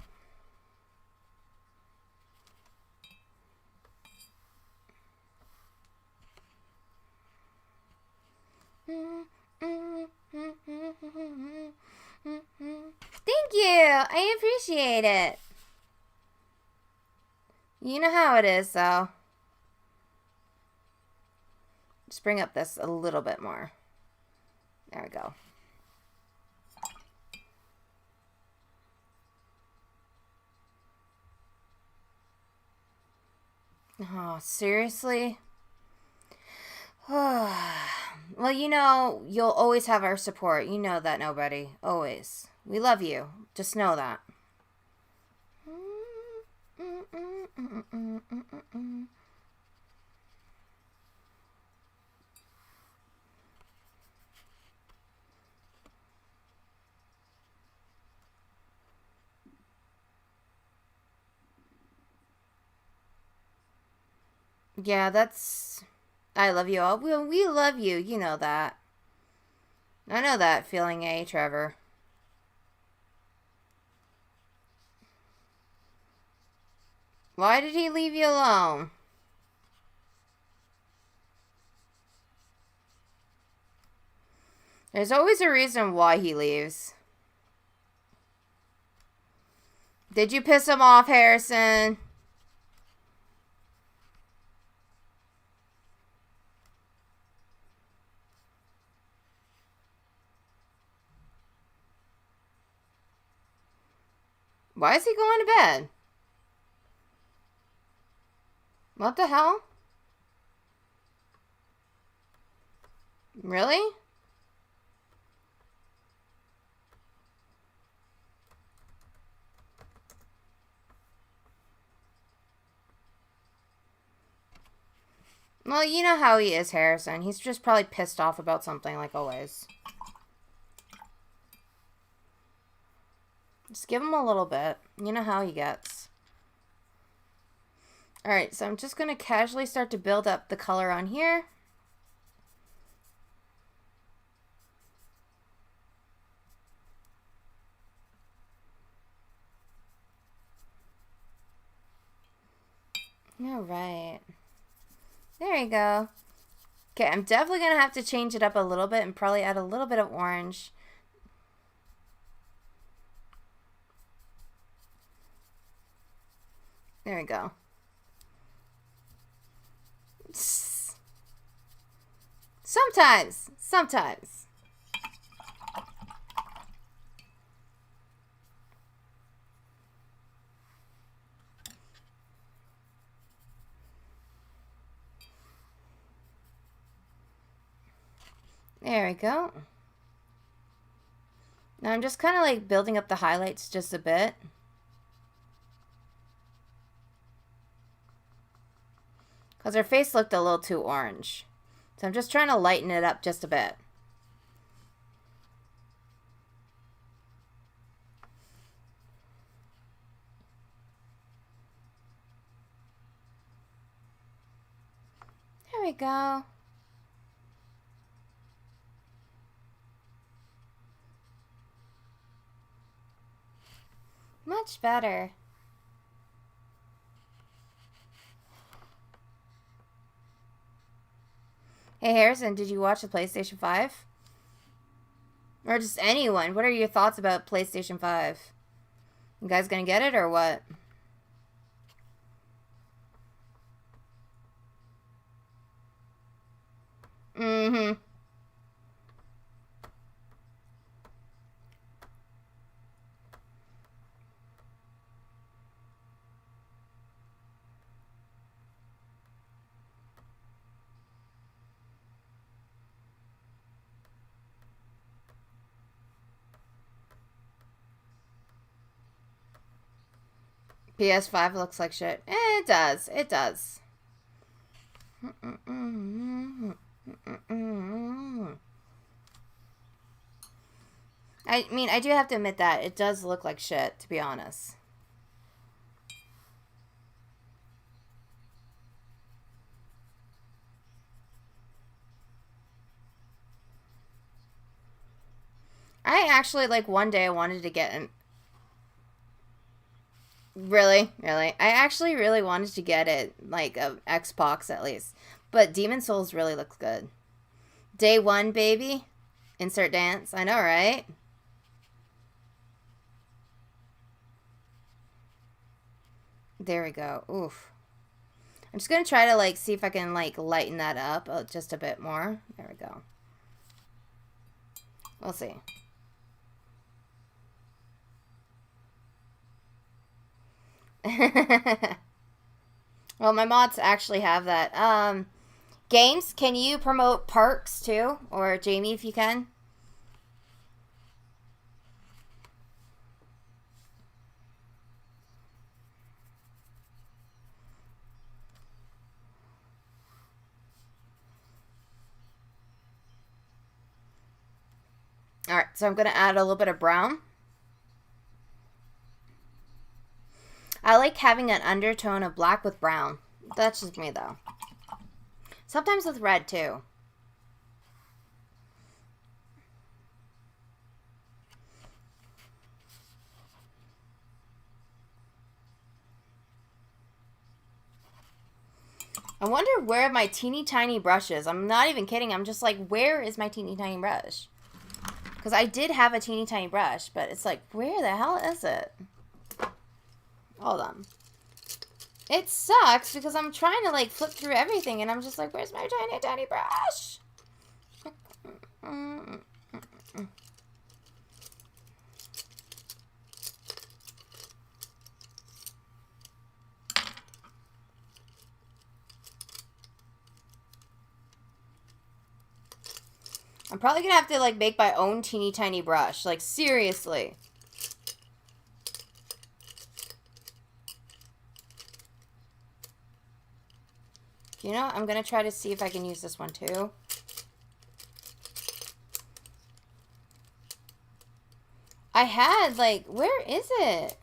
Speaker 1: Thank you! I appreciate it. You know how it is, though. Just bring up this a little bit more. There we go. Oh, seriously? Well, you know, you'll always have our support. You know that, nobody. Always. We love you. Just know that. Yeah, that's... I love you all. We love you. You know that. I know that feeling, eh, Trevor? Why did he leave you alone? There's always a reason why he leaves. Did you piss him off, Harrison? Why is he going to bed? What the hell? Really? Well, you know how he is, Harrison. He's just probably pissed off about something, like always. Just give him a little bit. You know how he gets. Alright, so I'm just going to casually start to build up the color on here. All right. There you go. Okay, I'm definitely going to have to change it up a little bit and probably add a little bit of orange. There we go. Sometimes. There we go. Now I'm just kind of like building up the highlights just a bit. Because her face looked a little too orange. So I'm just trying to lighten it up just a bit. There we go. Much better. Hey Harrison, did you watch the PlayStation 5? Or just anyone? What are your thoughts about PlayStation 5? You guys gonna get it or what? Mm-hmm. PS5 looks like shit. It does. It does. I mean, I do have to admit that. It does look like shit, to be honest. I actually, like, one day I wanted to get an... Really? Really? I actually really wanted to get it, like, a Xbox at least. But Demon Souls really looks good. Day one, baby. Insert dance. I know, right? There we go. Oof. I'm just going to try to, like, see if I can, like, lighten that up just a bit more. There we go. We'll see. Well, my mods actually have that. Games, can you promote Parks too? Or Jamie, if you can? Alright, so I'm going to add a little bit of brown. I like having an undertone of black with brown. That's just me, though. Sometimes with red, too. I wonder where my teeny tiny brush is. I'm not even kidding. I'm just like, where is my teeny tiny brush? Because I did have a teeny tiny brush, but it's like, where the hell is it? Hold on. It sucks because I'm trying to like flip through everything and I'm just like, where's my tiny, tiny brush? I'm probably gonna have to like make my own teeny tiny brush. Like seriously. You know, I'm going to try to see if I can use this one too. I had, like, where is it?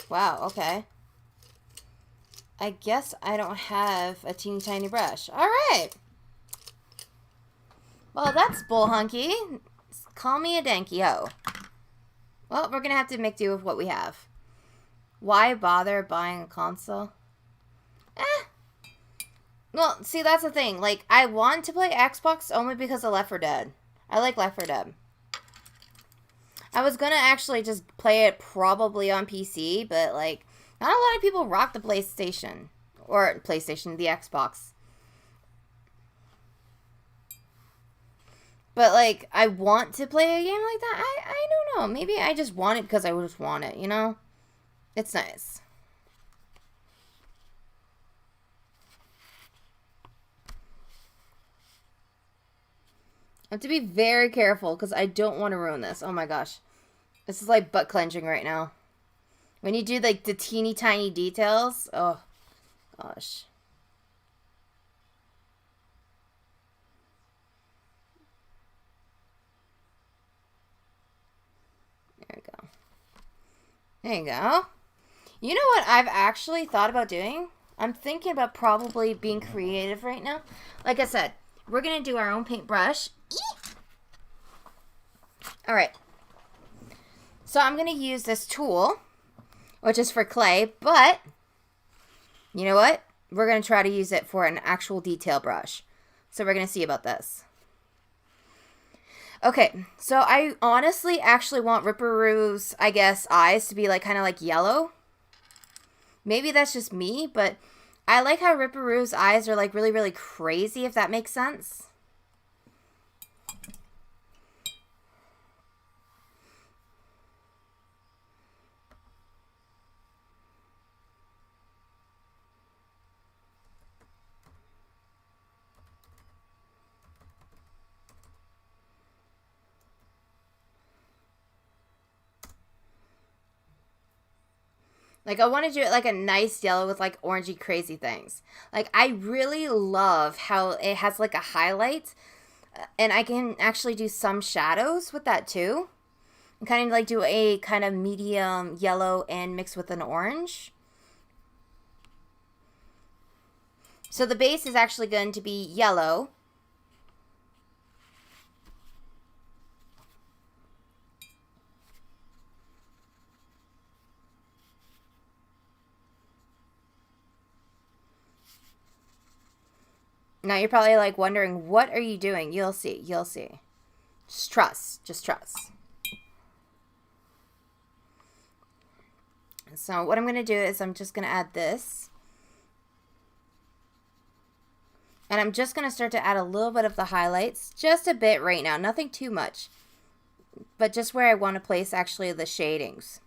Speaker 1: Wow, okay. I guess I don't have a teeny tiny brush. Alright. Well, that's bull hunky. Call me a danky ho. Well, we're going to have to make do with what we have. Why bother buying a console? Well, see, that's the thing. Like, I want to play Xbox only because of Left 4 Dead. I like Left 4 Dead. I was going to actually just play it probably on PC, but, like, not a lot of people rock the PlayStation. Or PlayStation, the Xbox. But, like, I want to play a game like that. I don't know. Maybe I just want it because I just want it, you know? It's nice. I have to be very careful because I don't want to ruin this. Oh my gosh. This is like butt clenching right now. When you do like the teeny tiny details. Oh gosh. There we go. There you go. You know what I've actually thought about doing? I'm thinking about probably being creative right now. Like I said, we're going to do our own paintbrush. Alright. So I'm going to use this tool, which is for clay, but you know what? We're going to try to use it for an actual detail brush. So we're going to see about this. Okay, so I honestly actually want Ripperoo's, I guess, eyes to be like kind of like yellow. Maybe that's just me, but I like how Ripperoo's eyes are like really, really crazy, if that makes sense. Like, I want to do it like a nice yellow with like orangey crazy things. Like, I really love how it has like a highlight. And I can actually do some shadows with that too. And kind of like do a kind of medium yellow and mix with an orange. So the base is actually going to be yellow. Now you're probably like wondering, what are you doing? You'll see. You'll see. Just trust. Just trust. So what I'm going to do is I'm just going to add this. And I'm just going to start to add a little bit of the highlights. Just a bit right now. Nothing too much. But just where I want to place actually the shadings.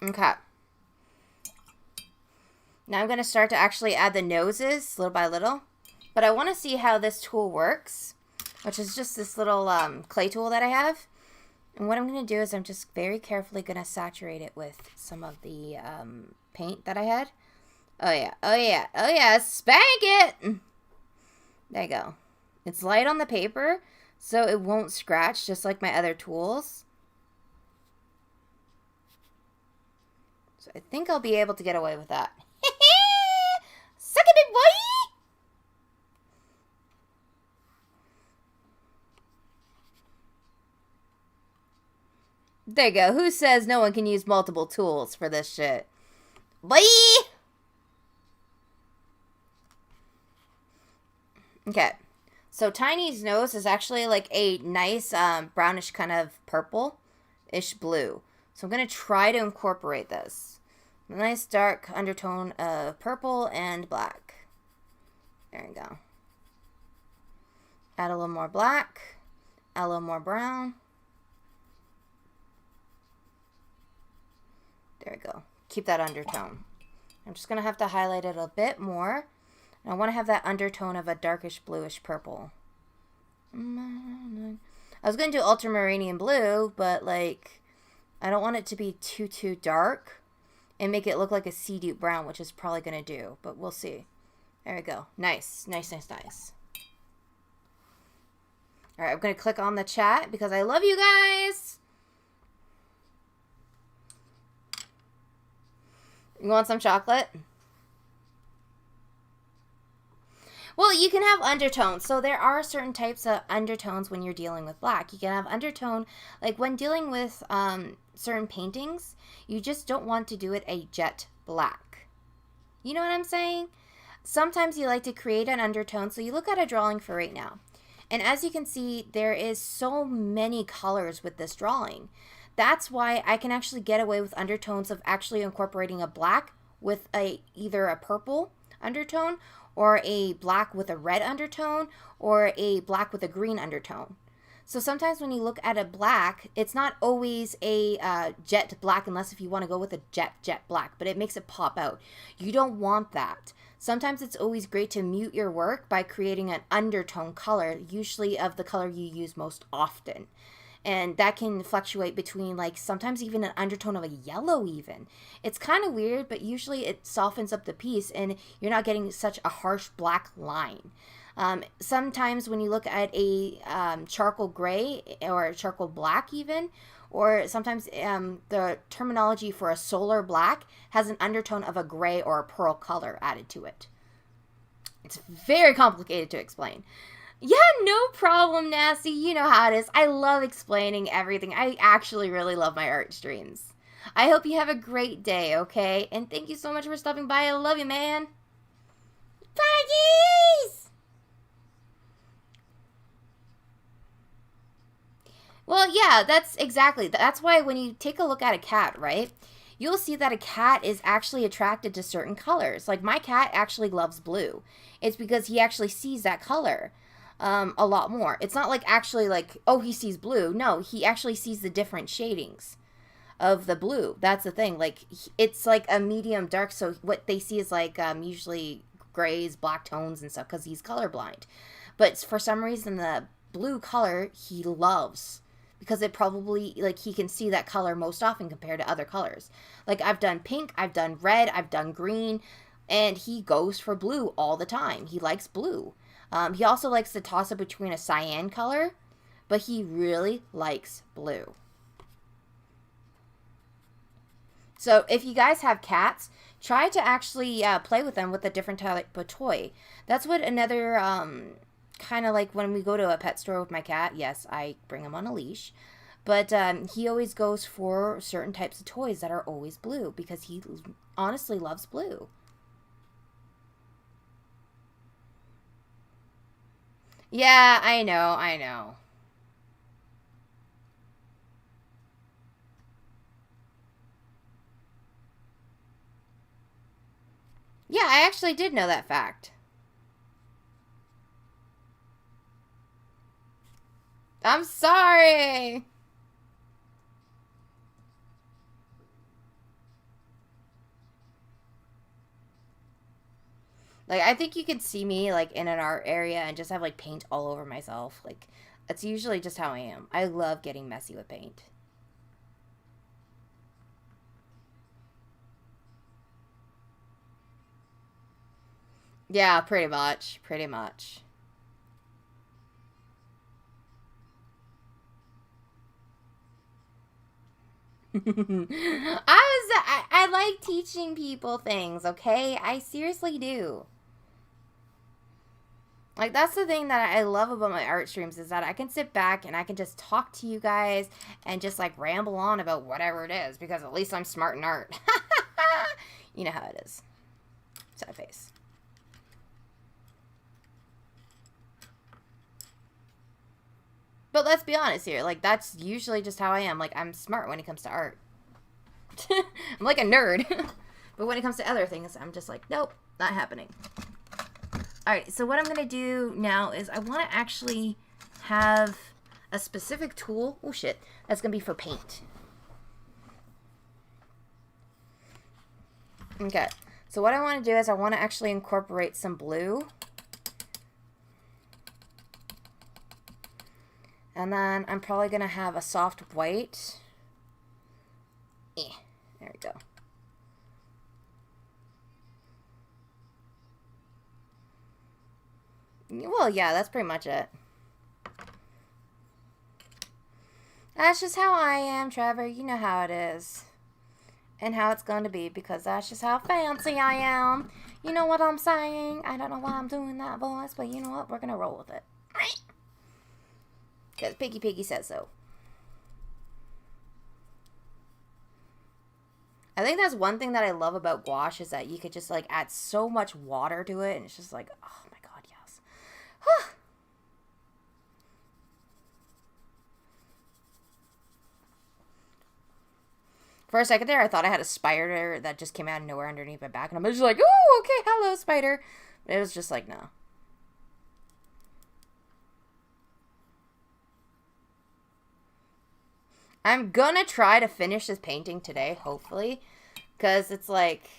Speaker 1: Okay. Now I'm going to start to actually add the noses little by little. But I want to see how this tool works, which is just this little clay tool that I have. And what I'm going to do is I'm just very carefully going to saturate it with some of the paint that I had. Oh yeah, oh yeah, oh yeah, spank it! There you go. It's light on the paper, so it won't scratch, just like my other tools. So I think I'll be able to get away with that. Suck it, big boy! There you go. Who says no one can use multiple tools for this shit? Boy! Okay. So Tiny's nose is actually like a nice brownish kind of purple-ish blue. So I'm going to try to incorporate this. A nice dark undertone of purple and black. There you go. Add a little more black. Add a little more brown. There we go. Keep that undertone. I'm just going to have to highlight it a bit more. And I want to have that undertone of a darkish bluish purple. I was going to do ultramarine blue, but like, I don't want it to be too dark and make it look like a sea deep brown, which is probably going to do, but we'll see. There we go. Nice, nice, nice, nice. All right, I'm going to click on the chat because I love you guys. You want some chocolate? Well, you can have undertones. So there are certain types of undertones when you're dealing with black. You can have undertone, like when dealing with certain paintings, you just don't want to do it a jet black. You know what I'm saying? Sometimes you like to create an undertone. So you look at a drawing for right now. And as you can see, there is so many colors with this drawing. That's why I can actually get away with undertones of actually incorporating a black with either a purple undertone or a black with a red undertone or a black with a green undertone. So sometimes when you look at a black, it's not always a jet black unless if you want to go with a jet black, but it makes it pop out. You don't want that. Sometimes it's always great to mute your work by creating an undertone color, usually of the color you use most often. And that can fluctuate between, like, sometimes even an undertone of a yellow even. It's kind of weird, but usually it softens up the piece and you're not getting such a harsh black line. Sometimes when you look at a charcoal gray or charcoal black even, or sometimes the terminology for a solar black has an undertone of a gray or a pearl color added to it. It's very complicated to explain. Yeah, no problem, Nasty. You know how it is. I love explaining everything. I actually really love my art streams. I hope you have a great day, okay? And thank you so much for stopping by. I love you, man. Puggies! Well, yeah, that's why when you take a look at a cat, right? You'll see that a cat is actually attracted to certain colors. Like my cat actually loves blue. It's because he actually sees that color. A lot more. It's not like actually like, oh, he sees blue. No, he actually sees the different shadings of the blue. That's the thing. Like, it's like a medium dark, so what they see is like usually grays, black tones and stuff because he's colorblind. But for some reason, the blue color he loves because it probably, like, he can see that color most often compared to other colors. Like, I've done pink, I've done red, I've done green, and he goes for blue all the time. He likes blue. He also likes to toss it between a cyan color, but he really likes blue. So if you guys have cats, try to actually play with them with a different type of toy. That's what another, kind of like when we go to a pet store with my cat, yes, I bring him on a leash. But he always goes for certain types of toys that are always blue because he honestly loves blue. Yeah, I know. Yeah, I actually did know that fact. I'm sorry. Like, I think you could see me, like, in an art area and just have, like, paint all over myself. Like, that's usually just how I am. I love getting messy with paint. Yeah, pretty much. Pretty much. I like teaching people things, okay? I seriously do. Like, that's the thing that I love about my art streams is that I can sit back and I can just talk to you guys and just, like, ramble on about whatever it is because at least I'm smart in art. You know how it is. Sad face. But let's be honest here. Like, that's usually just how I am. Like, I'm smart when it comes to art. I'm like a nerd. But when it comes to other things, I'm just like, nope, not happening. Alright, so what I'm going to do now is I want to actually have a specific tool. Oh, shit. That's going to be for paint. Okay. So what I want to do is I want to actually incorporate some blue. And then I'm probably going to have a soft white. There we go. Well, yeah, that's pretty much it. That's just how I am, Trevor. You know how it is. And how it's going to be, because that's just how fancy I am. You know what I'm saying? I don't know why I'm doing that voice, but you know what? We're gonna roll with it. Because Piggy says so. I think that's one thing that I love about gouache is that you could just like add so much water to it and it's just like, oh my god, yes. For a second there, I thought I had a spider that just came out of nowhere underneath my back and I'm just like, oh, okay, hello, spider. But it was just like, no. I'm gonna try to finish this painting today, hopefully. Because it's like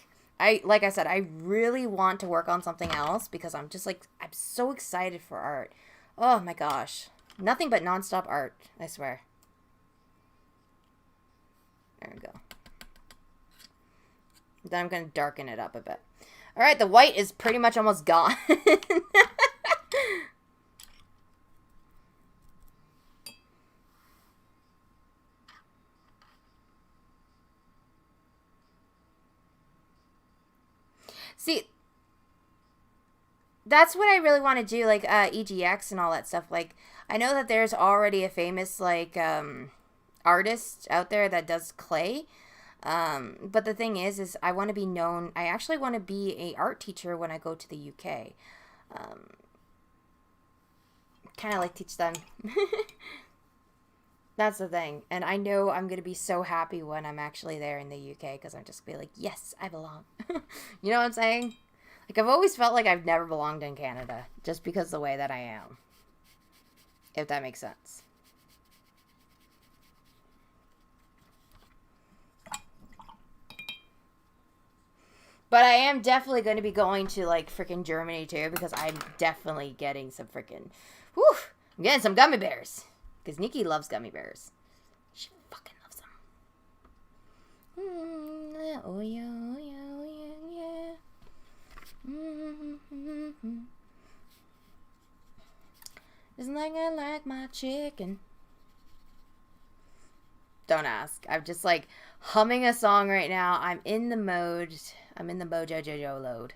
Speaker 1: I said, I really want to work on something else because I'm just like, I'm so excited for art. Oh my gosh. Nothing but nonstop art, I swear. There we go. Then I'm going to darken it up a bit. Alright, the white is pretty much almost gone. See, that's what I really want to do, like, EGX and all that stuff. Like, I know that there's already a famous, like, artist out there that does clay. But the thing is I want to be known. I actually want to be a art teacher when I go to the UK. Kind of like teach them. That's the thing. And I know I'm going to be so happy when I'm actually there in the UK because I'm just going to be like, yes, I belong. You know what I'm saying? Like, I've always felt like I've never belonged in Canada just because of the way that I am. If that makes sense. But I am definitely going to be going to, like, freaking Germany, too, because I'm definitely getting some freaking... Whew! I'm getting some gummy bears. Because Nikki loves gummy bears. She fucking loves them. Oh, yeah, oh, yeah, oh, yeah, yeah. It's like I like my chicken. Don't ask. I'm just, like, humming a song right now. I'm in the mode... I'm in the Mojo Jojo load.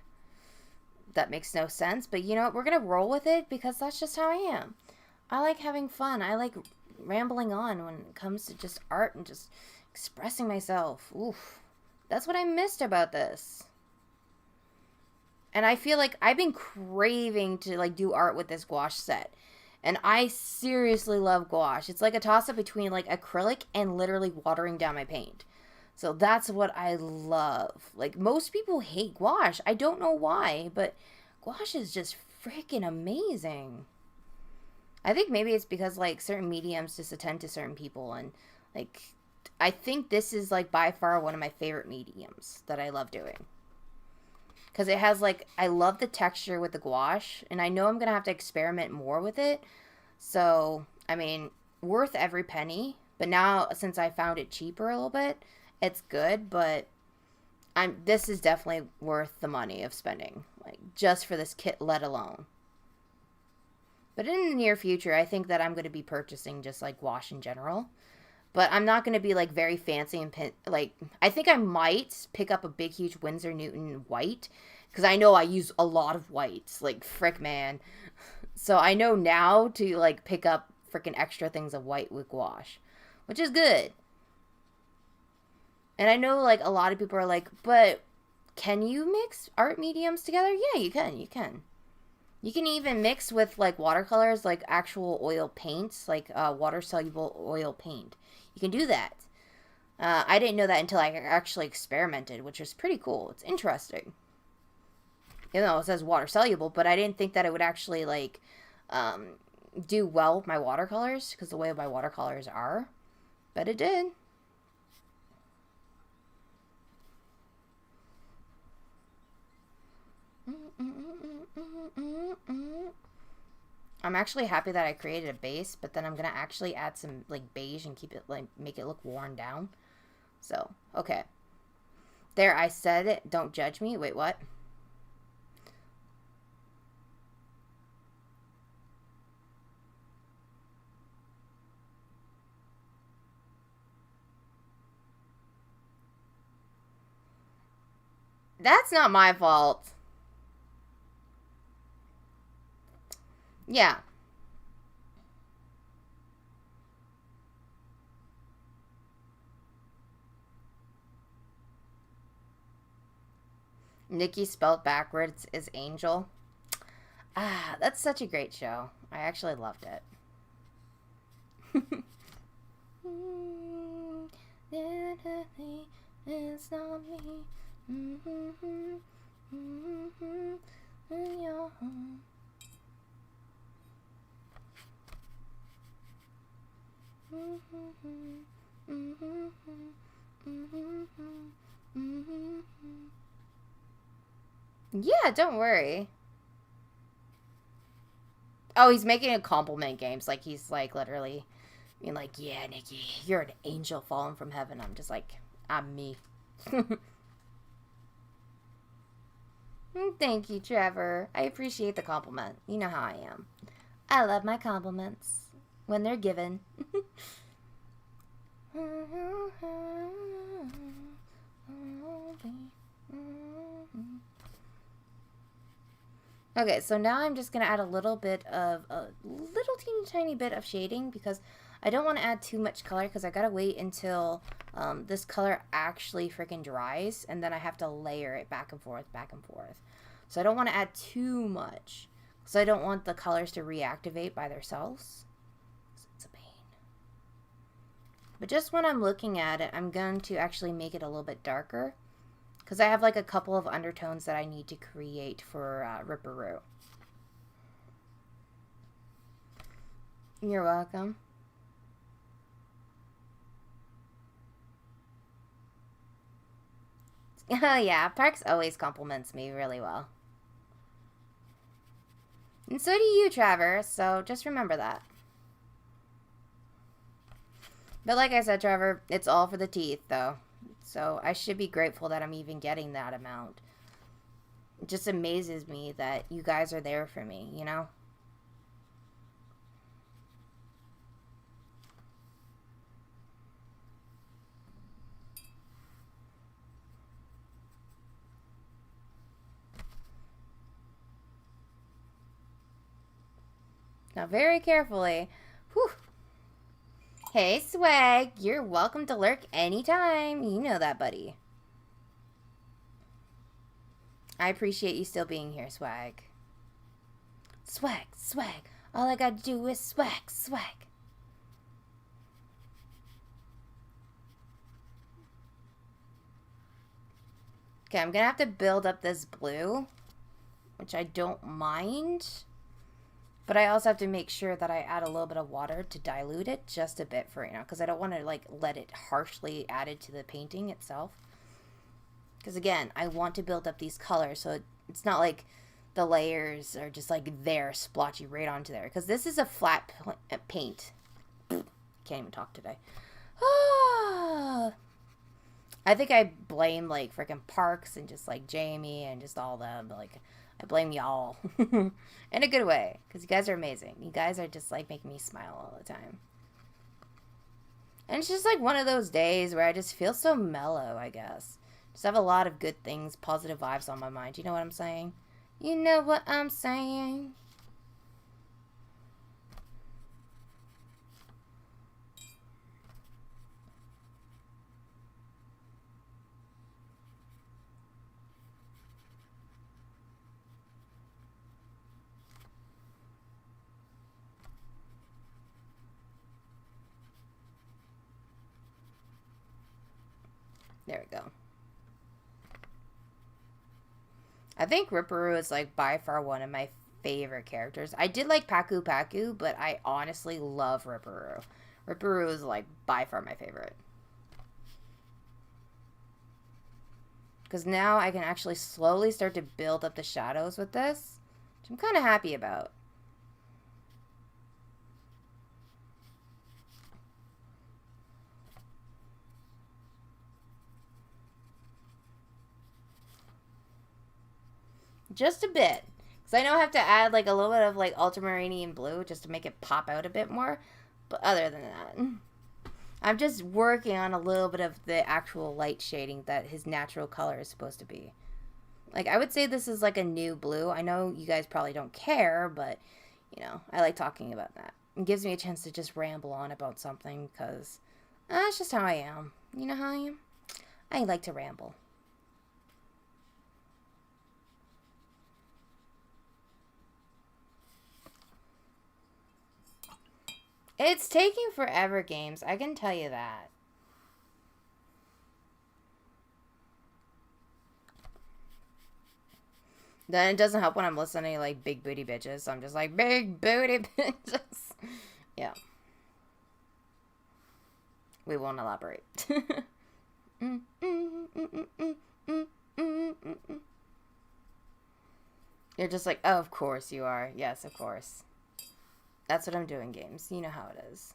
Speaker 1: That makes no sense, but you know what? We're going to roll with it because that's just how I am. I like having fun. I like rambling on when it comes to just art and just expressing myself. Oof. That's what I missed about this. And I feel like I've been craving to like do art with this gouache set. And I seriously love gouache. It's like a toss-up between like acrylic and literally watering down my paint. So that's what I love. Like, most people hate gouache. I don't know why, but gouache is just freaking amazing. I think maybe it's because, like, certain mediums just attend to certain people. And, like, I think this is, like, by far one of my favorite mediums that I love doing. Because it has, like, I love the texture with the gouache. And I know I'm going to have to experiment more with it. So, I mean, worth every penny. But now, since I found it cheaper a little bit... It's good, but this is definitely worth the money of spending, like, just for this kit, let alone. But in the near future, I think that I'm going to be purchasing just, like, gouache in general. But I'm not going to be, like, very fancy and, like, I think I might pick up a big, huge Winsor Newton white, because I know I use a lot of whites, like, frick, man. So I know now to, like, pick up freaking extra things of white with gouache, which is good. And I know, like, a lot of people are like, but can you mix art mediums together? Yeah, you can. You can even mix with, like, watercolors, like actual oil paints, like water-soluble oil paint. You can do that. I didn't know that until I actually experimented, which was pretty cool. It's interesting. Even though it says water-soluble, but I didn't think that it would actually, like, do well with my watercolors, because the way my watercolors are. But it did. I'm actually happy that I created a base, but then I'm gonna actually add some like beige and keep it like make it look worn down. So, okay. There, I said it. Don't judge me. Wait, what? That's not my fault. Yeah. Nikki spelled backwards is Angel. Ah, that's such a great show. I actually loved it. It's not me. In your home. Yeah, don't worry. Oh, he's making a compliment games. Like, he's, like, literally being like, yeah, Nikki, you're an angel fallen from heaven. I'm just like, I'm me. Thank you, Trevor. I appreciate the compliment. You know how I am. I love my compliments when they're given. Okay, so now I'm just going to add a little teeny tiny bit of shading because I don't want to add too much color because I got to wait until this color actually freaking dries and then I have to layer it back and forth, back and forth. So I don't want to add too much because I don't want the colors to reactivate by themselves. It's a pain. But just when I'm looking at it, I'm going to actually make it a little bit darker. Because I have like a couple of undertones that I need to create for Ripperoo. You're welcome. Oh yeah, Parks always compliments me really well. And so do you, Trevor, so just remember that. But like I said, Trevor, it's all for the teeth, though. So I should be grateful that I'm even getting that amount. It just amazes me that you guys are there for me, you know? Now very carefully. Whew. Hey, Swag. You're welcome to lurk anytime. You know that, buddy. I appreciate you still being here, Swag. Swag, swag. All I gotta do is swag, swag. Okay, I'm gonna have to build up this blue, which I don't mind. But I also have to make sure that I add a little bit of water to dilute it just a bit for right now. Because I don't want to like let it harshly added to the painting itself. Because again, I want to build up these colors so it's not like the layers are just like there splotchy right onto there. Because this is a flat paint. Can't even talk today. I think I blame like freaking Parks and just like Jamie and just all them. But like I blame y'all. In a good way. Because you guys are amazing. You guys are just like making me smile all the time. And it's just like one of those days where I just feel so mellow, I guess. Just have a lot of good things, positive vibes on my mind. You know what I'm saying? You know what I'm saying? There we go. I think Ripperoo is like by far one of my favorite characters. I did like Paku Paku, but I honestly love Ripperoo. Ripperoo is like by far my favorite. Because now I can actually slowly start to build up the shadows with this, which I'm kind of happy about. Just a bit. Because I know I have to add like a little bit of like ultramarine blue just to make it pop out a bit more. But other than that, I'm just working on a little bit of the actual light shading that his natural color is supposed to be. Like, I would say this is like a new blue. I know you guys probably don't care, but, You know, I like talking about that. It gives me a chance to just ramble on about something because that's just how I am. You know how I am? I like to ramble. It's taking forever, games. I can tell you that. Then it doesn't help when I'm listening to, like, big booty bitches. I'm just like, big booty bitches. Yeah. We won't elaborate. You're just like, oh, of course you are. Yes, of course. That's what I'm doing, games. You know how it is.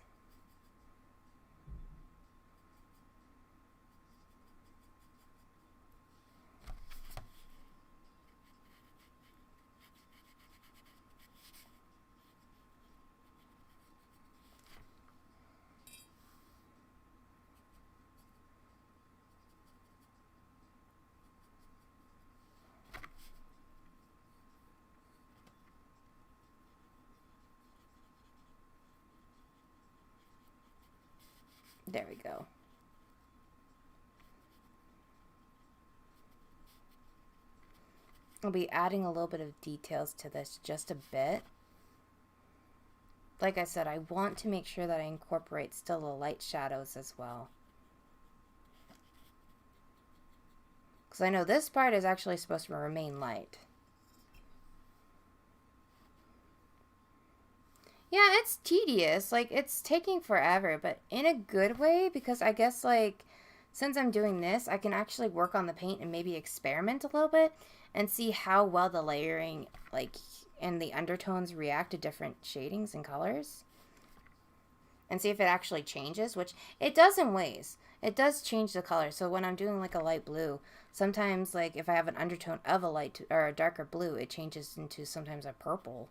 Speaker 1: There we go. I'll be adding a little bit of details to this, just a bit. Like I said, I want to make sure that I incorporate still the light shadows as well. Because I know this part is actually supposed to remain light. Yeah, it's tedious. Like, it's taking forever, but in a good way, because I guess, like, since I'm doing this, I can actually work on the paint and maybe experiment a little bit and see how well the layering, like, and the undertones react to different shadings and colors. And see if it actually changes, which it does in ways. It does change the color. So when I'm doing, like, a light blue, sometimes, like, if I have an undertone of a light or a darker blue, it changes into sometimes a purple.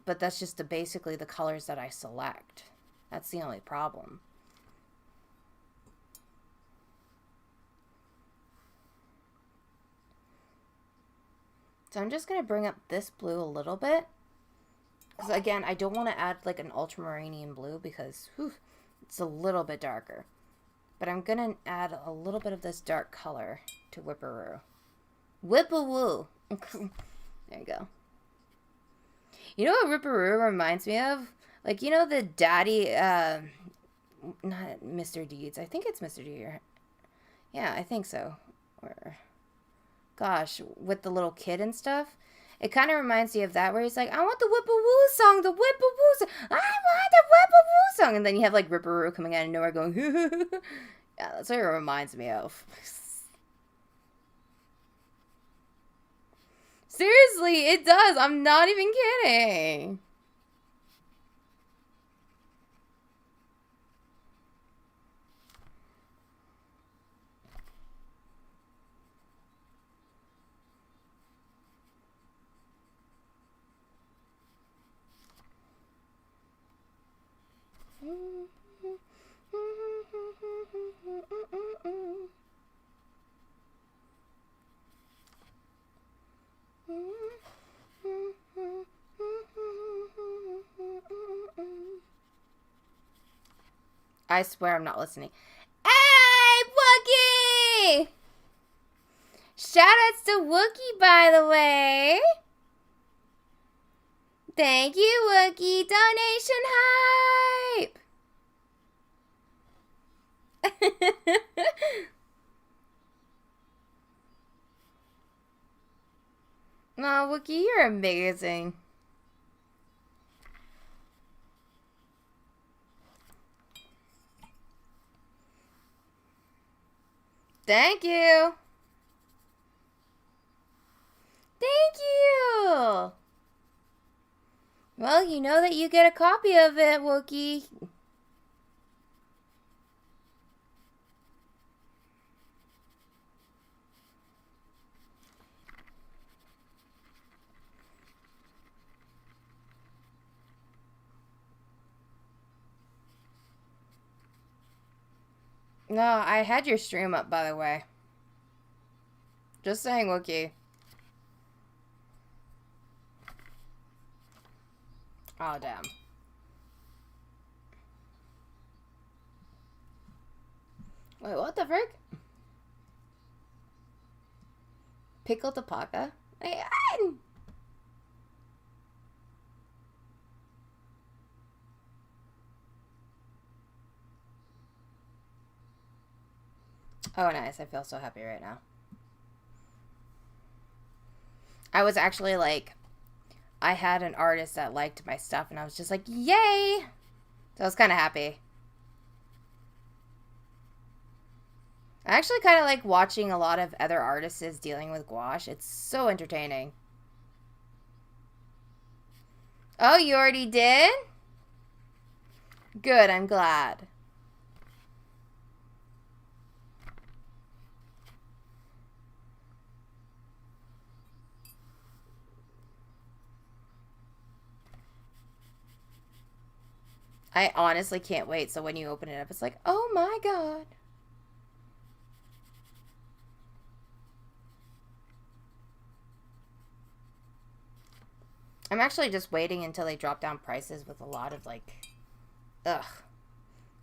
Speaker 1: But that's just basically the colors that I select. That's the only problem. So I'm just going to bring up this blue a little bit. Because again, I don't want to add like an ultramarine blue because it's a little bit darker. But I'm going to add a little bit of this dark color to Whipperoo. Whipperoo! There you go. You know what Ripperoo reminds me of? Like, you know the daddy, not Mr. Deeds. I think it's Mr. Deeds. Yeah, I think so. Or, gosh, with the little kid and stuff. It kind of reminds me of that where he's like, I want the Whipperoo song, the Whipperoo song. I want the Whipperoo song. And then you have like Ripperoo coming out of nowhere going, yeah, that's what it reminds me of. Seriously, it does. I'm not even kidding. I swear I'm not listening. Hey, Wookie! Shoutouts to Wookie, by the way. Thank you, Wookie. Donation hype. Aw, Wookie, you're amazing. Thank you. Thank you. Well, you know that you get a copy of it, Wookie. No, I had your stream up, by the way. Just saying, Wookie. Oh, damn. Wait, what the frick? Pickle Tapaka? Oh, nice. I feel so happy right now. I was actually like, I had an artist that liked my stuff, and I was just like, yay! So I was kind of happy. I actually kind of like watching a lot of other artists dealing with gouache. It's so entertaining. Oh, you already did? Good, I'm glad. I honestly can't wait. So when you open it up, it's like, oh my god. I'm actually just waiting until they drop down prices with a lot of like, ugh.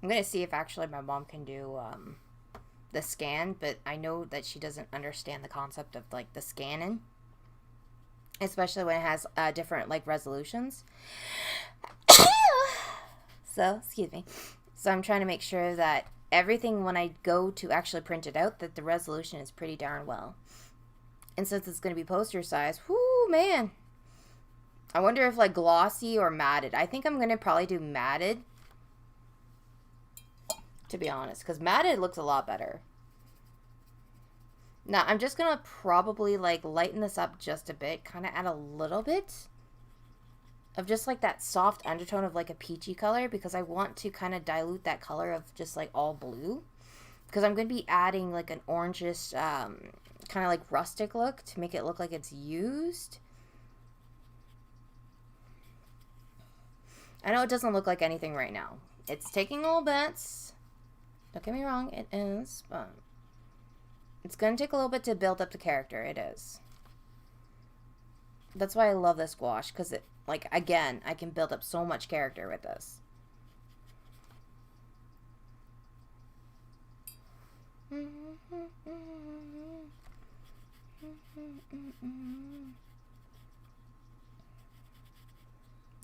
Speaker 1: I'm going to see if actually my mom can do the scan, but I know that she doesn't understand the concept of like the scanning, especially when it has different like resolutions. So, excuse me. So I'm trying to make sure that everything when I go to actually print it out, that the resolution is pretty darn well. And since it's going to be poster size, whoo, man. I wonder if like glossy or matted. I think I'm going to probably do matted, to be honest, because matted looks a lot better. Now, I'm just going to probably like lighten this up just a bit, kind of add a little bit of just like that soft undertone of like a peachy color, because I want to kind of dilute that color of just like all blue, because I'm going to be adding like an orangish kind of like rustic look to make it look like it's used. I know it doesn't look like anything right now. It's taking little bits. Don't get me wrong, it is, but it's going to take a little bit to build up the character. It is. That's why I love this gouache, because it, like, again, I can build up so much character with this.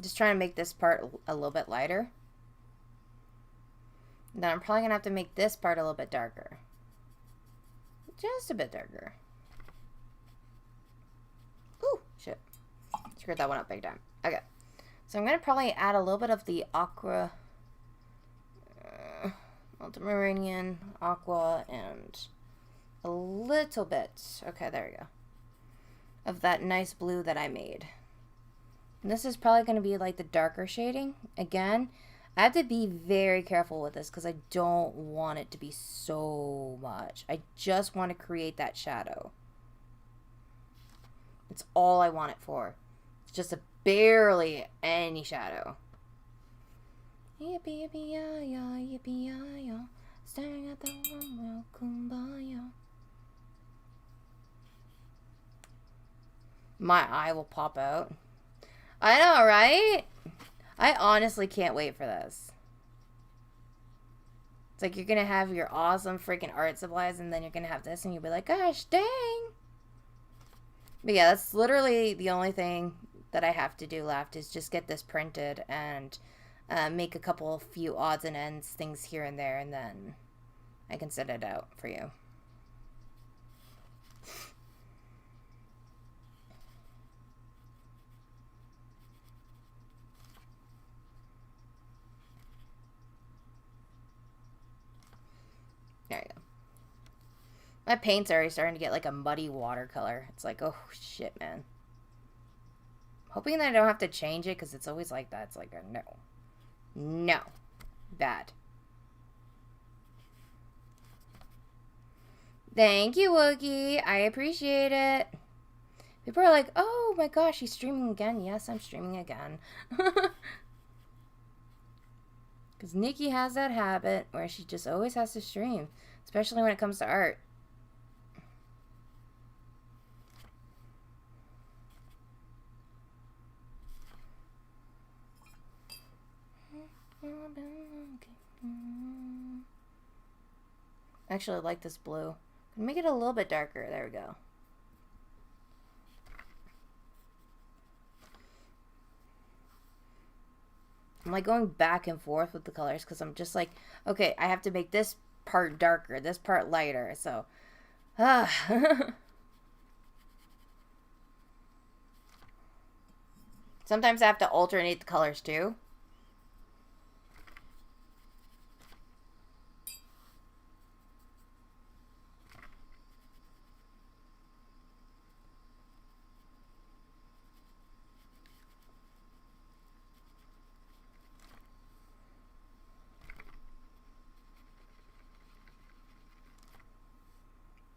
Speaker 1: Just trying to make this part a little bit lighter. Then I'm probably going to have to make this part a little bit darker. Just a bit darker. Ooh, shit. Screwed that one up big time. Okay. So I'm going to probably add a little bit of the aqua, ultramarine, aqua, and a little bit, okay, there we go, of that nice blue that I made. And this is probably going to be like the darker shading. Again, I have to be very careful with this because I don't want it to be so much. I just want to create that shadow. It's all I want it for. It's just a barely any shadow. Yippee yippee ya ya, yippee ya ya, staring at the one world kumbaya. My eye will pop out. I know, right? I honestly can't wait for this. It's like you're gonna have your awesome freaking art supplies, and then you're gonna have this, and you'll be like, gosh, dang. But yeah, that's literally the only thing that I have to do left is just get this printed and make a couple few odds and ends things here and there, and then I can set it out for you. There you go. My paint's already starting to get like a muddy watercolor. It's like, oh shit, man. Hoping that I don't have to change it, because it's always like that. It's like a no. No. Bad. Thank you, Wookie. I appreciate it. People are like, oh my gosh, she's streaming again. Yes, I'm streaming again. Because Nikki has that habit where she just always has to stream. Especially when it comes to art. Actually, I like this blue. Make it a little bit darker. There we go. I'm like going back and forth with the colors because I'm just like, okay, I have to make this part darker, this part lighter. So, sometimes I have to alternate the colors too.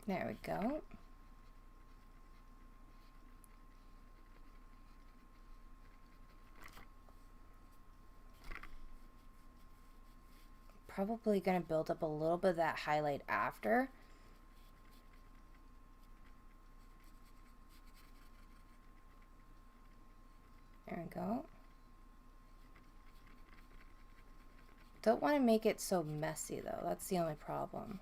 Speaker 1: There we go. Probably going to build up a little bit of that highlight after. There we go. Don't want to make it so messy though. That's the only problem.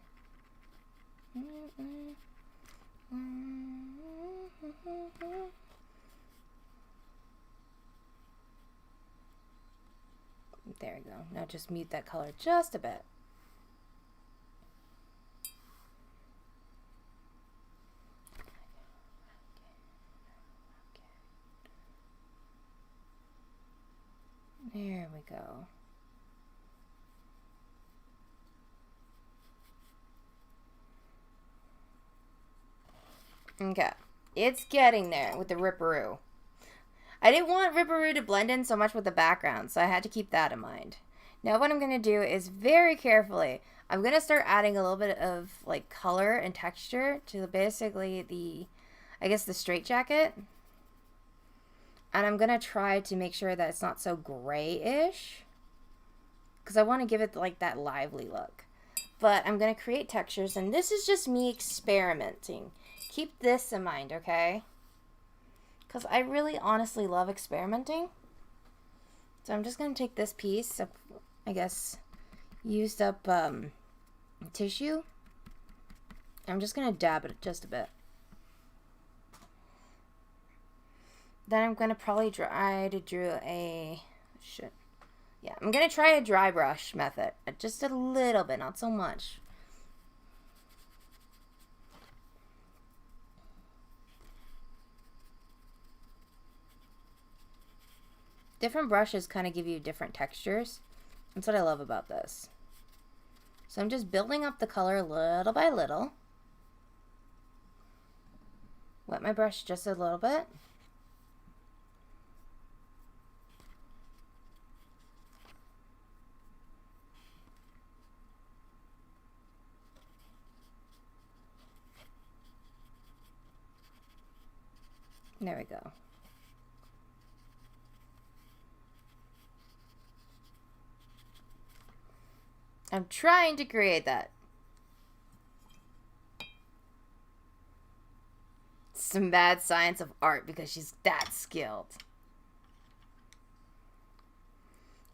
Speaker 1: There we go. Now just mute that color just a bit. There we go. Okay, it's getting there with the Ripperoo. I didn't want Ripperoo to blend in so much with the background, so I had to keep that in mind. Now what I'm going to do is very carefully, I'm going to start adding a little bit of like color and texture to basically the, I guess the straitjacket. And I'm going to try to make sure that it's not so grayish, because I want to give it like that lively look. But I'm going to create textures, and this is just me experimenting. Keep this in mind, okay? Because I really honestly love experimenting. So I'm just going to take this piece of, I guess, used up tissue. I'm just going to dab it just a bit. Then I'm going to probably try to do a... Yeah, I'm going to try a dry brush method. Just a little bit, not so much. Different brushes kind of give you different textures. That's what I love about this. So I'm just building up the color little by little. Wet my brush just a little bit. There we go. I'm trying to create that. Some mad science of art because she's that skilled.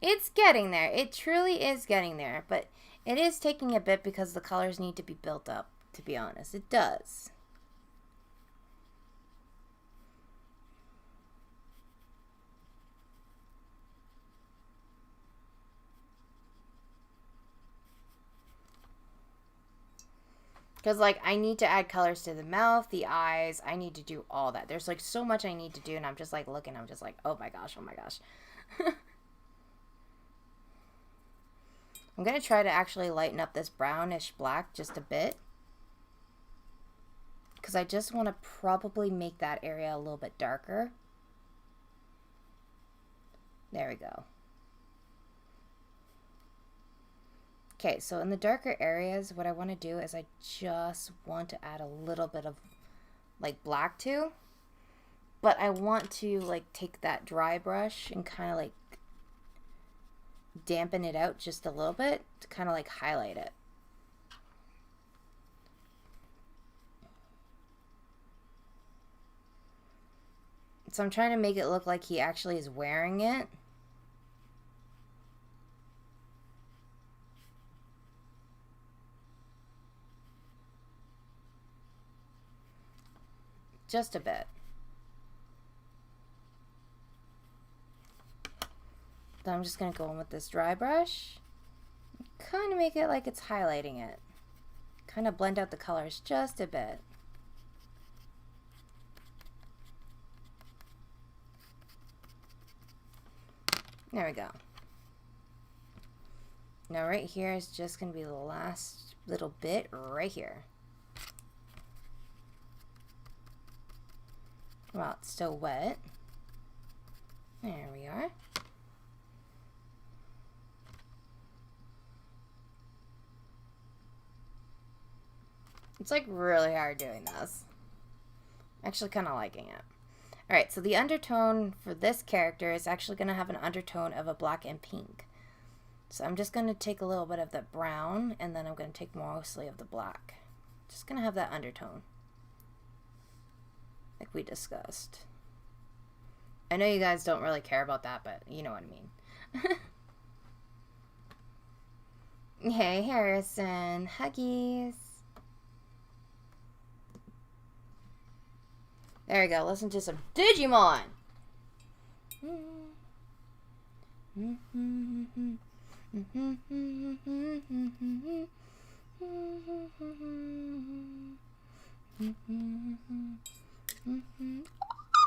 Speaker 1: It's getting there. It truly is getting there. But it is taking a bit because the colors need to be built up, to be honest. It does. Because, like, I need to add colors to the mouth, the eyes. I need to do all that. There's, like, so much I need to do. And I'm just, like, looking. I'm just like, oh, my gosh. Oh, my gosh. I'm going to try to actually lighten up this brownish black just a bit. Because I just want to probably make that area a little bit darker. There we go. Okay, so in the darker areas, what I want to do is I just want to add a little bit of like black too. But I want to like take that dry brush and kind of like dampen it out just a little bit to kind of like highlight it. So I'm trying to make it look like he actually is wearing it. just a bit. Then I'm just going to go in with this dry brush. Kind of make it like it's highlighting it. Kind of blend out the colors just a bit. There we go. Now right here is just going to be the last little bit right here. Well, it's still wet. There we are. It's like really hard doing this. Actually kind of liking it. Alright, so the undertone for this character is actually going to have an undertone of a black and pink. So I'm just going to take a little bit of the brown, and then I'm going to take mostly of the black. Just going to have that undertone, like we discussed. I know you guys don't really care about that, but you know what I mean. Hey, Harrison. Huggies. There we go. Listen to some Digimon.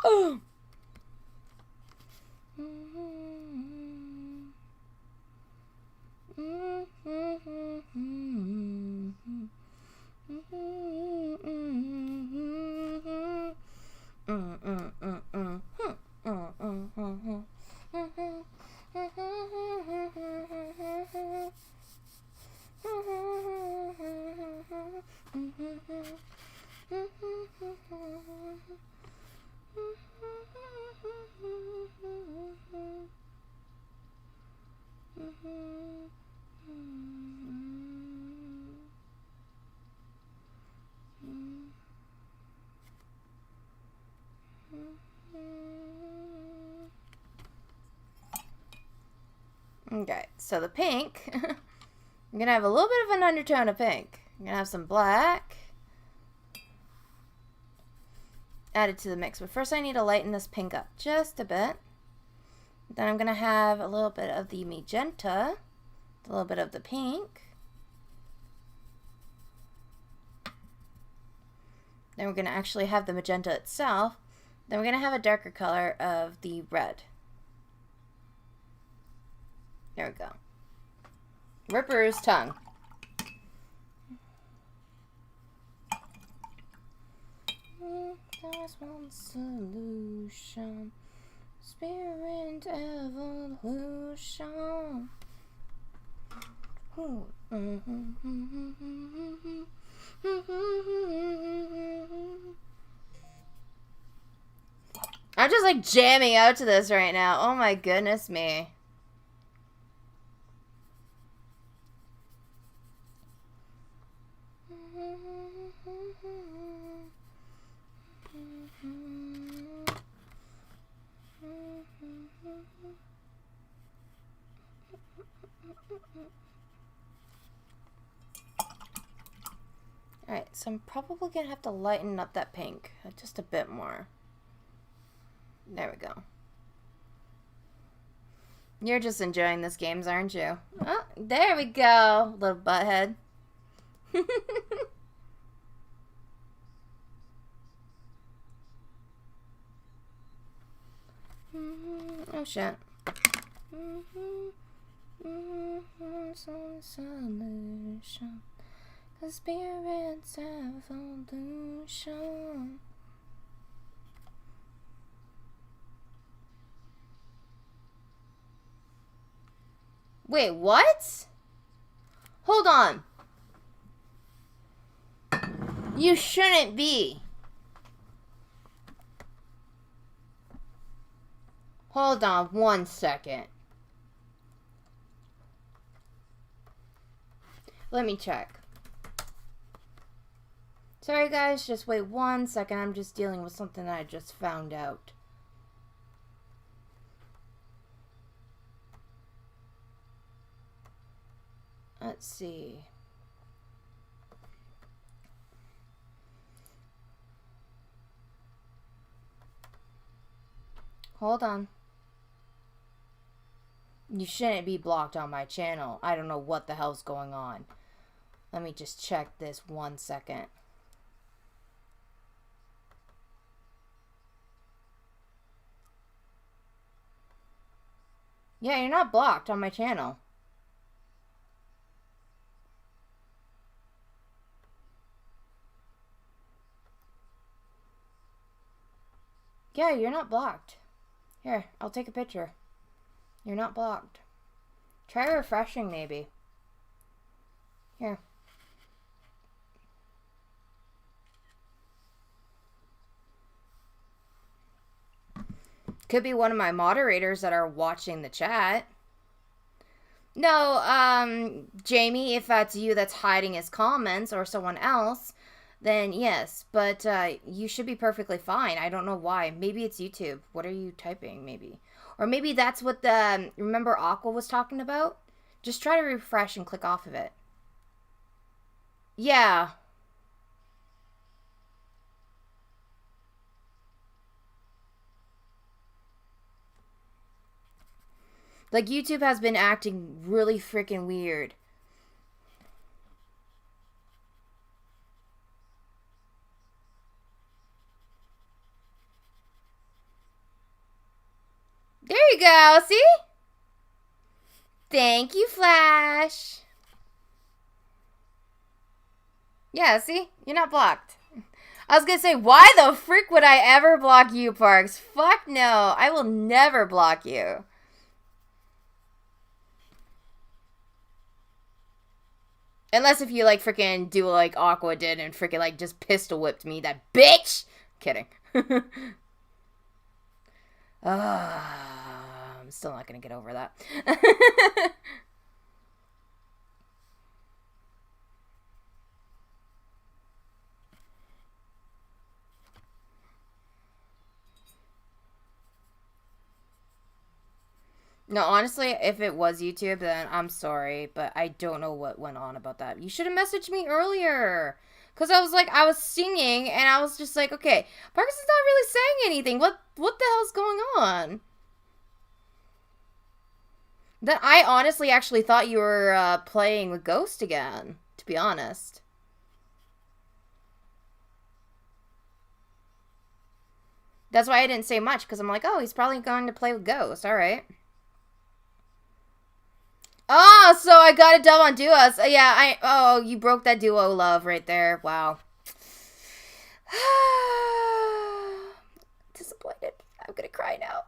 Speaker 1: Oh! Okay, so the pink, I'm going to have a little bit of an undertone of pink. I'm going to have some black added to the mix. But first I need to lighten this pink up just a bit. Then I'm going to have a little bit of the magenta, a little bit of the pink. Then we're going to actually have the magenta itself. Then we're going to have a darker color of the red. There we go. Ripper's tongue. There's one solution. Spirit evolution. I'm just like jamming out to this right now. Oh my goodness me. Alright, so I'm probably going to have to lighten up that pink just a bit more. There we go. You're just enjoying this games, aren't you? Oh, there we go, little butthead. Oh shit. Solution. The spirits evolution. Wait, what? Hold on. You shouldn't be. Hold on 1 second. Let me check. Sorry guys, just wait 1 second. I'm just dealing with something that I just found out. Let's see. Hold on. You shouldn't be blocked on my channel. I don't know what the hell's going on. Let me just check this 1 second. Yeah, you're not blocked on my channel. Yeah, you're not blocked. Here, I'll take a picture. You're not blocked. Try refreshing, maybe. Here. Could be one of my moderators that are watching the chat. No, Jamie, if that's you that's hiding his comments or someone else, then yes. But you should be perfectly fine. I don't know why. Maybe it's YouTube. What are you typing, maybe? Or maybe that's what the, remember Aqua was talking about? Just try to refresh and click off of it. Yeah. Like, YouTube has been acting really freaking weird. There you go, see? Thank you, Flash. Yeah, see? You're not blocked. I was gonna say, why the frick would I ever block you, Parks? Fuck no. I will never block you. Unless if you, like, freaking do like Aqua did and freaking, like, just pistol whipped me. That bitch! Kidding. I'm still not gonna get over that. No, honestly, if it was YouTube, then I'm sorry, but I don't know what went on about that. You should have messaged me earlier. Because I was like, I was singing, and I was just like, okay, Marcus is not really saying anything. What the hell's going on? Then I honestly actually thought you were playing with Ghost again, to be honest. That's why I didn't say much, because I'm like, oh, he's probably going to play with Ghost. All right. Oh, so I got a dub on duos. Yeah, oh, you broke that duo love right there. Wow. Disappointed. I'm gonna cry now.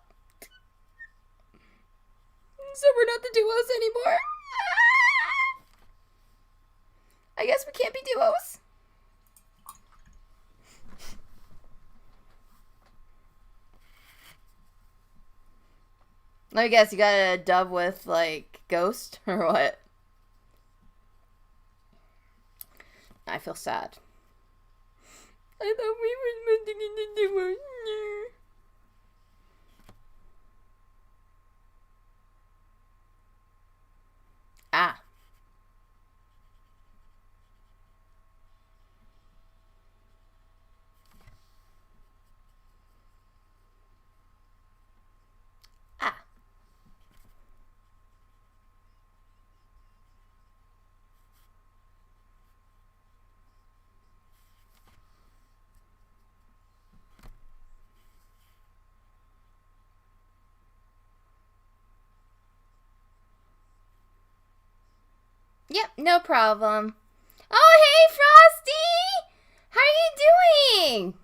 Speaker 1: So we're not the duos anymore. I guess we can't be duos. Let me guess, you got a dub with, like, Ghost, or what? I feel sad. I thought we were moving into duos. Ah. Yep, no problem. Oh, hey, Frosty! How are you doing?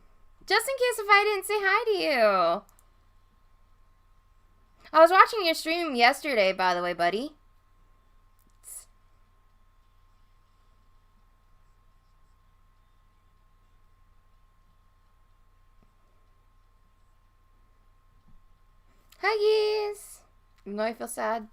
Speaker 1: Just in case if I didn't say hi to you. I was watching your stream yesterday, by the way, buddy. Huggies! You know I feel sad.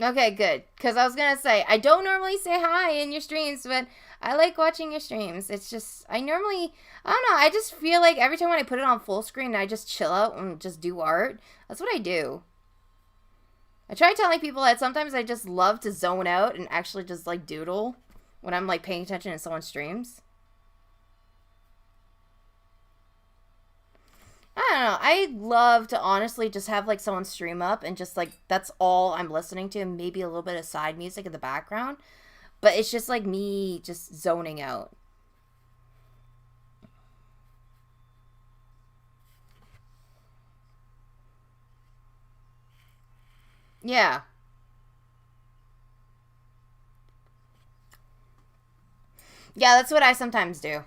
Speaker 1: Okay, good. Because I was going to say, I don't normally say hi in your streams, but I like watching your streams. It's just, I don't know, I just feel like every time when I put it on full screen, I just chill out and just do art. That's what I do. I try telling people that sometimes I just love to zone out and actually just, like, doodle when I'm, like, paying attention to someone's streams. I don't know. I love to honestly just have like someone stream up and just like that's all I'm listening to, and maybe a little bit of side music in the background. But it's just like me just zoning out. Yeah. Yeah, that's what I sometimes do.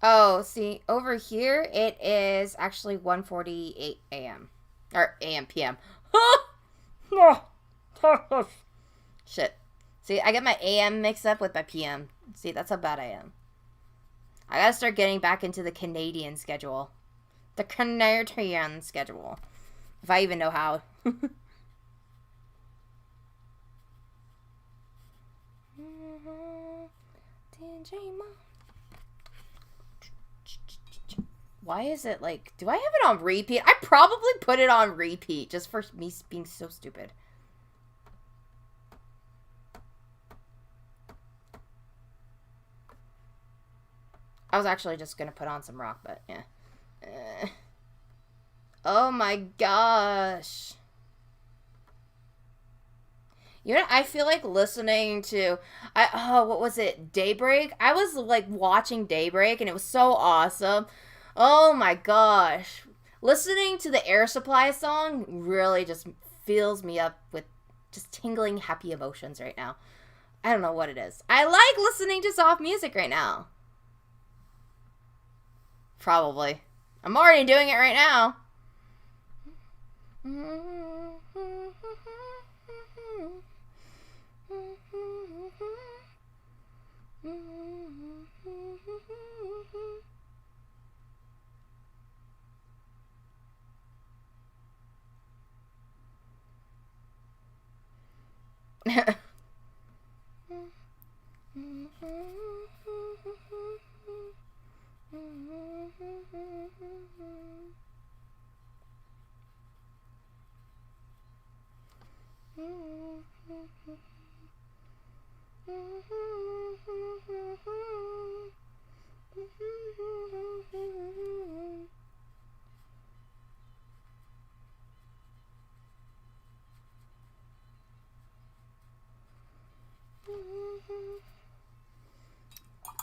Speaker 1: Oh, see, over here it is actually 1:48 a.m. Or a.m. p.m. Shit. See, I get my a.m. mixed up with my p.m. See, that's how bad I am. I gotta start getting back into the Canadian schedule. The Canadian schedule. If I even know how. Why is it like... Do I have it on repeat? I probably put it on repeat just for me being so stupid. I was actually just gonna put on some rock, but yeah. Oh my gosh. You know, I feel like listening to, what was it, Daybreak? I was like watching Daybreak and it was so awesome. Oh my gosh. Listening to the Air Supply song really just fills me up with just tingling happy emotions right now. I don't know what it is. I like listening to soft music right now. Probably. I'm already doing it right now.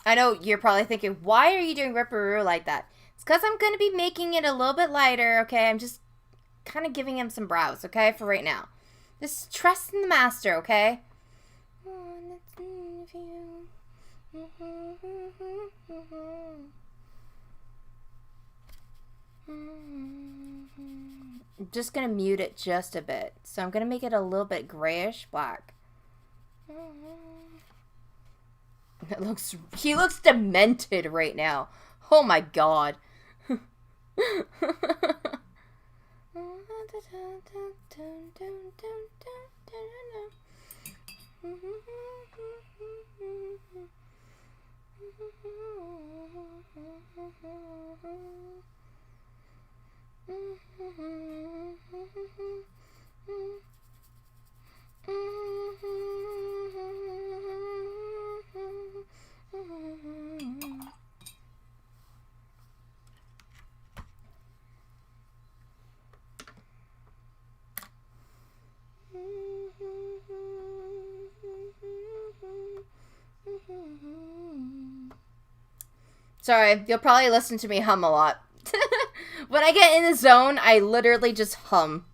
Speaker 1: I know you're probably thinking, why are you doing Ripperoo like that? It's because I'm going to be making it a little bit lighter, okay? I'm just kind of giving him some brows, okay, for right now. Just trust in the master, okay? I'm just going to mute it just a bit. So I'm going to make it a little bit grayish black. He looks demented right now. Oh my god. Sorry, you'll probably listen to me hum a lot. When I get in the zone, I literally just hum.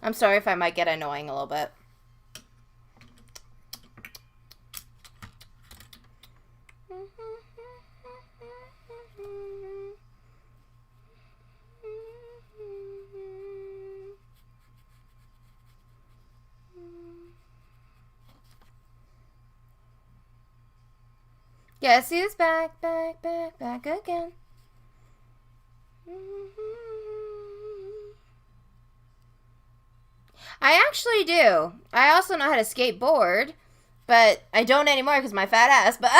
Speaker 1: I'm sorry if I might get annoying a little bit. Guess who's back, back, back, back again. I actually do. I also know how to skateboard, but I don't anymore because my fat ass, but...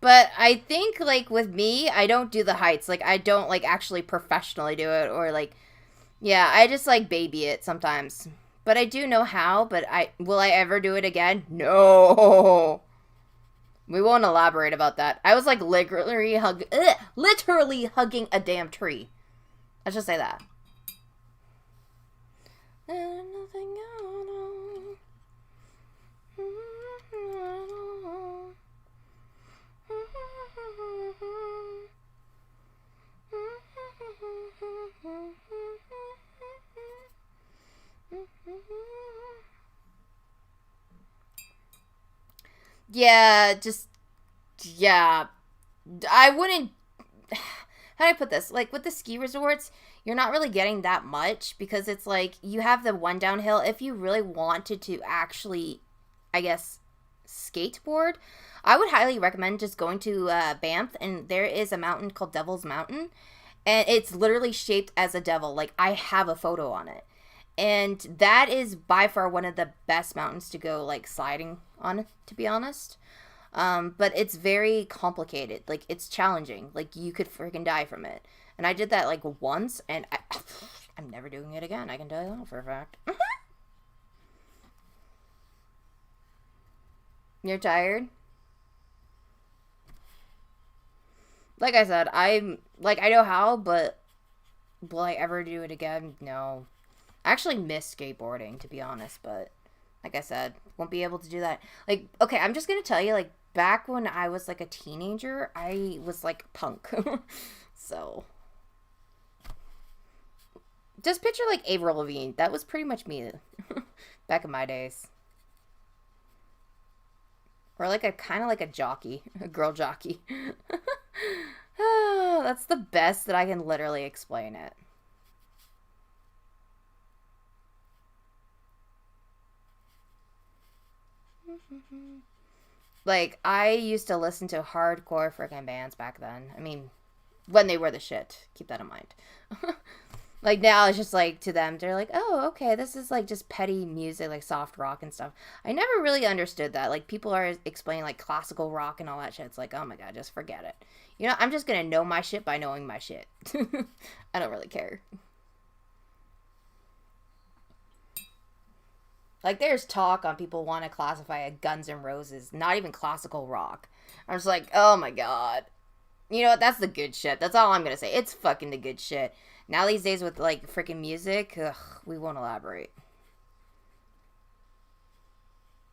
Speaker 1: But I think, like, with me, I don't do the heights. Like, I don't, like, actually professionally do it. Or, like, yeah, I just, like, baby it sometimes. But I do know how, but will I ever do it again? No. We won't elaborate about that. I was, like, literally hugging a damn tree. Let's just say that. Yeah, just, yeah. I wouldn't, how do I put this? Like, with the ski resorts, you're not really getting that much because it's like, you have the one downhill. If you really wanted to actually, I guess, skateboard, I would highly recommend just going to Banff, and there is a mountain called Devil's Mountain, and it's literally shaped as a devil. Like, I have a photo on it. And that is by far one of the best mountains to go, like, sliding on, to be honest. But it's very complicated. Like, it's challenging. Like, you could freaking die from it. And I did that, like, once, and I'm never doing it again. I can tell you that for a fact. You're tired? Like I said, I know how, but will I ever do it again? No. I actually miss skateboarding, to be honest, but like I said, won't be able to do that. Like, okay, I'm just gonna tell you, like, back when I was, like, a teenager, I was, like, punk. So, just picture, like, Avril Lavigne. That was pretty much me back in my days. Or, like, a kind of like a jockey, a girl jockey. Oh, that's the best that I can literally explain it. Like, I used to listen to hardcore freaking bands back then. I mean, when they were the shit. Keep that in mind. Like, now it's just, like, to them, they're like, oh, okay, this is, like, just petty music, like, soft rock and stuff. I never really understood that. Like, people are explaining, like, classical rock and all that shit. It's like, oh, my God, just forget it. You know, I'm just gonna know my shit by knowing my shit. I don't really care. Like, there's talk on people want to classify a Guns N' Roses, not even classical rock. I'm just like, oh, my God. You know what? That's the good shit. That's all I'm gonna say. It's fucking the good shit. Now these days with, like, freaking music, ugh, we won't elaborate.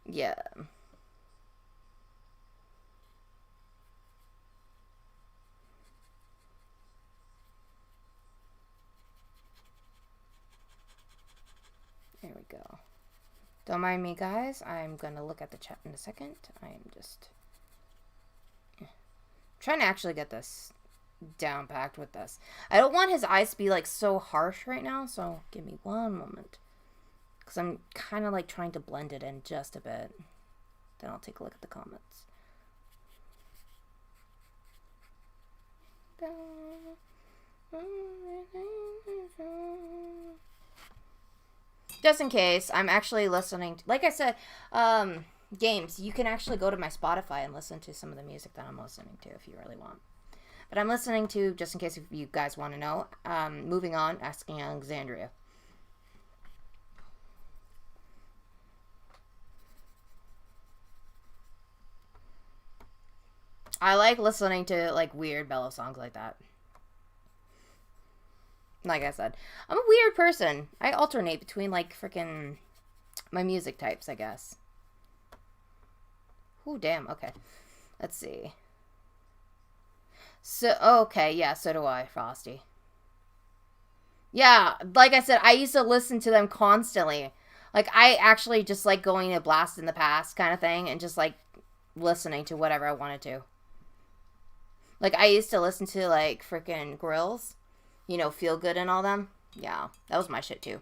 Speaker 1: Yeah. There we go. Don't mind me, guys. I'm gonna look at the chat in a second. I'm just trying to actually get this down packed with this. I don't want his eyes to be, like, so harsh right now, so give me one moment. Because I'm kind of, like, trying to blend it in just a bit. Then I'll take a look at the comments. Just in case, I'm actually listening to, like I said, games, you can actually go to my Spotify and listen to some of the music that I'm listening to if you really want. But I'm listening to, just in case if you guys want to know, Moving On, Asking Alexandria. I like listening to, like, weird mellow songs like that. Like I said, I'm a weird person. I alternate between, like, freaking my music types, I guess. Ooh, damn, okay. Let's see. So, okay, yeah, so do I, Frosty. Yeah, like I said, I used to listen to them constantly. Like, I actually just like going to Blast in the Past kind of thing and just, like, listening to whatever I wanted to. Like, I used to listen to, like, freaking Grills. You know, Feel Good and all them. Yeah, that was my shit, too.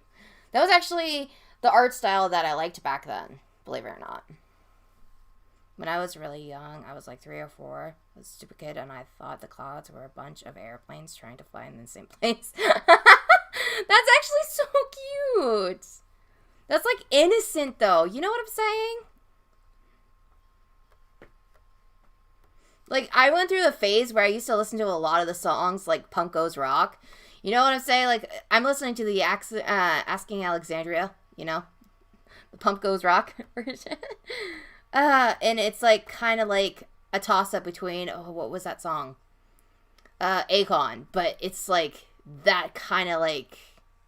Speaker 1: That was actually the art style that I liked back then, believe it or not. When I was really young, I was like 3 or 4. I was a stupid kid, and I thought the clouds were a bunch of airplanes trying to fly in the same place. That's actually so cute. That's, like, innocent, though. You know what I'm saying? Like, I went through the phase where I used to listen to a lot of the songs, like Punk Goes Rock. You know what I'm saying? Like, I'm listening to the Asking Alexandria, you know? The Pump Goes Rock version. And it's, like, kind of like a toss-up between, oh, what was that song? Akon. But it's, like, that kind of, like,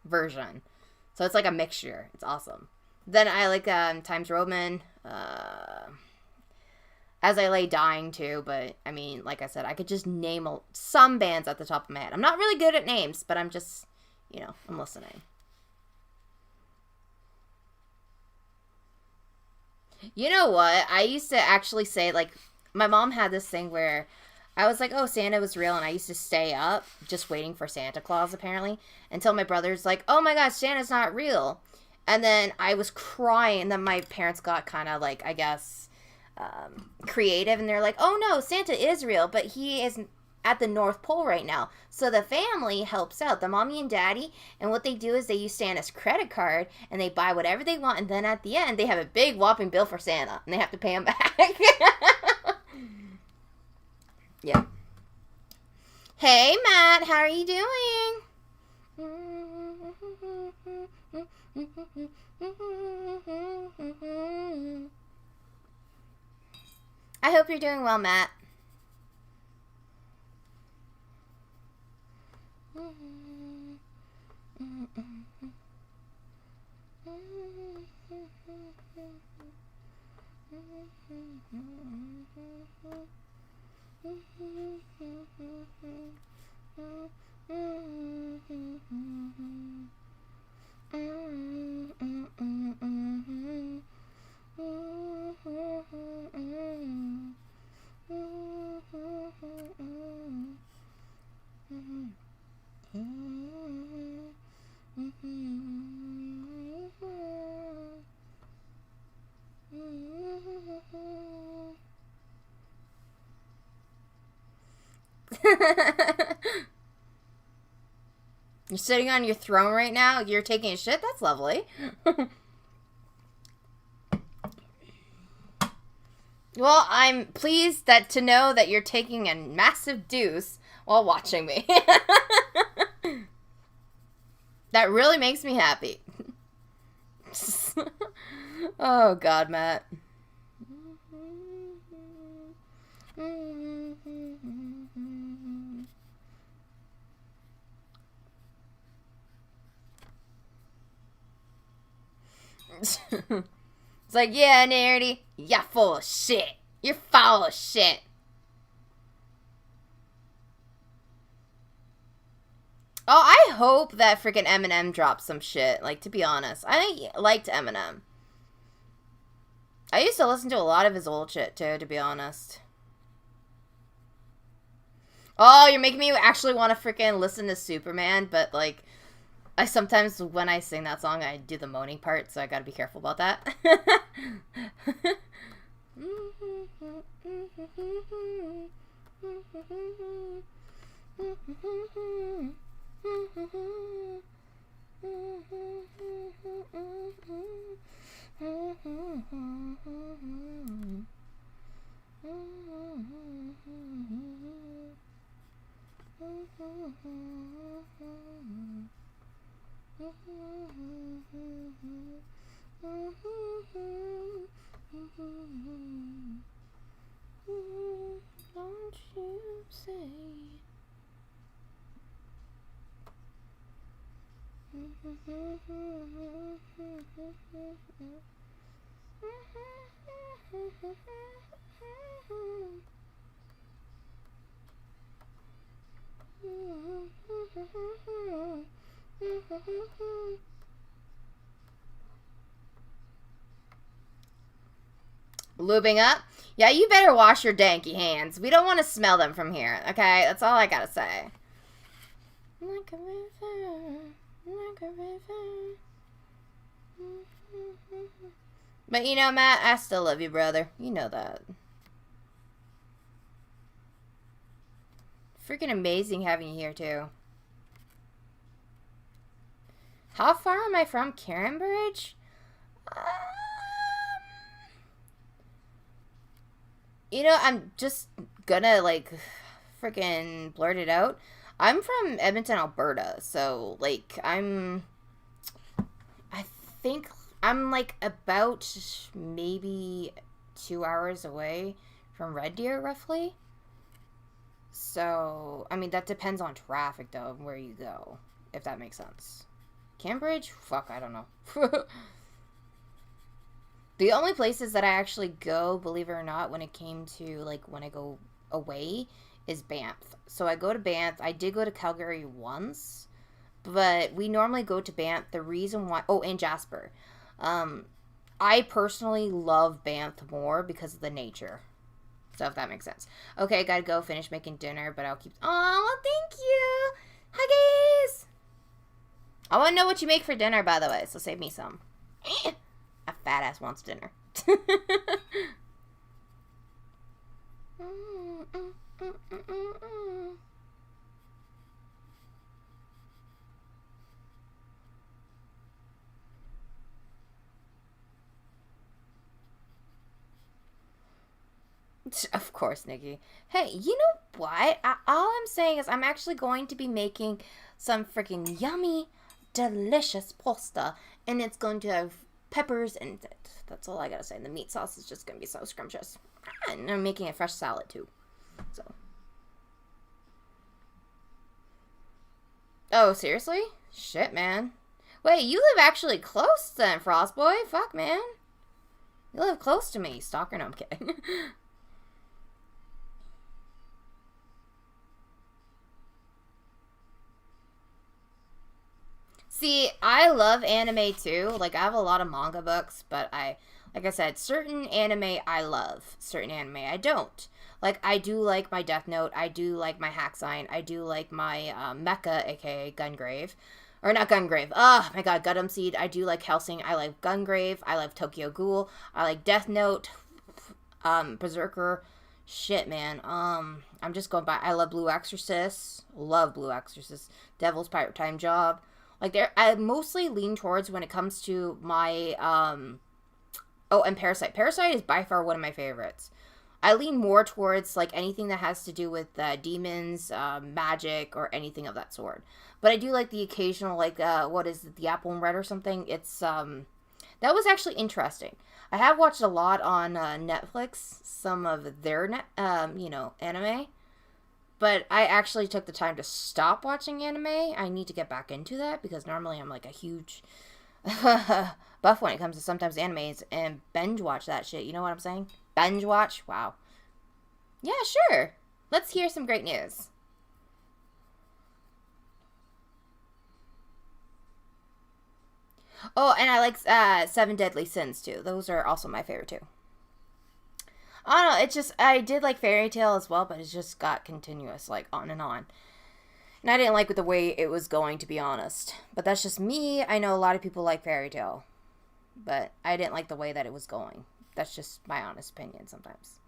Speaker 1: version. So it's, like, a mixture. It's awesome. Then I like Times Roman, As I Lay Dying too, but I mean, like I said, I could just name some bands at the top of my head. I'm not really good at names, but I'm just, you know, I'm listening. You know what? I used to actually say, like, my mom had this thing where I was like, oh, Santa was real, and I used to stay up just waiting for Santa Claus, apparently, until my brother's like, oh my gosh, Santa's not real. And then I was crying, and then my parents got kind of, like, I guess, creative, and they're like, oh no, Santa is real, but he is at the North Pole right now. So the family helps out, the mommy and daddy, and what they do is they use Santa's credit card, and they buy whatever they want, and then at the end, they have a big whopping bill for Santa, and they have to pay him back. Yeah. Hey, Matt, how are you doing? I hope you're doing well, Matt. You're sitting on your throne right now? You're taking a shit? That's lovely. Well, I'm pleased to know that you're taking a massive deuce while watching me. That really makes me happy. Oh, God, Matt. It's like, yeah, Nerdy, you're full of shit. You're foul of shit. Oh, I hope that freaking Eminem drops some shit. Like, to be honest, I liked Eminem. I used to listen to a lot of his old shit, too, to be honest. Oh, you're making me actually want to freaking listen to Superman, but, like, I sometimes, when I sing that song, I do the moaning part, so I gotta be careful about that. Don't you say lubing up? Yeah, you better wash your danky hands. We don't want to smell them from here, okay? That's all I gotta say. Like a river, like a river. But you know, Matt, I still love you, brother. You know that. Freaking amazing having you here, too. How far am I from Carenbridge? You know, I'm just gonna, like, freaking blurt it out. I'm from Edmonton, Alberta, so, like, I think I'm, like, about maybe 2 hours away from Red Deer, roughly. So, I mean, that depends on traffic, though, where you go, if that makes sense. Cambridge? Fuck, I don't know. The only places that I actually go, believe it or not, when it came to, like, when I go away, is Banff. So I go to Banff. I did go to Calgary once, but we normally go to Banff. The reason why... Oh, and Jasper. I personally love Banff more because of the nature. So if that makes sense. Okay, gotta go finish making dinner, but I'll keep... Oh, well, thank you! Huggies! I want to know what you make for dinner, by the way, so save me some. A fat ass wants dinner. Of course, Nikki. Hey, you know what? All I'm saying is I'm actually going to be making some freaking yummy, delicious pasta, and it's going to have peppers in it. That's all I gotta say. And the meat sauce is just gonna be so scrumptious. And I'm making a fresh salad too. So. Oh, seriously? Shit, man. Wait, you live actually close then, Frostboy. Fuck, man. You live close to me. Stalker, no, I'm kidding. See, I love anime too. Like, I have a lot of manga books, but like I said, certain anime I love, certain anime I don't. Like, I do like my Death Note, I do like my Hack Sign, I do like my Mecha, aka Gungrave. Or not Gungrave, oh my god, Gundam Seed, I do like Hellsing, I like Gungrave, I like Tokyo Ghoul, I like Death Note, Berserker, shit, man, I'm just going by, I love Blue Exorcist, Devil's Pirate Time Job. Like, I mostly lean towards when it comes to my, oh, and Parasite. Parasite is by far one of my favorites. I lean more towards, like, anything that has to do with demons, magic, or anything of that sort. But I do like the occasional, like, what is it, The Apple and Red or something? It's, that was actually interesting. I have watched a lot on Netflix, some of their, anime. But I actually took the time to stop watching anime. I need to get back into that because normally I'm like a huge buff when it comes to sometimes animes and binge watch that shit. You know what I'm saying? Binge watch? Wow. Yeah, sure. Let's hear some great news. Oh, and I like Seven Deadly Sins too. Those are also my favorite too. I don't know, it's just, I did like Fairy Tail as well, but it just got continuous, like, on and on. And I didn't like the way it was going, to be honest. But that's just me. I know a lot of people like Fairy Tail. But I didn't like the way that it was going. That's just my honest opinion sometimes.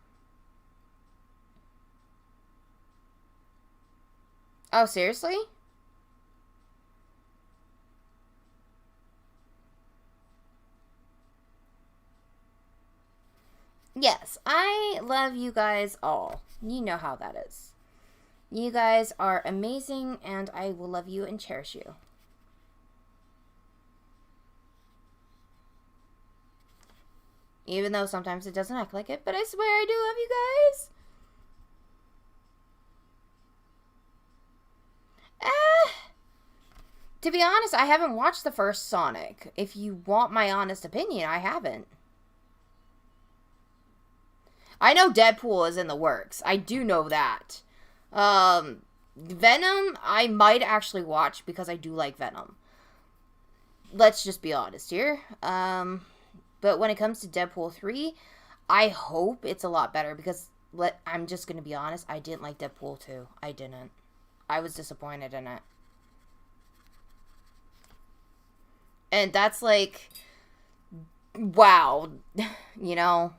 Speaker 1: Oh, seriously? Yes, I love you guys all. You know how that is. You guys are amazing, and I will love you and cherish you. Even though sometimes it doesn't act like it, but I swear I do love you guys. To be honest, I haven't watched the first Sonic. If you want my honest opinion, I haven't. I know Deadpool is in the works. I do know that. Venom, I might actually watch because I do like Venom. Let's just be honest here. But when it comes to Deadpool 3, I hope it's a lot better because I'm just going to be honest, I didn't like Deadpool 2. I didn't. I was disappointed in it. And that's like, wow, you know?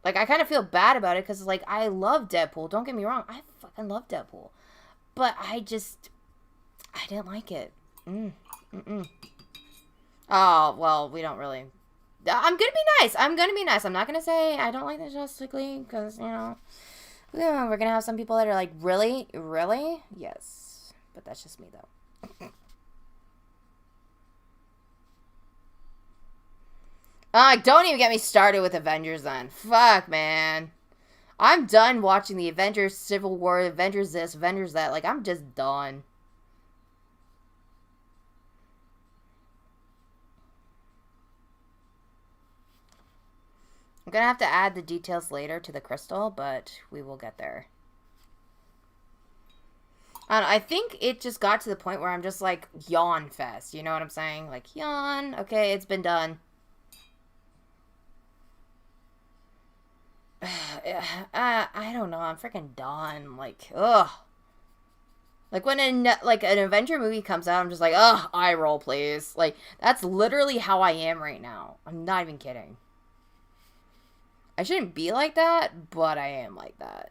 Speaker 1: Like, I kind of feel bad about it because, like, I love Deadpool. Don't get me wrong. I fucking love Deadpool. But I didn't like it. Oh, well, we don't really I'm gonna be nice. I'm gonna be nice. I'm not gonna say I don't like the Justice League because, you know, yeah, we're gonna have some people that are like, really? Really? Yes. But that's just me, though. Don't even get me started with Avengers then. Fuck, man. I'm done watching the Avengers, Civil War, Avengers this, Avengers that. Like, I'm just done. I'm gonna have to add the details later to the crystal, but we will get there. I think it just got to the point where I'm just like, yawn fest. You know what I'm saying? Like, yawn. Okay, it's been done. I don't know. I'm freaking done. Like, ugh. Like, when an Avenger movie comes out, I'm just like, ugh, eye roll, please. Like, that's literally how I am right now. I'm not even kidding. I shouldn't be like that, but I am like that.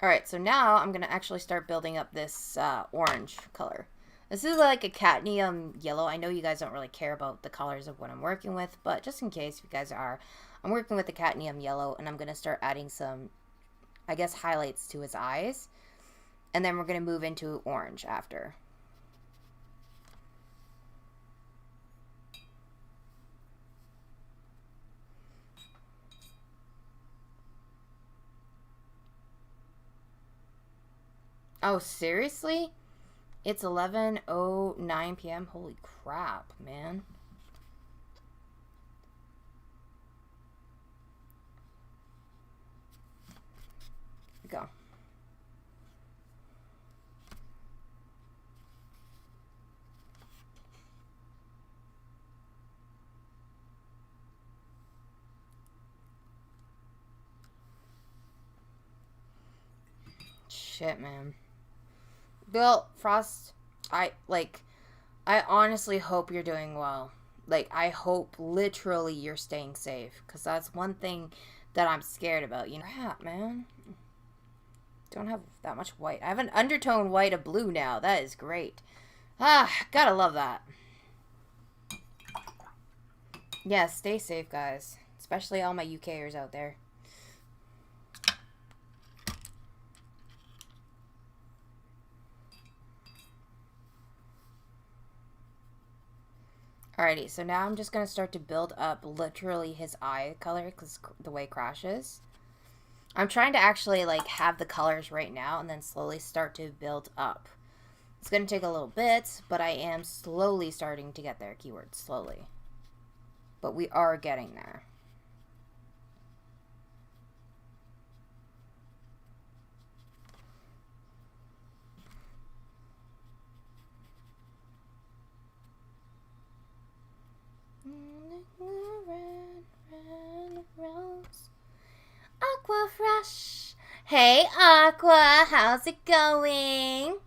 Speaker 1: Alright, so now I'm going to actually start building up this orange color. This is like a cadmium yellow. I know you guys don't really care about the colors of what I'm working with, but just in case you guys are, I'm working with the cadmium yellow, and I'm going to start adding some, I guess, highlights to his eyes. And then we're going to move into orange after. Oh, seriously? It's 11:09 p.m.? Holy crap, man. Here we go. Shit, man. Bill, Frost, I honestly hope you're doing well. Like, I hope literally you're staying safe. Because that's one thing that I'm scared about. You know, crap, man. Don't have that much white. I have an undertone white of blue now. That is great. Gotta love that. Yeah, stay safe, guys. Especially all my UKers out there. Alrighty, so now I'm just going to start to build up literally his eye color because the way Crash is. I'm trying to actually like have the colors right now and then slowly start to build up. It's going to take a little bit, but I am slowly starting to get there. Keyword, slowly. But we are getting there. Rose. Aqua Fresh. Hey, Aqua, how's it going?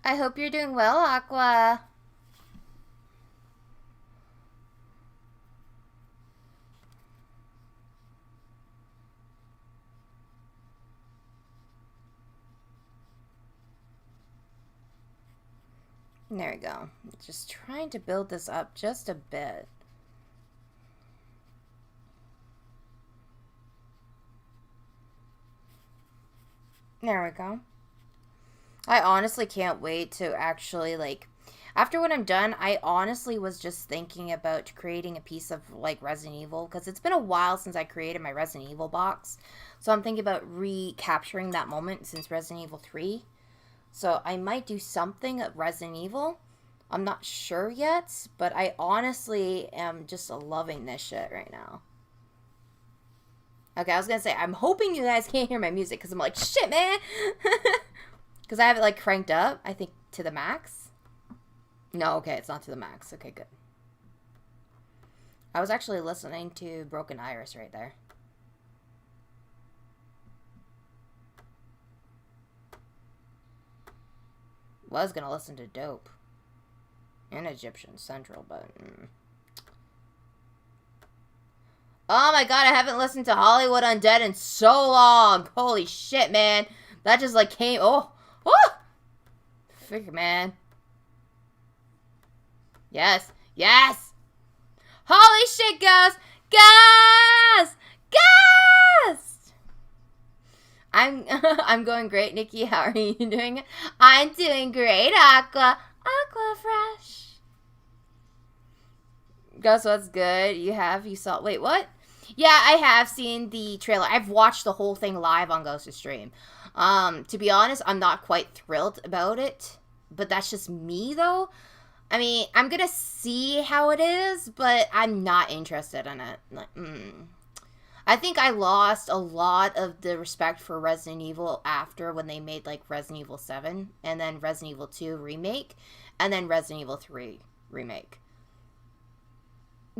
Speaker 1: I hope you're doing well, Aqua. There we go. Just trying to build this up just a bit. There we go. I honestly can't wait to actually, like, after when I'm done, I honestly was just thinking about creating a piece of, like, Resident Evil, because it's been a while since I created my Resident Evil box. So I'm thinking about recapturing that moment since Resident Evil 3. So I might do something at Resident Evil. I'm not sure yet, but I honestly am just loving this shit right now. Okay, I was gonna say, I'm hoping you guys can't hear my music, because I'm like, shit, man! Because I have it, like, cranked up, I think, to the max. No, okay, it's not to the max. Okay, good. I was actually listening to Broken Iris right there. Was gonna listen to Dope. And Egyptian Central, but... Oh my god, I haven't listened to Hollywood Undead in so long. Holy shit, man. That just like came... Oh! Figure, man. Yes. Yes! Holy shit, Ghost! Ghost! Ghost! I'm going great, Nikki. How are you doing? I'm doing great, Aqua. Aqua Fresh. Ghost, what's good? You saw... Wait, what? Yeah, I have seen the trailer. I've watched the whole thing live on Ghost's stream. To be honest, I'm not quite thrilled about it. But that's just me, though. I mean, I'm gonna see how it is, but I'm not interested in it. Like, I think I lost a lot of the respect for Resident Evil after when they made, like, Resident Evil 7, and then Resident Evil 2 Remake, and then Resident Evil 3 Remake.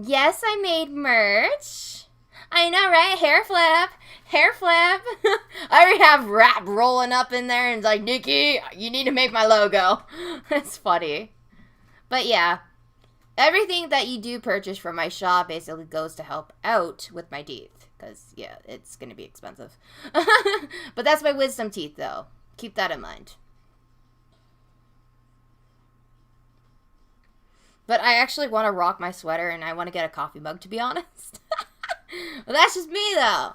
Speaker 1: Yes, I made merch. I know, right? Hair flip. Hair flip. I already have rap rolling up in there and it's like, Nikki, you need to make my logo. It's funny. But yeah, everything that you do purchase from my shop basically goes to help out with my teeth. Because, yeah, it's going to be expensive. But that's my wisdom teeth, though. Keep that in mind. But I actually want to rock my sweater and I want to get a coffee mug, to be honest. Well, that's just me, though.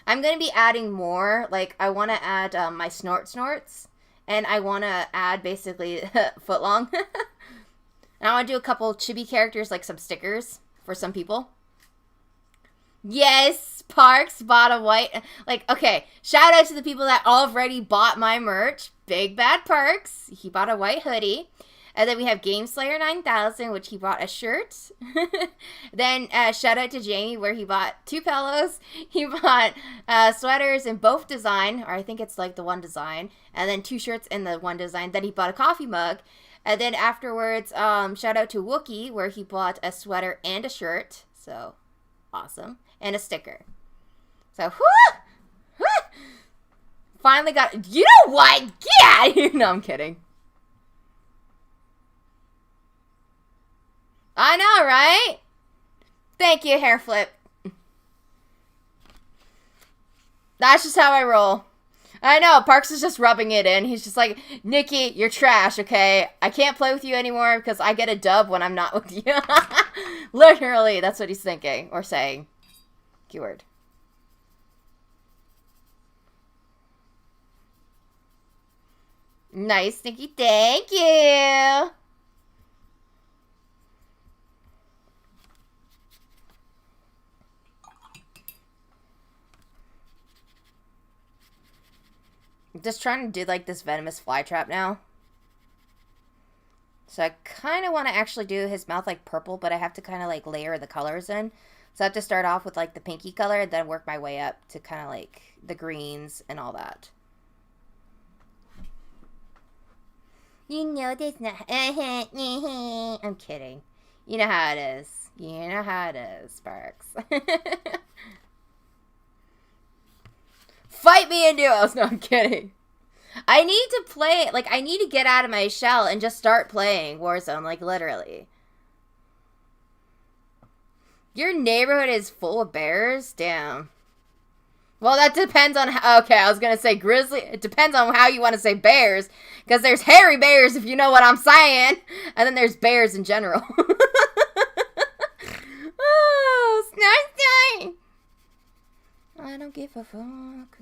Speaker 1: I'm going to be adding more. Like, I want to add my snorts. And I want to add, basically, footlong. And I want to do a couple chibi characters, like some stickers for some people. Yes, Parks bought a white... Like, okay, shout out to the people that already bought my merch. Big Bad Parks. He bought a white hoodie. And then we have Gameslayer 9000, which he bought a shirt. Then shout out to Jamie, where he bought 2 pillows. He bought sweaters in both design, or I think it's like the one design. And then 2 shirts in the one design. Then he bought a coffee mug. And then afterwards, shout out to Wookie, where he bought a sweater and a shirt. So, awesome. And a sticker. So, whoo! Finally got... You know what? Yeah! No, I'm kidding. I know, right? Thank you, Hair Flip. That's just how I roll. I know, Parks is just rubbing it in. He's just like, Nikki, you're trash, okay? I can't play with you anymore because I get a dub when I'm not with you. Literally, that's what he's thinking or saying. Keyword. Nice, Nikki. Thank you. I'm just trying to do like this venomous fly trap now. So I kind of want to actually do his mouth like purple, but I have to kind of like layer the colors in. So I have to start off with like the pinky color and then work my way up to kind of like the greens and all that. You know that's not... I'm kidding. You know how it is. You know how it is, Sparks. Fight me in duos! No, I'm kidding. I need to play... Like, I need to get out of my shell and just start playing Warzone. Like, literally. Your neighborhood is full of bears? Damn. Well, that depends on how... Okay, I was going to say grizzly. It depends on how you want to say bears. Because there's hairy bears, if you know what I'm saying. And then there's bears in general. Oh, it's nice day. I don't give a fuck.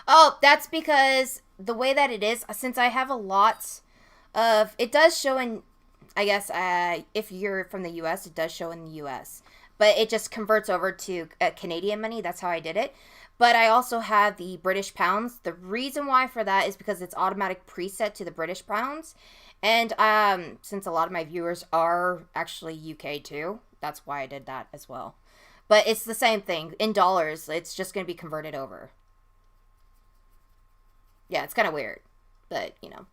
Speaker 1: Oh, that's because the way that it is, since I have a lot of... It does show in... I guess if you're from the U.S., it does show in the U.S. But it just converts over to Canadian money. That's how I did it. But I also have the British pounds. The reason why for that is because it's automatic preset to the British pounds. And since a lot of my viewers are actually UK too, that's why I did that as well. But it's the same thing. In dollars, it's just going to be converted over. Yeah, it's kind of weird. But, you know.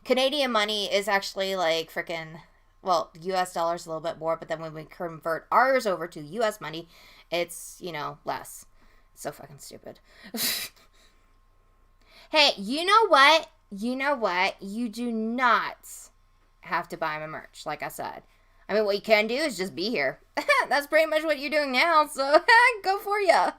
Speaker 1: Canadian money is actually like freaking, well, US dollars a little bit more, but then when we convert ours over to US money, it's, you know, less. It's so fucking stupid. Hey, you know what? You know what? You do not have to buy my merch, like I said. I mean, what you can do is just be here. That's pretty much what you're doing now, so go for ya.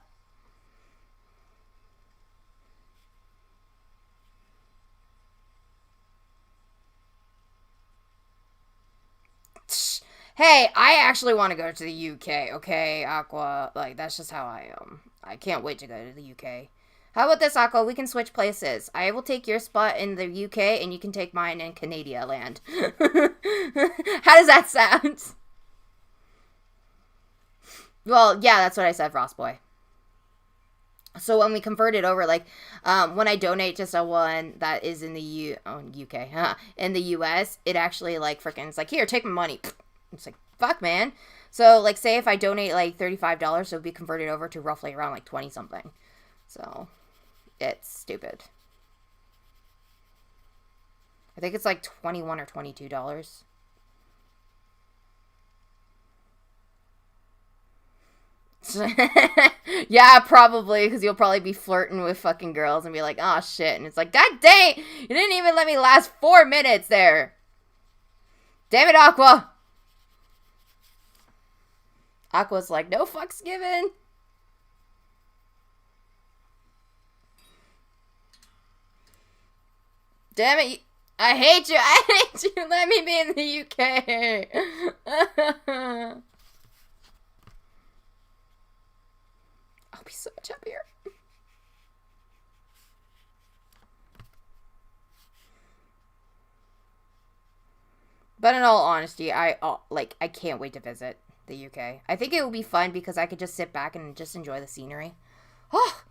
Speaker 1: Hey, I actually want to go to the UK, okay, Aqua? Like, that's just how I am. I can't wait to go to the UK. How about this, Aqua? We can switch places. I will take your spot in the UK, and you can take mine in Canada land. How does that sound? Well, yeah, that's what I said, Ross Boy. So when we convert it over, like, when I donate to someone that is in the UK, in the US, it actually, like, freaking, it's like, here, take my money. It's like, fuck, man. So, like, say if I donate, like, $35, it'll be converted over to roughly around, like, 20-something. So, it's stupid. I think it's, like, $21 or $22. Yeah, probably, because you'll probably be flirting with fucking girls and be like, oh, shit. And it's like, God dang, you didn't even let me last 4 minutes there. Damn it, Aqua. Aqua's like, no fucks given. Damn it. I hate you. I hate you. Let me be in the UK. I'll be so much happier. But in all honesty, I can't wait to visit the UK. I think it will be fun because I could just sit back and just enjoy the scenery. Oh.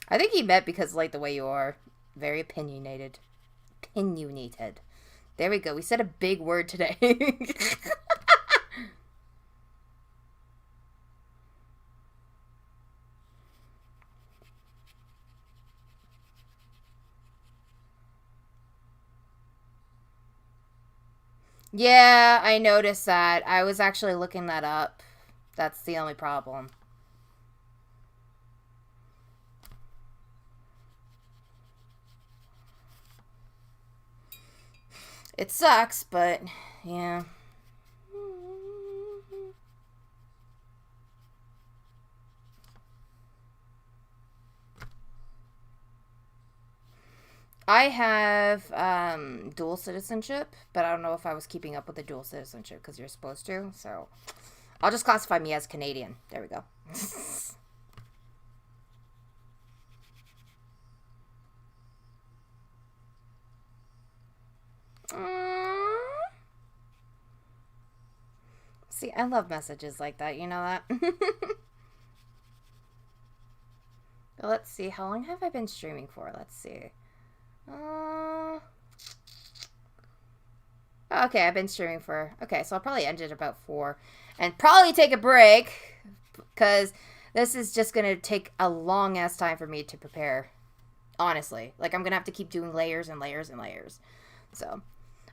Speaker 1: I think he meant because, like, the way you are. Very opinionated. Opinionated. There we go. We said a big word today. Yeah, I noticed that. I was actually looking that up. That's the only problem. It sucks, but yeah. I have dual citizenship, but I don't know if I was keeping up with the dual citizenship because you're supposed to. So I'll just classify me as Canadian. There we go. See, I love messages like that. You know that? But let's see. How long have I been streaming for? Let's see. Okay, I've been streaming for... Okay, so I'll probably end it about 4. And probably take a break. Because this is just going to take a long-ass time for me to prepare. Honestly. Like, I'm going to have to keep doing layers and layers and layers. So,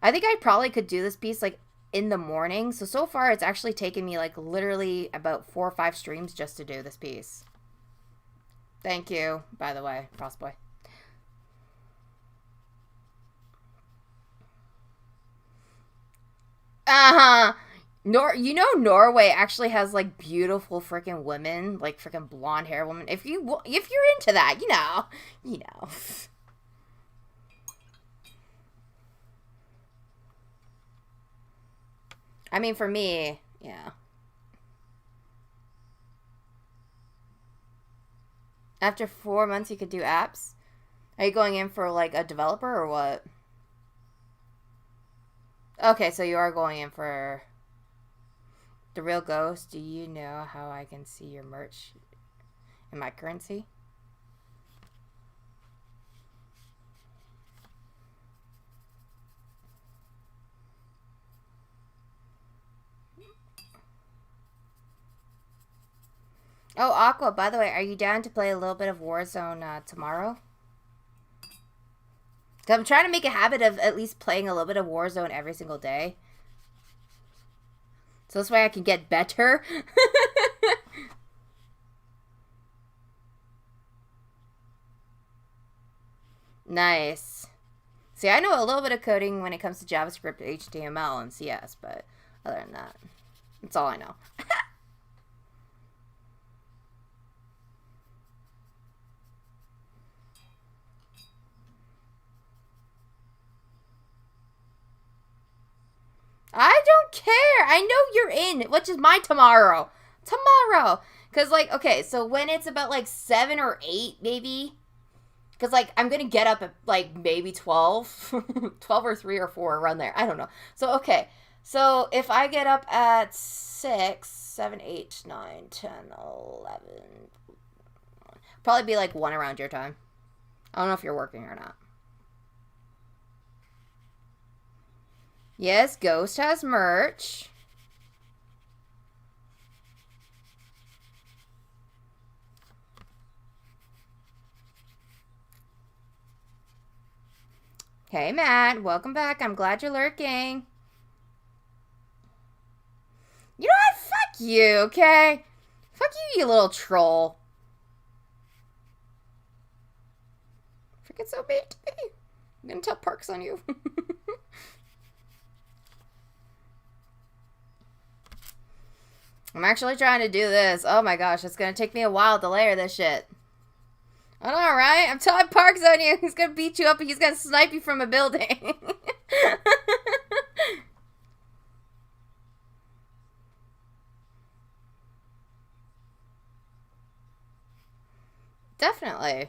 Speaker 1: I think I probably could do this piece, like, in the morning. So far, it's actually taken me, like, literally about 4 or 5 streams just to do this piece. Thank you, by the way, Frostboy. Uh-huh. You know Norway actually has, like, beautiful freaking women, like freaking blonde hair women. If you're into that, you know. I mean, for me, yeah. After 4 months, you could do apps? Are you going in for, like, a developer or what? Okay, so you are going in for the real ghost. Do you know how I can see your merch in my currency? Oh, Aqua, by the way, are you down to play a little bit of Warzone tomorrow? 'Cause I'm trying to make a habit of at least playing a little bit of Warzone every single day. So this way I can get better. Nice. See, I know a little bit of coding when it comes to JavaScript, HTML, and CS, but other than that, that's all I know. I don't care. I know you're in, which is my tomorrow. Tomorrow. Because, like, okay, so when it's about, like, 7 or 8, maybe. Because, like, I'm going to get up at, like, maybe 12. 12 or 3 or 4, around there. I don't know. So, okay. So, if I get up at 6, 7, 8, 9, 10, 11. Probably be, like, 1 around your time. I don't know if you're working or not. Yes, Ghost has merch. Hey, Matt. Welcome back. I'm glad you're lurking. You know what? Fuck you, okay? Fuck you, you little troll. Freaking so mean to me. I'm gonna tell Parks on you. I'm actually trying to do this. Oh my gosh, it's gonna take me a while to layer this shit. I know, right? I'm telling Parks on you. He's gonna beat you up and he's gonna snipe you from a building. Definitely.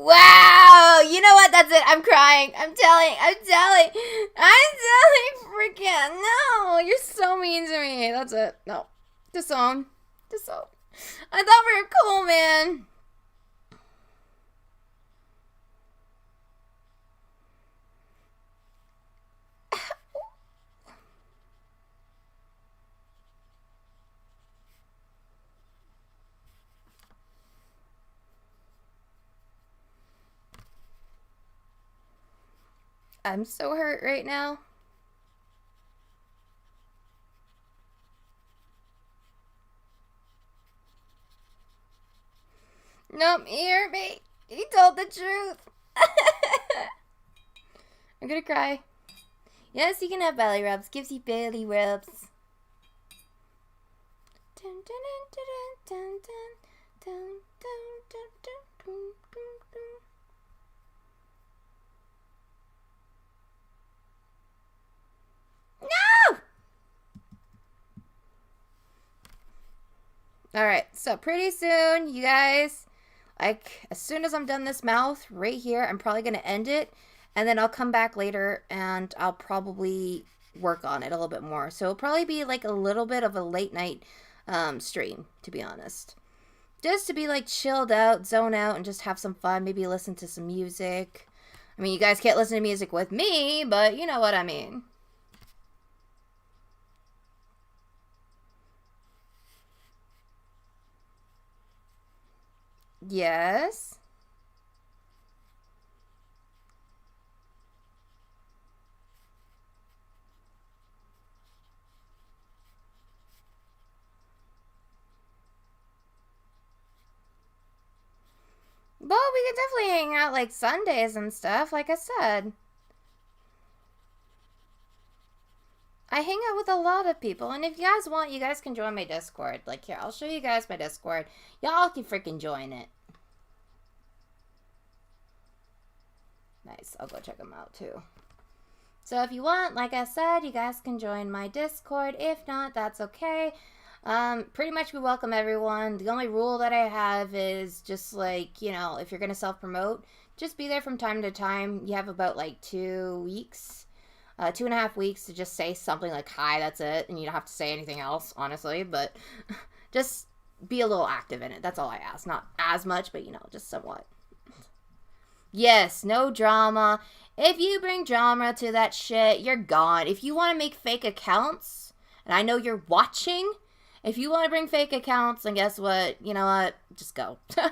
Speaker 1: Wow! You know what? That's it. I'm crying. I'm telling. Freaking. No! You're so mean to me. That's it. No. Disown. Disown. I thought we were cool, man. I'm so hurt right now. Nope, he hurt me. He told the truth. I'm gonna cry. Yes, you can have belly rubs. Gives you belly rubs. Dun, dun, dun, dun, dun, dun, dun, dun, dun, dun, dun, dun. No! Alright, so pretty soon, you guys, like, as soon as I'm done this mouth right here, I'm probably going to end it, and then I'll come back later, and I'll probably work on it a little bit more. So it'll probably be, like, a little bit of a late night stream, to be honest. Just to be, like, chilled out, zone out, and just have some fun, maybe listen to some music. I mean, you guys can't listen to music with me, but you know what I mean. Yes. Well, we could definitely hang out like Sundays and stuff, like I said. I hang out with a lot of people, and if you guys want, you guys can join my Discord. Like, here, I'll show you guys my Discord. Y'all can freaking join it. Nice. I'll go check them out, too. So if you want, like I said, you guys can join my Discord. If not, that's okay. Pretty much we welcome everyone. The only rule that I have is just like, you know, if you're going to self-promote, just be there from time to time. You have about like 2 weeks, 2.5 weeks to just say something like, hi, that's it. And you don't have to say anything else, honestly, but just be a little active in it. That's all I ask. Not as much, but, you know, just somewhat. Yes, no drama. If you bring drama to that shit, you're gone. If you want to make fake accounts, and I know you're watching, if you want to bring fake accounts, then guess what? You know what? Just go. Yeah,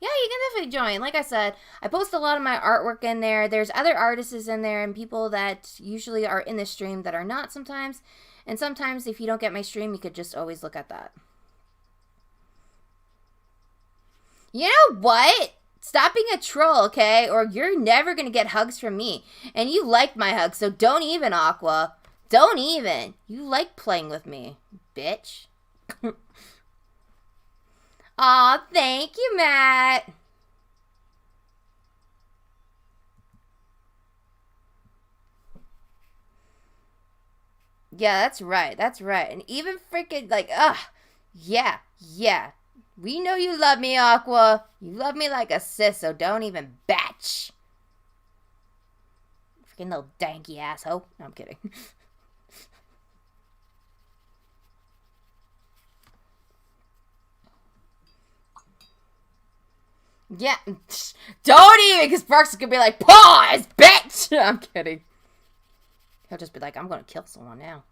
Speaker 1: you can definitely join. Like I said, I post a lot of my artwork in there. There's other artists in there and people that usually are in the stream that are not sometimes. And sometimes if you don't get my stream, you could just always look at that. You know what? Stop being a troll, okay? Or you're never going to get hugs from me. And you like my hugs, so don't even, Aqua. Don't even. You like playing with me, bitch. Aw, thank you, Matt. Yeah, that's right. That's right. And even freaking, like, yeah. We know you love me, Aqua. You love me like a sis, so don't even batch. Freaking little danky asshole. No, I'm kidding. Yeah. Don't even, because Parks is going to be like, pause, bitch. I'm kidding. He'll just be like, I'm going to kill someone now.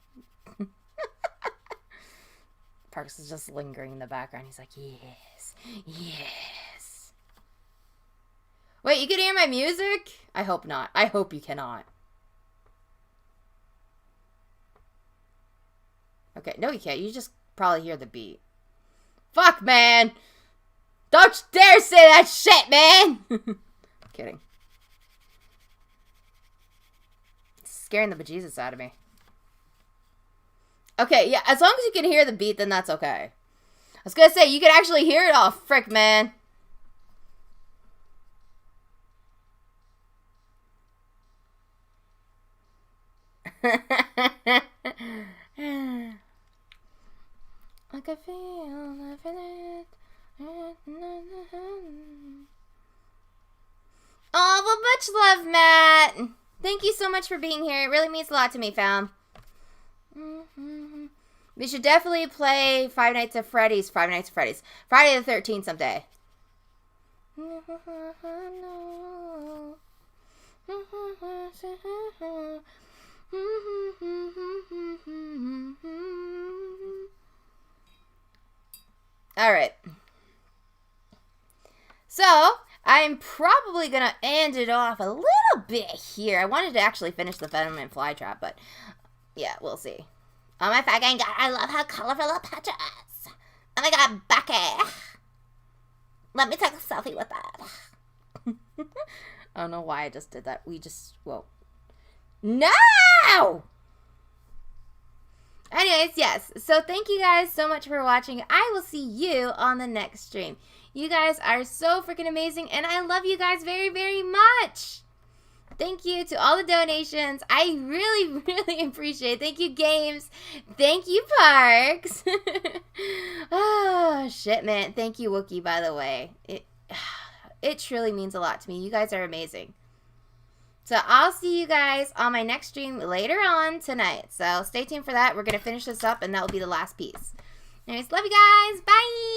Speaker 1: Parks is just lingering in the background. He's like, yes. Wait, you can hear my music? I hope not. I hope you cannot. Okay, no you can't. You just probably hear the beat. Fuck, man! Don't you dare say that shit, man! Kidding. It's scaring the bejesus out of me. Okay, yeah, as long as you can hear the beat, then that's okay. I was gonna say, you can actually hear it all. Frick, man. I can feel it. Oh, well, much love, Matt. Thank you so much for being here. It really means a lot to me, fam. We should definitely play Five Nights at Freddy's. Friday the 13th someday. Alright. So, I'm probably going to end it off a little bit here. I wanted to actually finish the Venom and Flytrap, but yeah, we'll see. Oh my fucking god, I love how colorful the picture is. Oh my god, Becky. Let me take a selfie with that. I don't know why I just did that. Whoa. No! Anyways, yes. So thank you guys so much for watching. I will see you on the next stream. You guys are so freaking amazing, and I love you guys very, very much. Thank you to all the donations. I really, really appreciate it. Thank you, Games. Thank you, Parks. Oh, shit, man. Thank you, Wookie, by the way. It truly means a lot to me. You guys are amazing. So I'll see you guys on my next stream later on tonight. So stay tuned for that. We're going to finish this up, and that will be the last piece. Anyways, love you guys. Bye.